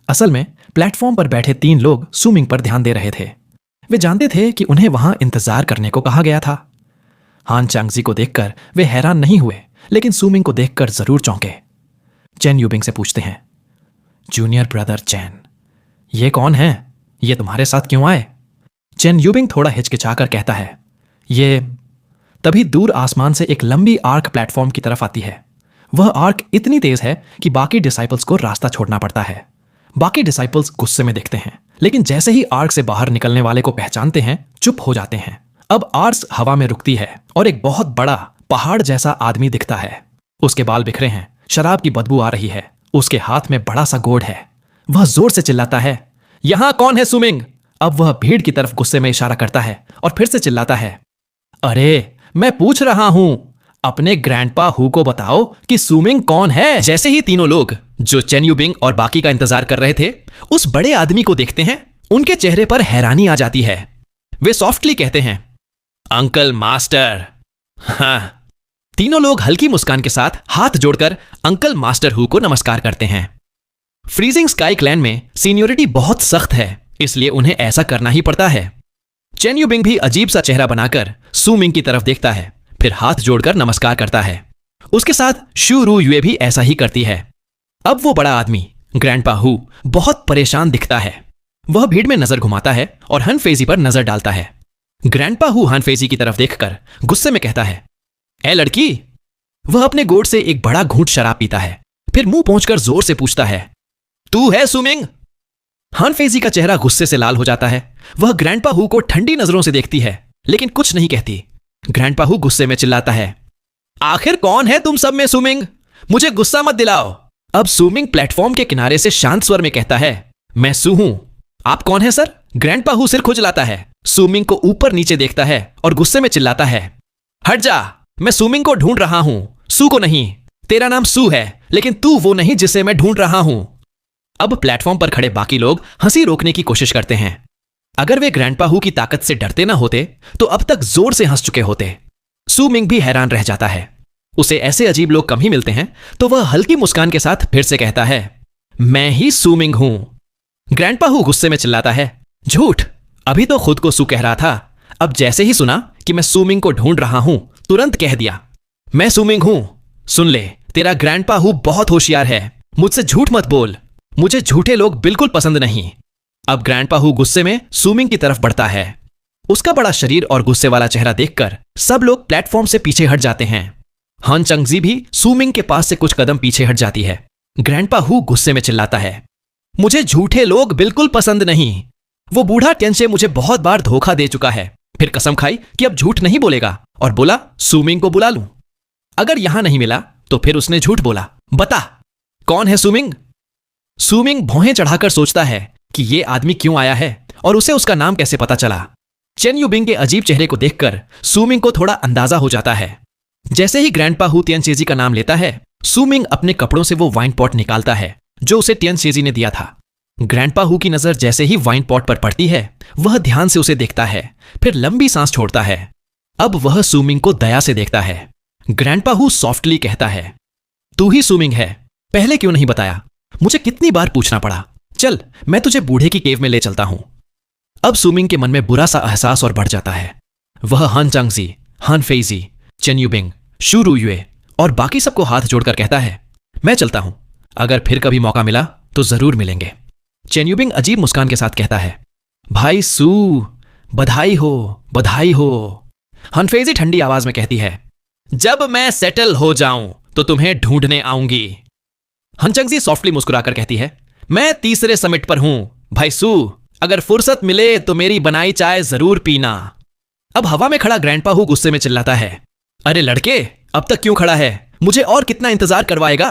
असल में प्लेटफॉर्म पर बैठे 3 लोग सुमिंग पर ध्यान दे रहे थे। वे जानते थे कि उन्हें वहां इंतजार करने को कहा गया था। हान चांगजी को देखकर वे हैरान नहीं हुए, लेकिन सुमिंग को देखकर जरूर चौंके। चेन यूबिंग से पूछते हैं, जूनियर ब्रदर चैन, ये कौन है? ये तुम्हारे साथ क्यों आए? चेन यूबिंग थोड़ा हिचकिचाकर कहता है, ये। तभी दूर आसमान से एक लंबी आर्क प्लेटफॉर्म की तरफ आती है। वह आर्क इतनी तेज है कि बाकी डिसाइपल्स को रास्ता छोड़ना पड़ता है। बाकी डिसाइपल्स गुस्से में देखते हैं, लेकिन जैसे ही आर्क से बाहर निकलने वाले को पहचानते हैं, चुप हो जाते हैं। अब आर्क हवा में रुकती है और एक बहुत बड़ा पहाड़ जैसा आदमी दिखता है। उसके बाल बिखरे हैं, शराब की बदबू आ रही है। उसके हाथ में बड़ा सा गोड है। वह जोर से चिल्लाता है, यहां कौन है सुमिंग? अब वह भीड़ की तरफ गुस्से में इशारा करता है और फिर से चिल्लाता है, अरे मैं पूछ रहा हूं, अपने ग्रैंडपा हु को बताओ कि सुमिंग कौन है। जैसे ही तीनों लोग जो चेन यूबिंग और बाकी का इंतजार कर रहे थे उस बड़े आदमी को देखते हैं, उनके चेहरे पर हैरानी आ जाती है। वे सॉफ्टली कहते हैं, अंकल मास्टर। हाँ। तीनों लोग हल्की मुस्कान के साथ हाथ जोड़कर अंकल मास्टर हु को नमस्कार करते हैं। फ्रीजिंग स्काई क्लैन में सीनियोरिटी बहुत सख्त है, इसलिए उन्हें ऐसा करना ही पड़ता है। चेन यूबिंग भी अजीब सा चेहरा बनाकर सुमिंग की तरफ देखता है, फिर हाथ जोड़कर नमस्कार करता है। उसके साथ शू रू युए भी ऐसा ही करती है। अब वो बड़ा आदमी ग्रैंडपा हु बहुत परेशान दिखता है। वह भीड़ में नजर घुमाता है और हन फेजी पर नजर डालता है। ग्रैंडपा हु हन फेजी की तरफ देखकर गुस्से में कहता है, ए लड़की। वह अपने गोद से एक बड़ा घूंट शराब पीता है, फिर मुंह पहुंचकर जोर से पूछता है, तू है सुमिंग? हान फेजी का चेहरा गुस्से से लाल हो जाता है। वह ग्रैंडपा हु को ठंडी नजरों से देखती है, लेकिन कुछ नहीं कहती। ग्रैंडपा हू गुस्से में चिल्लाता है, आखिर कौन है तुम सब में सुमिंग? मुझे गुस्सा मत दिलाओ। अब सुमिंग प्लेटफॉर्म के किनारे से शांत स्वर में कहता है, मैं सू हूं। आप कौन है सर? ग्रैंडपा हू सिर खुजलाता है, सुमिंग को ऊपर नीचे देखता है और गुस्से में चिल्लाता है, हट जा, मैं सुमिंग को ढूंढ रहा हूं, सू को नहीं। तेरा नाम सू है, लेकिन तू वो नहीं जिसे मैं ढूंढ रहा हूं। अब प्लेटफॉर्म पर खड़े बाकी लोग हंसी रोकने की कोशिश करते हैं। अगर वे ग्रैंडपा हू की ताकत से डरते ना होते तो अब तक जोर से हंस चुके होते। सुमिंग भी हैरान रह जाता है। उसे ऐसे अजीब लोग कम ही मिलते हैं, तो वह हल्की मुस्कान के साथ फिर से कहता है, मैं ही सुमिंग हूं। ग्रैंडपा हू गुस्से में चिल्लाता है, झूठ, अभी तो खुद को सू कह रहा था, अब जैसे ही सुना कि मैं सुमिंग को ढूंढ रहा हूं तुरंत कह दिया, मैं सुमिंग हूं। सुन ले, तेरा ग्रैंडपा हू बहुत होशियार है, मुझसे झूठ मत बोल, मुझे झूठे लोग बिल्कुल पसंद नहीं। अब ग्रैंडपा हू गुस्से में सुमिंग की तरफ बढ़ता है। उसका बड़ा शरीर और गुस्से वाला चेहरा देखकर सब लोग प्लेटफॉर्म से पीछे हट जाते हैं। हान चंगजी भी सुमिंग के पास से कुछ कदम पीछे हट जाती है। ग्रैंडपा हू गुस्से में चिल्लाता है, मुझे झूठे लोग बिल्कुल पसंद नहीं। वो बूढ़ा टेंशे मुझे बहुत बार धोखा दे चुका है, फिर कसम खाई कि अब झूठ नहीं बोलेगा और बोला सुमिंग को बुला लूं। अगर यहां नहीं मिला तो फिर उसने झूठ बोला। बता, कौन है सुमिंग? सुमिंग भौहें चढ़ाकर सोचता है कि ये आदमी क्यों आया है और उसे उसका नाम कैसे पता चला। चेन यूबिंग के अजीब चेहरे को देखकर सुमिंग को थोड़ा अंदाजा हो जाता है। जैसे ही ग्रैंडपा हू तियनचेजी का नाम लेता है, सुमिंग अपने कपड़ों से वो वाइन पॉट निकालता है जो उसे तियनचेजी ने दिया था। ग्रैंडपा हू की नजर जैसे ही वाइन पॉट पर पड़ती है, वह ध्यान से उसे देखता है, फिर लंबी सांस छोड़ता है। अब वह सुमिंग को दया से देखता है। ग्रैंडपा हू सॉफ्टली कहता है, तू ही सुमिंग है, पहले क्यों नहीं बताया? मुझे कितनी बार पूछना पड़ा। चल, मैं तुझे बूढ़े की केव में ले चलता हूं। अब सुमिंग के मन में बुरा सा एहसास और बढ़ जाता है। वह हान चंगजी, हान फेइजी, चेन यूबिंग, शू रुयुए और बाकी सबको हाथ जोड़कर कहता है, मैं चलता हूं, अगर फिर कभी मौका मिला तो जरूर मिलेंगे। चेन यूबिंग अजीब मुस्कान के साथ कहता है, भाई सू, बधाई हो, बधाई हो। हान फेइजी ठंडी आवाज में कहती है, जब मैं सेटल हो जाऊं तो तुम्हें ढूंढने आऊंगी। हान चंगजी सॉफ्टली मुस्कुराकर कहती है, मैं तीसरे समिट पर हूं, भाई सू, अगर फुर्सत मिले तो मेरी बनाई चाय जरूर पीना। अब हवा में खड़ा ग्रैंडपा हू गुस्से में चिल्लाता है, अरे लड़के, अब तक क्यों खड़ा है? मुझे और कितना इंतजार करवाएगा?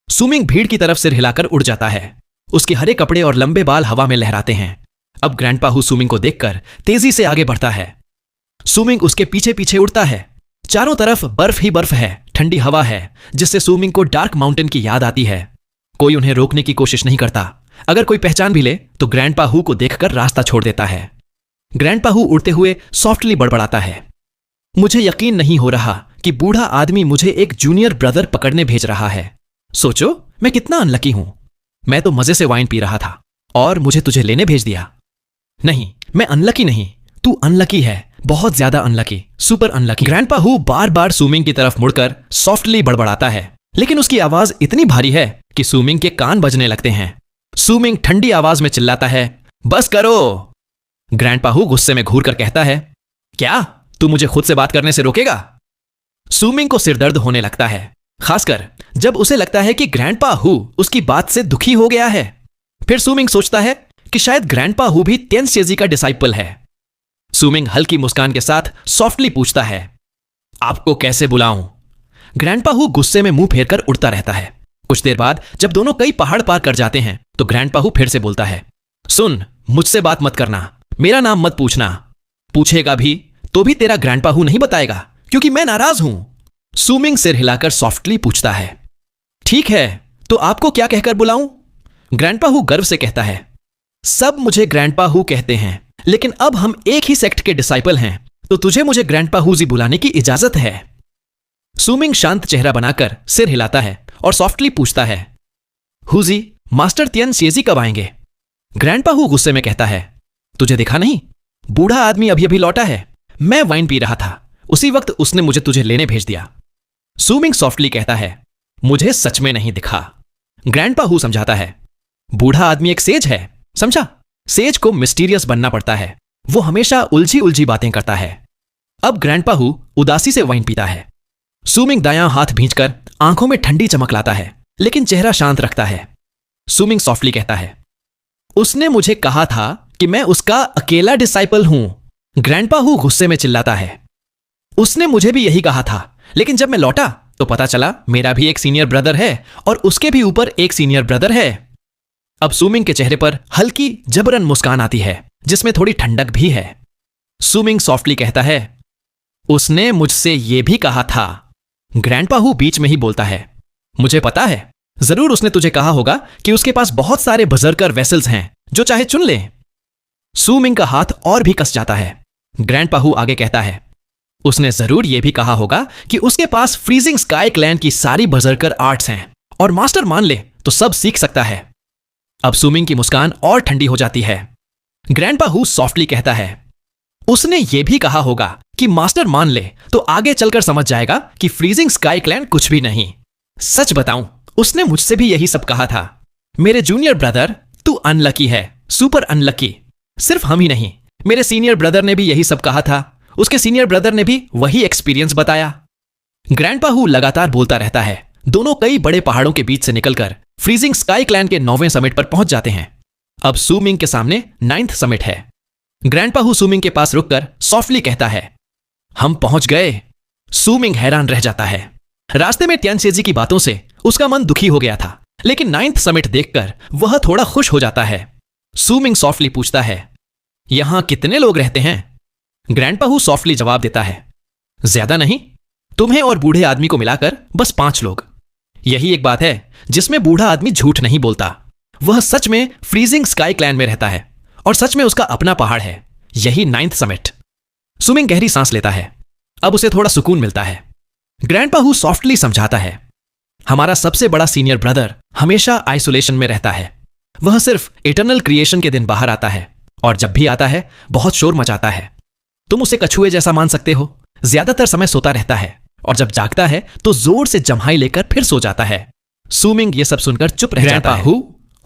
सुमिंग भीड़ की तरफ सिर हिलाकर उड़ जाता है। उसके हरे कपड़े और लंबे बाल हवा में लहराते हैं। अब ग्रैंडपा हू सुमिंग को देखकर तेजी से आगे बढ़ता है। सुमिंग उसके पीछे पीछे उड़ता है। चारों तरफ बर्फ ही बर्फ है, ठंडी हवा है, जिससे सुमिंग को डार्क माउंटेन की याद आती है। कोई उन्हें रोकने की कोशिश नहीं करता। अगर कोई पहचान भी ले तो ग्रैंडपा हू को देखकर रास्ता छोड़ देता है। ग्रैंडपा हू उड़ते हुए सॉफ्टली बड़बड़ाता है, मुझे यकीन नहीं हो रहा कि बूढ़ा आदमी मुझे एक जूनियर ब्रदर पकड़ने भेज रहा है। सोचो मैं कितना अनलकी हूं। मैं तो मजे से वाइन पी रहा था और मुझे तुझे लेने भेज दिया। नहीं, मैं अनलकी नहीं, तू अनलकी है, बहुत ज्यादा अनलकी, सुपर अनलकी। ग्रैंडपा हू बार बार सुमिंग की तरफ मुड़कर सॉफ्टली बड़बड़ाता है, लेकिन उसकी आवाज इतनी भारी है कि सुमिंग के कान बजने लगते हैं। सुमिंग ठंडी आवाज में चिल्लाता है, बस करो। ग्रैंडपा हू गुस्से में घूर कर कहता है, क्या तू मुझे खुद से बात करने से रोकेगा? सुमिंग को सिरदर्द होने लगता है, खासकर जब उसे लगता है कि ग्रैंडपा हू उसकी बात से दुखी हो गया है। फिर सुमिंग सोचता है कि शायद ग्रैंडपा हू भी तियनचेजी का डिसाइपल है। सुमिंग हल्की मुस्कान के साथ सॉफ्टली पूछता है, आपको कैसे बुलाऊं? ग्रैंडपा हू गुस्से में मुंह फेरकर उड़ता रहता है। कुछ देर बाद जब दोनों कई पहाड़ पार कर जाते हैं तो ग्रैंडपा हू फिर से बोलता है, सुन, मुझसे बात मत करना, मेरा नाम मत पूछना, पूछेगा भी तो भी तेरा ग्रैंडपा हू नहीं बताएगा क्योंकि मैं नाराज हूं। सुमिंग सिर हिलाकर सॉफ्टली पूछता है, ठीक है, तो आपको क्या कहकर बुलाऊं? ग्रैंडपा हू गर्व से कहता है, सब मुझे ग्रैंडपा हू कहते हैं, लेकिन अब हम एक ही सेक्ट के डिसाइपल हैं, तो तुझे मुझे ग्रैंडपा हू जी बुलाने की इजाजत है। सुमिंग शांत चेहरा बनाकर सिर हिलाता है और सॉफ्टली पूछता है, हुजी, मास्टर तियनचेजी कब आएंगे? ग्रैंडपा हू गुस्से में कहता है, तुझे दिखा नहीं, बूढ़ा आदमी अभी अभी लौटा है, मैं वाइन पी रहा था, उसी वक्त उसने मुझे तुझे लेने भेज दिया। सुमिंग सॉफ्टली कहता है, मुझे सच में नहीं दिखा। ग्रैंडपा हू समझाता है, बूढ़ा आदमी एक सेज है, समझा? सेज को मिस्टीरियस बनना पड़ता है, वो हमेशा उलझी उलझी बातें करता है। अब ग्रैंडपा हू उदासी से वाइन पीता है। सुमिंग दायां हाथ भींचकर आंखों में ठंडी चमक लाता है, लेकिन चेहरा शांत रखता है। सुमिंग सॉफ्टली कहता है, उसने मुझे कहा था कि मैं उसका अकेला डिसाइपल हूं। ग्रैंडपा हू गुस्से में चिल्लाता है, उसने मुझे भी यही कहा था, लेकिन जब मैं लौटा तो पता चला मेरा भी एक सीनियर ब्रदर है और उसके भी ऊपर एक सीनियर ब्रदर है। अब सुमिंग के चेहरे पर हल्की जबरन मुस्कान आती है जिसमें थोड़ी ठंडक भी है। सुमिंग सॉफ्टली कहता है, उसने मुझसे यह भी कहा था। ग्रैंडपा हू बीच में ही बोलता है, मुझे पता है, जरूर उसने तुझे कहा होगा कि उसके पास बहुत सारे बजर्कर वेसल्स हैं जो चाहे चुन ले। सुमिंग का हाथ और भी कस जाता है। ग्रैंडपा हू आगे कहता है, उसने जरूर यह भी कहा होगा कि उसके पास फ्रीजिंग स्काई क्लैन की सारी बजर्कर आर्ट्स हैं और मास्टर मान ले तो सब सीख सकता है। अब सुमिंग की मुस्कान और ठंडी हो जाती है। ग्रैंडपा हू सॉफ्टली कहता है, उसने यह भी कहा होगा कि मास्टर मान ले तो आगे चलकर समझ जाएगा कि फ्रीजिंग स्काई क्लैन कुछ भी नहीं। सच बताऊं, उसने मुझसे भी यही सब कहा था। मेरे जूनियर ब्रदर, तू अनलकी है, सुपर अनलकी। सिर्फ हम ही नहीं, मेरे सीनियर ब्रदर ने भी यही सब कहा था। उसके सीनियर ब्रदर ने भी वही एक्सपीरियंस बताया। ग्रैंडपा हू लगातार बोलता रहता है। दोनों कई बड़े पहाड़ों के बीच से निकलकर फ्रीजिंग स्काई क्लैन के 9वें समिट पर पहुंच जाते हैं। अब सुमिंग के सामने 9th समिट है। ग्रैंडपा हू सुमिंग के पास रुककर सॉफ्टली कहता है, हम पहुंच गए। सुमिंग हैरान रह जाता है। रास्ते में तियानसेजी की बातों से उसका मन दुखी हो गया था, लेकिन 9th समिट देखकर वह थोड़ा खुश हो जाता है। सुमिंग सॉफ्टली पूछता है, यहां कितने लोग रहते हैं? ग्रैंडपा हू सॉफ्टली जवाब देता है, ज्यादा नहीं, तुम्हें और बूढ़े आदमी को मिलाकर बस 5 लोग। यही एक बात है जिसमें बूढ़ा आदमी झूठ नहीं बोलता। वह सच में फ्रीजिंग स्काई क्लैन में रहता है और सच में उसका अपना पहाड़ है, यही 9th समिट। सुमिंग गहरी सांस लेता है। अब उसे थोड़ा सुकून मिलता है। ग्रैंडपा हू सॉफ्टली समझाता है, हमारा सबसे बड़ा सीनियर ब्रदर हमेशा आइसोलेशन में रहता है। वह सिर्फ इटर्नल क्रिएशन के दिन बाहर आता है और जब भी आता है बहुत शोर मचाता है। तुम उसे कछुए जैसा मान सकते हो। ज्यादातर समय सोता रहता है और जब जागता है तो जोर से जम्हाई लेकर फिर सो जाता है। सुमिंग ये सब सुनकर चुप रह जाता है।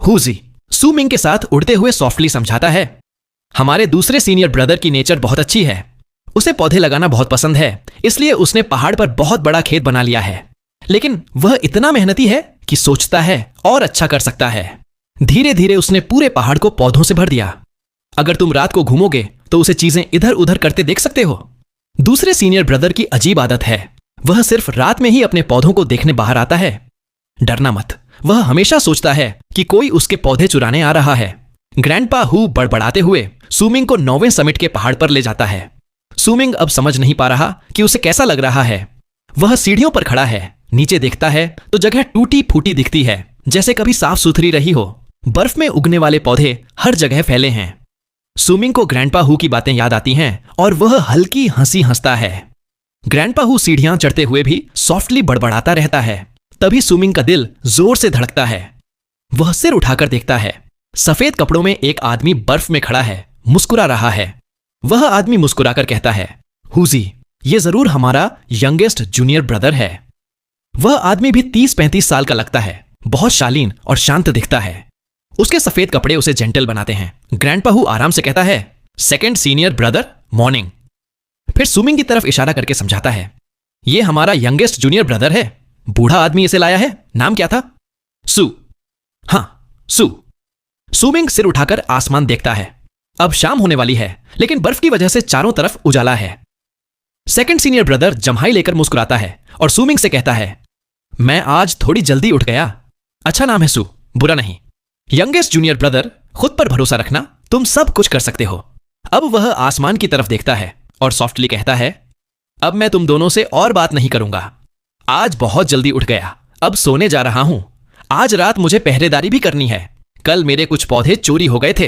हुजी सुमिंग के साथ उड़ते हुए सॉफ्टली समझाता है, हमारे दूसरे सीनियर ब्रदर की नेचर बहुत अच्छी है। उसे पौधे लगाना बहुत पसंद है, इसलिए उसने पहाड़ पर बहुत बड़ा खेत बना लिया है। लेकिन वह इतना मेहनती है कि सोचता है और अच्छा कर सकता है। धीरे धीरे उसने पूरे पहाड़ को पौधों से भर दिया। अगर तुम रात को घूमोगे तो उसे चीजें इधर उधर करते देख सकते हो। दूसरे सीनियर ब्रदर की अजीब आदत है, वह सिर्फ रात में ही अपने पौधों को देखने बाहर आता है। डरना मत, वह हमेशा सोचता है कि कोई उसके पौधे चुराने आ रहा है। ग्रैंडपा हू बड़बड़ाते हुए सुमिंग को 9वें समिट के पहाड़ पर ले जाता है। सुमिंग अब समझ नहीं पा रहा कि उसे कैसा लग रहा है। वह सीढ़ियों पर खड़ा है, नीचे देखता है तो जगह टूटी फूटी दिखती है, जैसे कभी साफ सुथरी रही हो। बर्फ में उगने वाले पौधे हर जगह फैले हैं। सुमिंग को ग्रैंडपा हू की बातें याद आती हैं और वह हल्की हंसी हंसता है। ग्रैंडपा हू सीढ़ियां चढ़ते हुए भी सॉफ्टली बड़बड़ाता रहता है। तभी सुमिंग का दिल जोर से धड़कता है। वह सिर उठाकर देखता है। सफेद कपड़ों में एक आदमी बर्फ में खड़ा है, मुस्कुरा रहा है। वह आदमी मुस्कुराकर कहता है, हुजी, ये जरूर हमारा यंगेस्ट जूनियर ब्रदर है। वह आदमी भी 30-35 साल का लगता है, बहुत शालीन और शांत दिखता है। उसके सफेद कपड़े उसे जेंटल बनाते हैं। ग्रैंडपा हू आराम से कहता है, सेकंड सीनियर ब्रदर, मॉर्निंग। फिर सुमिंग की तरफ इशारा करके समझाता है, ये हमारा यंगेस्ट जूनियर ब्रदर है। बूढ़ा आदमी इसे लाया है। नाम क्या था? सू। हां, सू। सुमिंग सिर उठाकर आसमान देखता है। अब शाम होने वाली है, लेकिन बर्फ की वजह से चारों तरफ उजाला है। सेकंड सीनियर ब्रदर जम्हाई लेकर मुस्कुराता है और सुमिंग से कहता है, मैं आज थोड़ी जल्दी उठ गया। अच्छा नाम है सू, बुरा नहीं। यंगेस्ट जूनियर ब्रदर, खुद पर भरोसा रखना, तुम सब कुछ कर सकते हो। अब वह आसमान की तरफ देखता है और सॉफ्टली कहता है, अब मैं तुम दोनों से और बात नहीं करूंगा। आज बहुत जल्दी उठ गया, अब सोने जा रहा हूं। आज रात मुझे पहरेदारी भी करनी है। कल मेरे कुछ पौधे चोरी हो गए थे।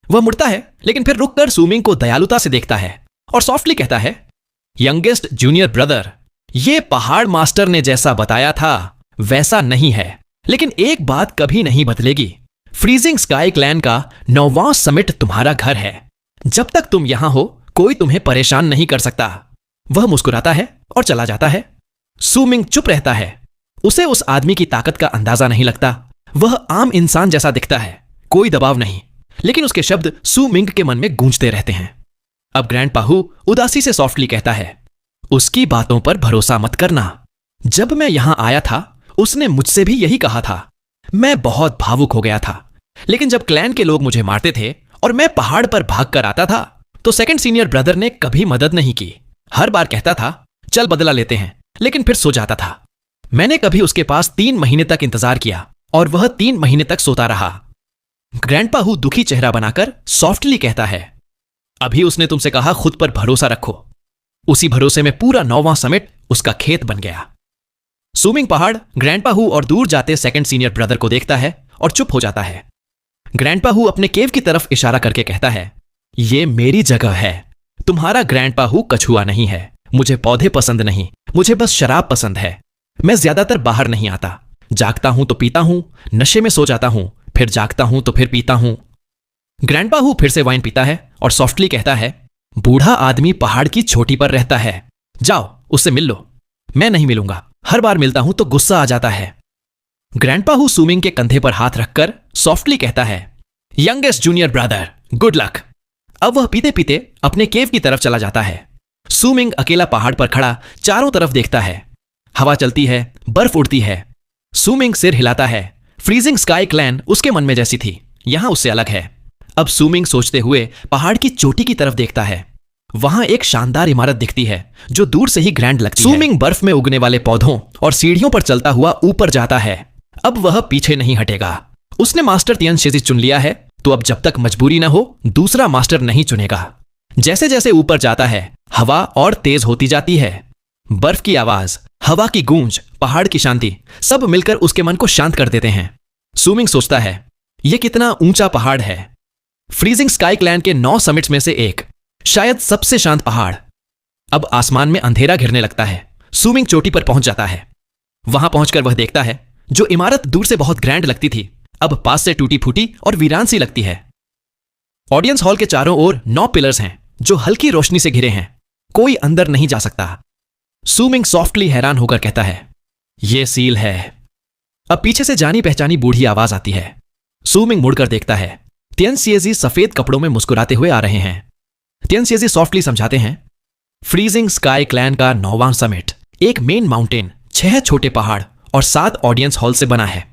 वह मुड़ता है, लेकिन फिर रुककर सुमिंग को दयालुता से देखता है और सॉफ्टली कहता है, यंगेस्ट जूनियर ब्रदर, ये पहाड़ मास्टर ने जैसा बताया था वैसा नहीं है, लेकिन एक बात कभी नहीं बदलेगी। फ्रीजिंग स्काई क्लैन का 9वां समिट तुम्हारा घर है। जब तक तुम यहां हो कोई तुम्हें परेशान नहीं कर सकता। वह मुस्कुराता है और चला जाता है। सुमिंग चुप रहता है। उसे उस आदमी की ताकत का अंदाजा नहीं लगता। वह आम इंसान जैसा दिखता है, कोई दबाव नहीं, लेकिन उसके शब्द सुमिंग के मन में गूंजते रहते हैं। अब ग्रैंडपा हू उदासी से सॉफ्टली कहता है, उसकी बातों पर भरोसा मत करना। जब मैं यहां आया था उसने मुझसे भी यही कहा था। मैं बहुत भावुक हो गया था, लेकिन जब क्लैन के लोग मुझे मारते थे और मैं पहाड़ पर भाग कर आता था तो सेकंड सीनियर ब्रदर ने कभी मदद नहीं की। हर बार कहता था चल बदला लेते हैं, लेकिन फिर सो जाता था। मैंने कभी उसके पास 3 महीने तक इंतजार किया और वह 3 महीने तक सोता रहा। ग्रैंडपा हु दुखी चेहरा बनाकर सॉफ्टली कहता है, अभी उसने तुमसे कहा खुद पर भरोसा रखो। उसी भरोसे में पूरा 9वां समिट उसका खेत बन गया। सूमिंग पहाड़ ग्रैंडपा हु और दूर जाते सेकंड सीनियर ब्रदर को देखता है और चुप हो जाता है। ग्रैंडपा हु अपने केव की तरफ इशारा करके कहता है, ये मेरी जगह है। तुम्हारा ग्रैंडपा हु कछुआ नहीं है। मुझे पौधे पसंद नहीं, मुझे बस शराब पसंद है। मैं ज्यादातर बाहर नहीं आता। जागता हूं तो पीता हूं, नशे में सो जाता हूं, फिर जागता हूं तो फिर पीता हूं। ग्रैंडपा हु फिर से वाइन पीता है और सॉफ्टली कहता है, बूढ़ा आदमी पहाड़ की चोटी पर रहता है। जाओ उससे मिल लो। मैं नहीं मिलूंगा। हर बार मिलता हूं तो गुस्सा आ जाता है। ग्रैंडपा हु सूमिंग के कंधे पर हाथ रखकर सॉफ्टली कहता है, youngest junior brother, good luck. अब वह पीते पीते अपने केव की तरफ चला जाता है। सूमिंग अकेला पहाड़ पर खड़ा चारों तरफ देखता है। हवा चलती है, बर्फ उड़ती है। सूमिंग सिर हिलाता है। फ्रीजिंग स्काई क्लैन उसके मन में जैसी थी, यहां उससे अलग है। अब सूमिंग सोचते हुए पहाड़ की चोटी की तरफ देखता है। वहां एक शानदार इमारत दिखती है जो दूर से ही ग्रैंड लगती है। सूमिंग बर्फ में उगने वाले पौधों और सीढ़ियों पर चलता हुआ ऊपर जाता है। अब वह पीछे नहीं हटेगा। उसने मास्टर तियन शेजी चुन लिया है, तो अब जब तक मजबूरी न हो दूसरा मास्टर नहीं चुनेगा। जैसे जैसे ऊपर जाता है हवा और तेज होती जाती है। बर्फ की आवाज, हवा की गूंज, पहाड़ की शांति सब मिलकर उसके मन को शांत कर देते हैं। सूमिंग सोचता है, यह कितना ऊंचा पहाड़ है। फ्रीजिंग स्काई क्लैन के 9 समिट्स में से एक, शायद सबसे शांत पहाड़। अब आसमान में अंधेरा घिरने लगता है। सूमिंग चोटी पर पहुंच जाता है। वहां पहुंचकर वह देखता है जो इमारत दूर से बहुत ग्रैंड लगती थी अब पास से टूटी फूटी और वीरान सी लगती है। ऑडियंस हॉल के चारों ओर 9 पिलर्स हैं जो हल्की रोशनी से घिरे हैं। कोई अंदर नहीं जा सकता। सूमिंग सॉफ्टली हैरान होकर कहता है, यह सील है। अब पीछे से जानी पहचानी बूढ़ी आवाज आती है। सूमिंग मुड़कर देखता है। तियन शेजी सफेद कपड़ों में मुस्कुराते हुए आ रहे हैं। तियन शेजी सॉफ्टली समझाते हैं, फ्रीजिंग स्काई क्लैन का 9वां समिट एक मेन माउंटेन, 6 छोटे पहाड़ और 7 ऑडियंस हॉल से बना है।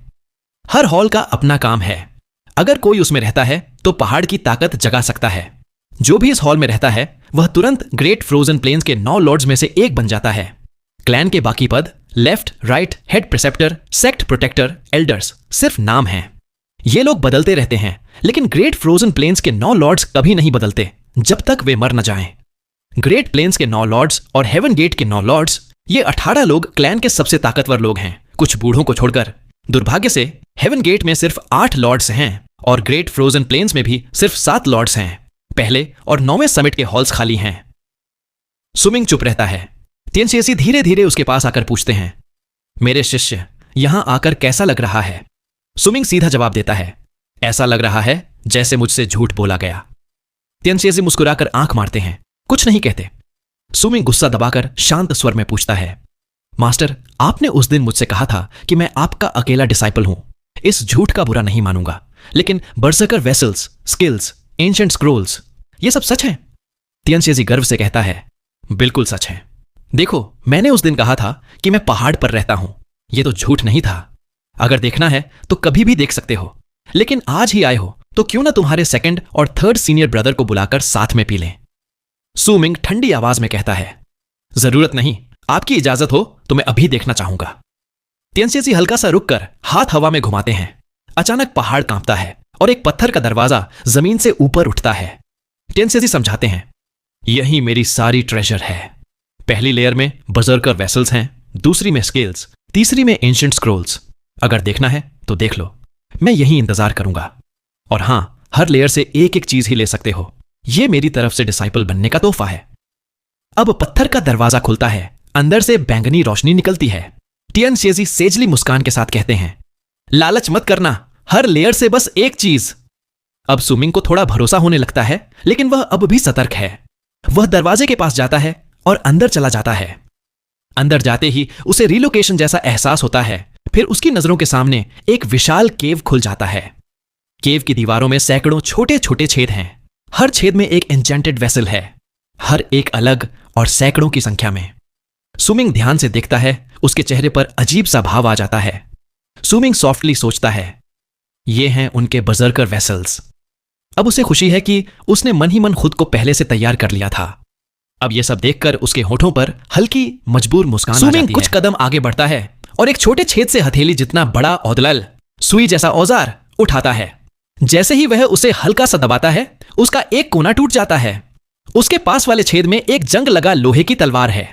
हर हॉल का अपना काम है। अगर कोई उसमें रहता है तो पहाड़ की ताकत जगा सकता है। जो भी इस हॉल में रहता है वह तुरंत ग्रेट फ्रोजन प्लेन्स के 9 लॉर्ड्स में से एक बन जाता है। क्लैन के बाकी पद left, right, head preceptor, sect protector, elders सिर्फ नाम हैं। ये लोग बदलते रहते हैं, लेकिन ग्रेट फ्रोजन प्लेन्स के 9 लॉर्ड्स कभी नहीं बदलते जब तक वे मर न जाएं। ग्रेट प्लेन्स के 9 लॉर्ड्स और हेवन गेट के 9 लॉर्ड्स, ये 18 लोग क्लैन के सबसे ताकतवर लोग हैं, कुछ बूढ़ों को छोड़कर। दुर्भाग्य से हेवन गेट में सिर्फ 8 लॉर्ड्स हैं और ग्रेट फ्रोजन प्लेन्स में भी सिर्फ 7 लॉर्ड्स हैं। पहले और 9वें समिट के हॉल्स खाली हैं। सूमिंग चुप रहता है। तियन शेजी धीरे धीरे उसके पास आकर पूछते हैं, मेरे शिष्य, यहां आकर कैसा लग रहा है? सूमिंग सीधा जवाब देता है, ऐसा लग रहा है जैसे मुझसे झूठ बोला गया। तियन शेजी मुस्कुराकर आंख मारते हैं, कुछ नहीं कहते। सूमिंग गुस्सा दबाकर शांत स्वर में पूछता है, मास्टर, आपने उस दिन मुझसे कहा था कि मैं आपका अकेला डिसाइपल हूं। इस झूठ का बुरा नहीं मानूंगा, लेकिन बर्सर्कर वेसल्स, स्किल्स, एंशिएंट स्क्रोल्स, ये सब सच है? तियन शेजी गर्व से कहता है, बिल्कुल सच है। देखो, मैंने उस दिन कहा था कि मैं पहाड़ पर रहता हूं। यह तो झूठ नहीं था। अगर देखना है तो कभी भी देख सकते हो, लेकिन आज ही आए हो तो क्यों ना तुम्हारे 2nd और 3rd सीनियर ब्रदर को बुलाकर साथ में पी लें। सूमिंग ठंडी आवाज में कहता है, जरूरत नहीं, आपकी इजाजत हो तो मैं अभी देखना चाहूंगा। तियन शेजी हल्का सा रुककर हाथ हवा में घुमाते हैं। अचानक पहाड़ कांपता है और एक पत्थर का दरवाजा जमीन से ऊपर उठता है। तियन शेजी समझाते हैं, यही मेरी सारी ट्रेजर है। पहली लेयर में बर्सर्कर वेसल्स हैं, दूसरी में स्केल्स, तीसरी में एंशिएंट स्क्रोल्स। अगर देखना है तो देख लो, मैं यहीं इंतजार करूंगा। और हां, हर लेयर से एक एक चीज ही ले सकते हो। यह मेरी तरफ से डिसाइपल बनने का तोहफा है। अब पत्थर का दरवाजा खुलता है। अंदर से बैंगनी रोशनी निकलती है। तियन शेजी सेजली मुस्कान के साथ कहते हैं, लालच मत करना, हर लेयर से बस एक चीज। अब सूमिंग को थोड़ा भरोसा होने लगता है, लेकिन वह अब भी सतर्क है। वह दरवाजे के पास जाता है और अंदर चला जाता है। अंदर जाते ही उसे रिलोकेशन जैसा एहसास होता है। फिर उसकी नजरों के सामने एक विशाल केव खुल जाता है। केव की दीवारों में सैकड़ों छोटे छोटे छेद हैं। हर छेद में एक एन्चेंटेड वेसल है, हर एक अलग और सैकड़ों की संख्या में। सूमिंग ध्यान से देखता है, उसके चेहरे पर अजीब सा भाव आ जाता है। सूमिंग सॉफ्टली सोचता है, ये हैं उनके बर्सर्कर वेसल्स। अब उसे खुशी है कि उसने मन ही मन खुद को पहले से तैयार कर लिया था। अब यह सब देखकर उसके होठों पर हल्की मजबूर मुस्कान आ सुमिंग जाती कुछ है। कदम आगे बढ़ता है और एक छोटे छेद से हथेली जितना बड़ा औदलल सुई जैसा औजार उठाता है। जैसे ही वह उसे हल्का सा दबाता है, उसका एक कोना टूट जाता है। उसके पास वाले छेद में एक जंग लगा लोहे की तलवार है।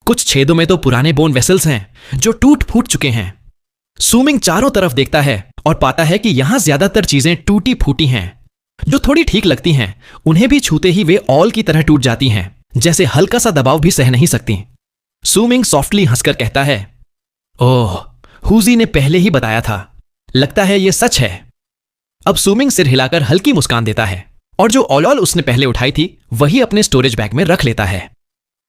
कुछ छेदों में तो पुराने बोन वेसल्स हैं जो टूट फूट चुके हैं। सुमिंग चारों तरफ देखता है और पाता है कि यहां ज्यादातर चीजें टूटी फूटी हैं। जो थोड़ी ठीक लगती हैं, उन्हें भी छूते ही वे ऑल की तरह टूट जाती हैं, जैसे हल्का सा दबाव भी सह नहीं सकती। सुमिंग सॉफ्टली हंसकर कहता है, ओह, हुजी ने पहले ही बताया था, लगता है यह सच है। अब सुमिंग सिर हिलाकर हल्की मुस्कान देता है और जो ऑल उसने पहले उठाई थी वही अपने स्टोरेज बैग में रख लेता है।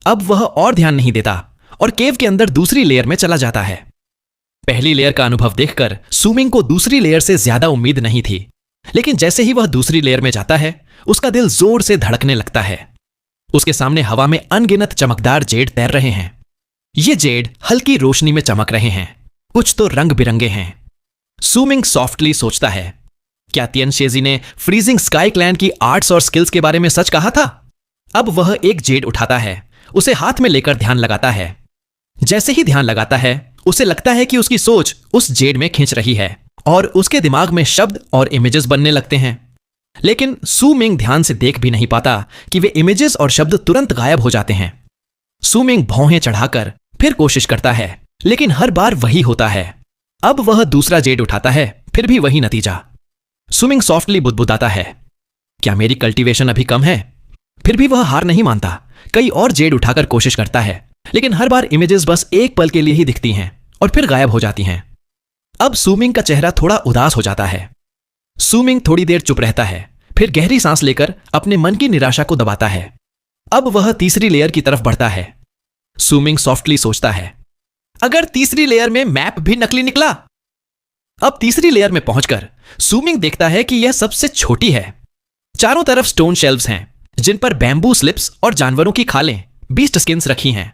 अब वह और ध्यान नहीं देता और केव के अंदर दूसरी लेयर में चला जाता है। पहली लेयर का अनुभव देखकर सुमिंग को दूसरी लेयर से ज्यादा उम्मीद नहीं थी, लेकिन जैसे ही वह दूसरी लेयर में जाता है, उसका दिल जोर से धड़कने लगता है। उसके सामने हवा में अनगिनत चमकदार जेड तैर रहे हैं। ये जेड हल्की रोशनी में चमक रहे हैं, कुछ तो रंग बिरंगे हैं। सुमिंग सॉफ्टली सोचता है, क्या तियनशेजी ने फ्रीजिंग स्काई क्लैन की आर्ट्स और स्किल्स के बारे में सच कहा था? अब वह एक जेड उठाता है, उसे हाथ में लेकर ध्यान लगाता है। जैसे ही ध्यान लगाता है, उसे लगता है कि उसकी सोच उस जेड में खींच रही है और उसके दिमाग में शब्द और इमेजेस बनने लगते हैं। लेकिन सुमिंग ध्यान से देख भी नहीं पाता कि वे इमेजेस और शब्द तुरंत गायब हो जाते हैं। सुमिंग भौहें चढ़ाकर फिर कोशिश करता है, लेकिन हर बार वही होता है। अब वह दूसरा जेड उठाता है, फिर भी वही नतीजा। सुमिंग सॉफ्टली बुदबुदाता है, क्या मेरी कल्टीवेशन अभी कम है? फिर भी वह हार नहीं मानता। कई और जेड उठाकर कोशिश करता है, लेकिन हर बार इमेजेस बस एक पल के लिए ही दिखती हैं और फिर गायब हो जाती हैं। अब सुमिंग का चेहरा थोड़ा उदास हो जाता है। सुमिंग थोड़ी देर चुप रहता है, फिर गहरी सांस लेकर अपने मन की निराशा को दबाता है। अब वह तीसरी लेयर की तरफ बढ़ता है। सुमिंग सॉफ्टली सोचता है, अगर तीसरी लेयर में मैप भी नकली निकला? अब तीसरी लेयर में पहुंचकर सुमिंग देखता है कि यह सबसे छोटी है। चारों तरफ स्टोन शेल्व्स हैं, जिन पर बैम्बू स्लिप्स और जानवरों की खालें, बीस्ट स्किन्स रखी हैं।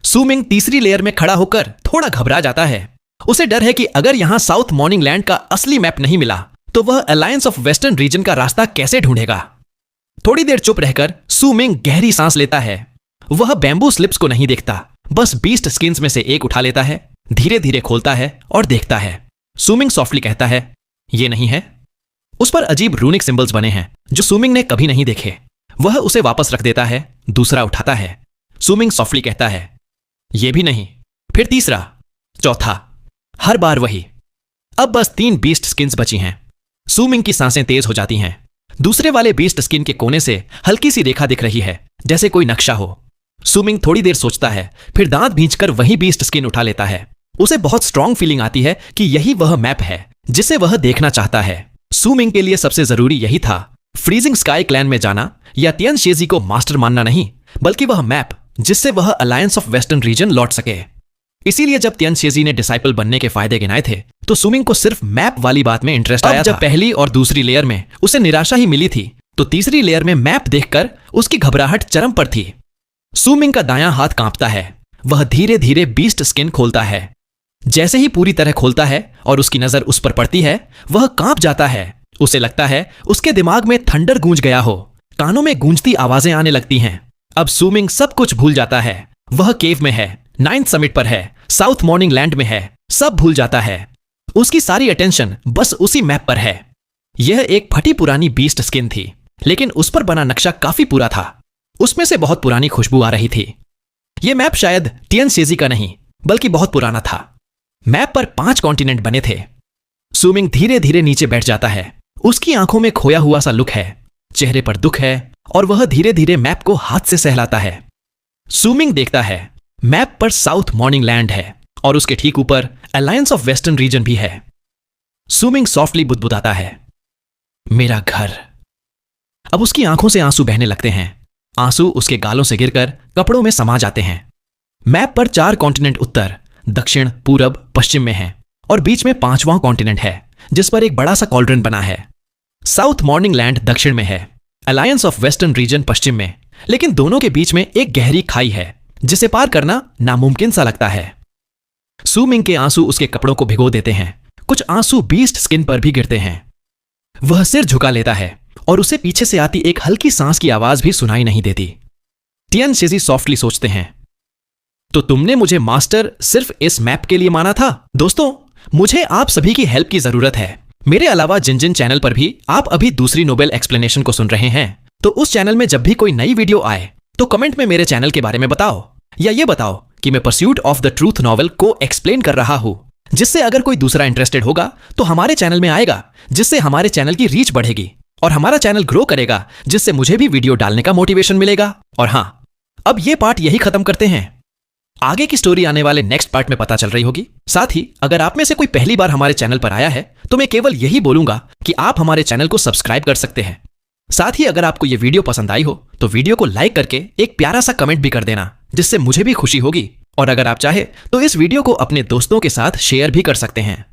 सुमिंग तीसरी लेयर में खड़ा होकर थोड़ा घबरा जाता है। उसे डर है कि अगर यहां साउथ मॉर्निंग लैंड का असली मैप नहीं मिला, तो वह अलायंस ऑफ वेस्टर्न रीजन का रास्ता कैसे ढूंढेगा। थोड़ी देर चुप रहकर सुमिंग गहरी सांस लेता है। वह बैम्बू स्लिप्स को नहीं देखता, बस बीस्ट स्किन्स में से एक उठा लेता है, धीरे धीरे खोलता है और देखता है। सुमिंग सॉफ्टली कहता है, ये नहीं है। उस पर अजीब रूनिक सिंबल्स बने हैं जो सुमिंग ने कभी नहीं देखे। वह उसे वापस रख देता है, दूसरा उठाता है। सुमिंग सॉफ्टली कहता है, यह भी नहीं। फिर तीसरा, चौथा, हर बार वही। अब बस 3 बीस्ट स्किन्स बची हैं। सुमिंग की सांसें तेज हो जाती हैं। दूसरे वाले बीस्ट स्किन के कोने से हल्की सी रेखा दिख रही है, जैसे कोई नक्शा हो। सुमिंग थोड़ी देर सोचता है, फिर दांत भींचकर वही बीस्ट स्किन उठा लेता है। उसे बहुत स्ट्रांग फीलिंग आती है कि यही वह मैप है जिसे वह देखना चाहता है। सुमिंग के लिए सबसे जरूरी यही था, फ्रीजिंग स्काई क्लैन में जाना या तियनशेजी को मास्टर मानना नहीं, बल्कि वह मैप जिससे वह अलायंस ऑफ वेस्टर्न रीजन लौट सके। इसीलिए जब तियनशेजी ने डिसाइपल बनने के फायदे गिनाए थे, तो सुमिंग को सिर्फ मैप वाली बात में इंटरेस्ट आया। जब पहली और दूसरी लेयर में उसे निराशा ही मिली थी, तो तीसरी लेयर में मैप देखकर उसकी घबराहट चरम पर थी। सुमिंग का दायां हाथ कांपता है। वह धीरे धीरे बीस्ट स्किन खोलता है। जैसे ही पूरी तरह खोलता है और उसकी नजर उस पर पड़ती है, वह कांप जाता है। उसे लगता है उसके दिमाग में थंडर गूंज गया हो। कानों में गूंजती आवाजें आने लगती हैं। अब सुमिंग सब कुछ भूल जाता है। वह केव में है, 9th समिट पर है, साउथ मॉर्निंग लैंड में है, सब भूल जाता है। उसकी सारी अटेंशन बस उसी मैप पर है। यह एक फटी पुरानी बीस्ट स्किन थी, लेकिन उस पर बना नक्शा काफी पूरा था। उसमें से बहुत पुरानी खुशबू आ रही थी। यह मैप शायद तियनशेजी का नहीं, बल्कि बहुत पुराना था। मैप पर 5 कॉन्टिनेंट बने थे। सुमिंग धीरे धीरे नीचे बैठ जाता है। उसकी आंखों में खोया हुआ सा लुक है, चेहरे पर दुख है और वह धीरे धीरे मैप को हाथ से सहलाता है। सुमिंग देखता है मैप पर साउथ मॉर्निंग लैंड है और उसके ठीक ऊपर अलायंस ऑफ वेस्टर्न रीजन भी है। सुमिंग सॉफ्टली बुदबुदाता है, मेरा घर। अब उसकी आंखों से आंसू बहने लगते हैं। आंसू उसके गालों से गिरकर कपड़ों में समा जाते हैं। मैप पर 4 कॉन्टिनेंट उत्तर, दक्षिण, पूरब, पश्चिम में हैं और बीच में 5वां कॉन्टिनेंट है, जिस पर एक बड़ा सा कॉल्ड्रन बना है। साउथ मॉर्निंग लैंड दक्षिण में है, अलायंस ऑफ वेस्टर्न रीजन पश्चिम में, लेकिन दोनों के बीच में एक गहरी खाई है जिसे पार करना नामुमकिन सा लगता है। सुमिंग के आंसू उसके कपड़ों को भिगो देते हैं। कुछ आंसू बीस्ट स्किन पर भी गिरते हैं। वह सिर झुका लेता है और उसे पीछे से आती एक हल्की सांस की आवाज भी सुनाई नहीं देती। टियन शिजी सॉफ्टली सोचते हैं। तो तुमने मुझे मास्टर सिर्फ इस मैप के लिए माना था? दोस्तों, मुझे आप सभी की हेल्प की जरूरत है। मेरे अलावा जिन जिन चैनल पर भी आप अभी दूसरी नोबेल एक्सप्लेनेशन को सुन रहे हैं, तो उस चैनल में जब भी कोई नई वीडियो आए तो कमेंट में मेरे चैनल के बारे में बताओ, या ये बताओ कि मैं pursuit of the truth novel को एक्सप्लेन कर रहा हूं, जिससे अगर कोई दूसरा इंटरेस्टेड होगा तो हमारे चैनल में आएगा, जिससे हमारे चैनल की रीच बढ़ेगी और हमारा चैनल ग्रो करेगा, जिससे मुझे भी वीडियो डालने का मोटिवेशन मिलेगा। और हां, अब ये पार्ट यही खत्म करते हैं। आगे की स्टोरी आने वाले नेक्स्ट पार्ट में पता चल रही होगी। साथ ही अगर आप में से कोई पहली बार हमारे चैनल पर आया है तो मैं केवल यही बोलूंगा कि आप हमारे चैनल को सब्सक्राइब कर सकते हैं। साथ ही अगर आपको ये वीडियो पसंद आई हो तो वीडियो को लाइक करके एक प्यारा सा कमेंट भी कर देना, जिससे मुझे भी खुशी होगी। और अगर आप चाहे तो इस वीडियो को अपने दोस्तों के साथ शेयर भी कर सकते हैं।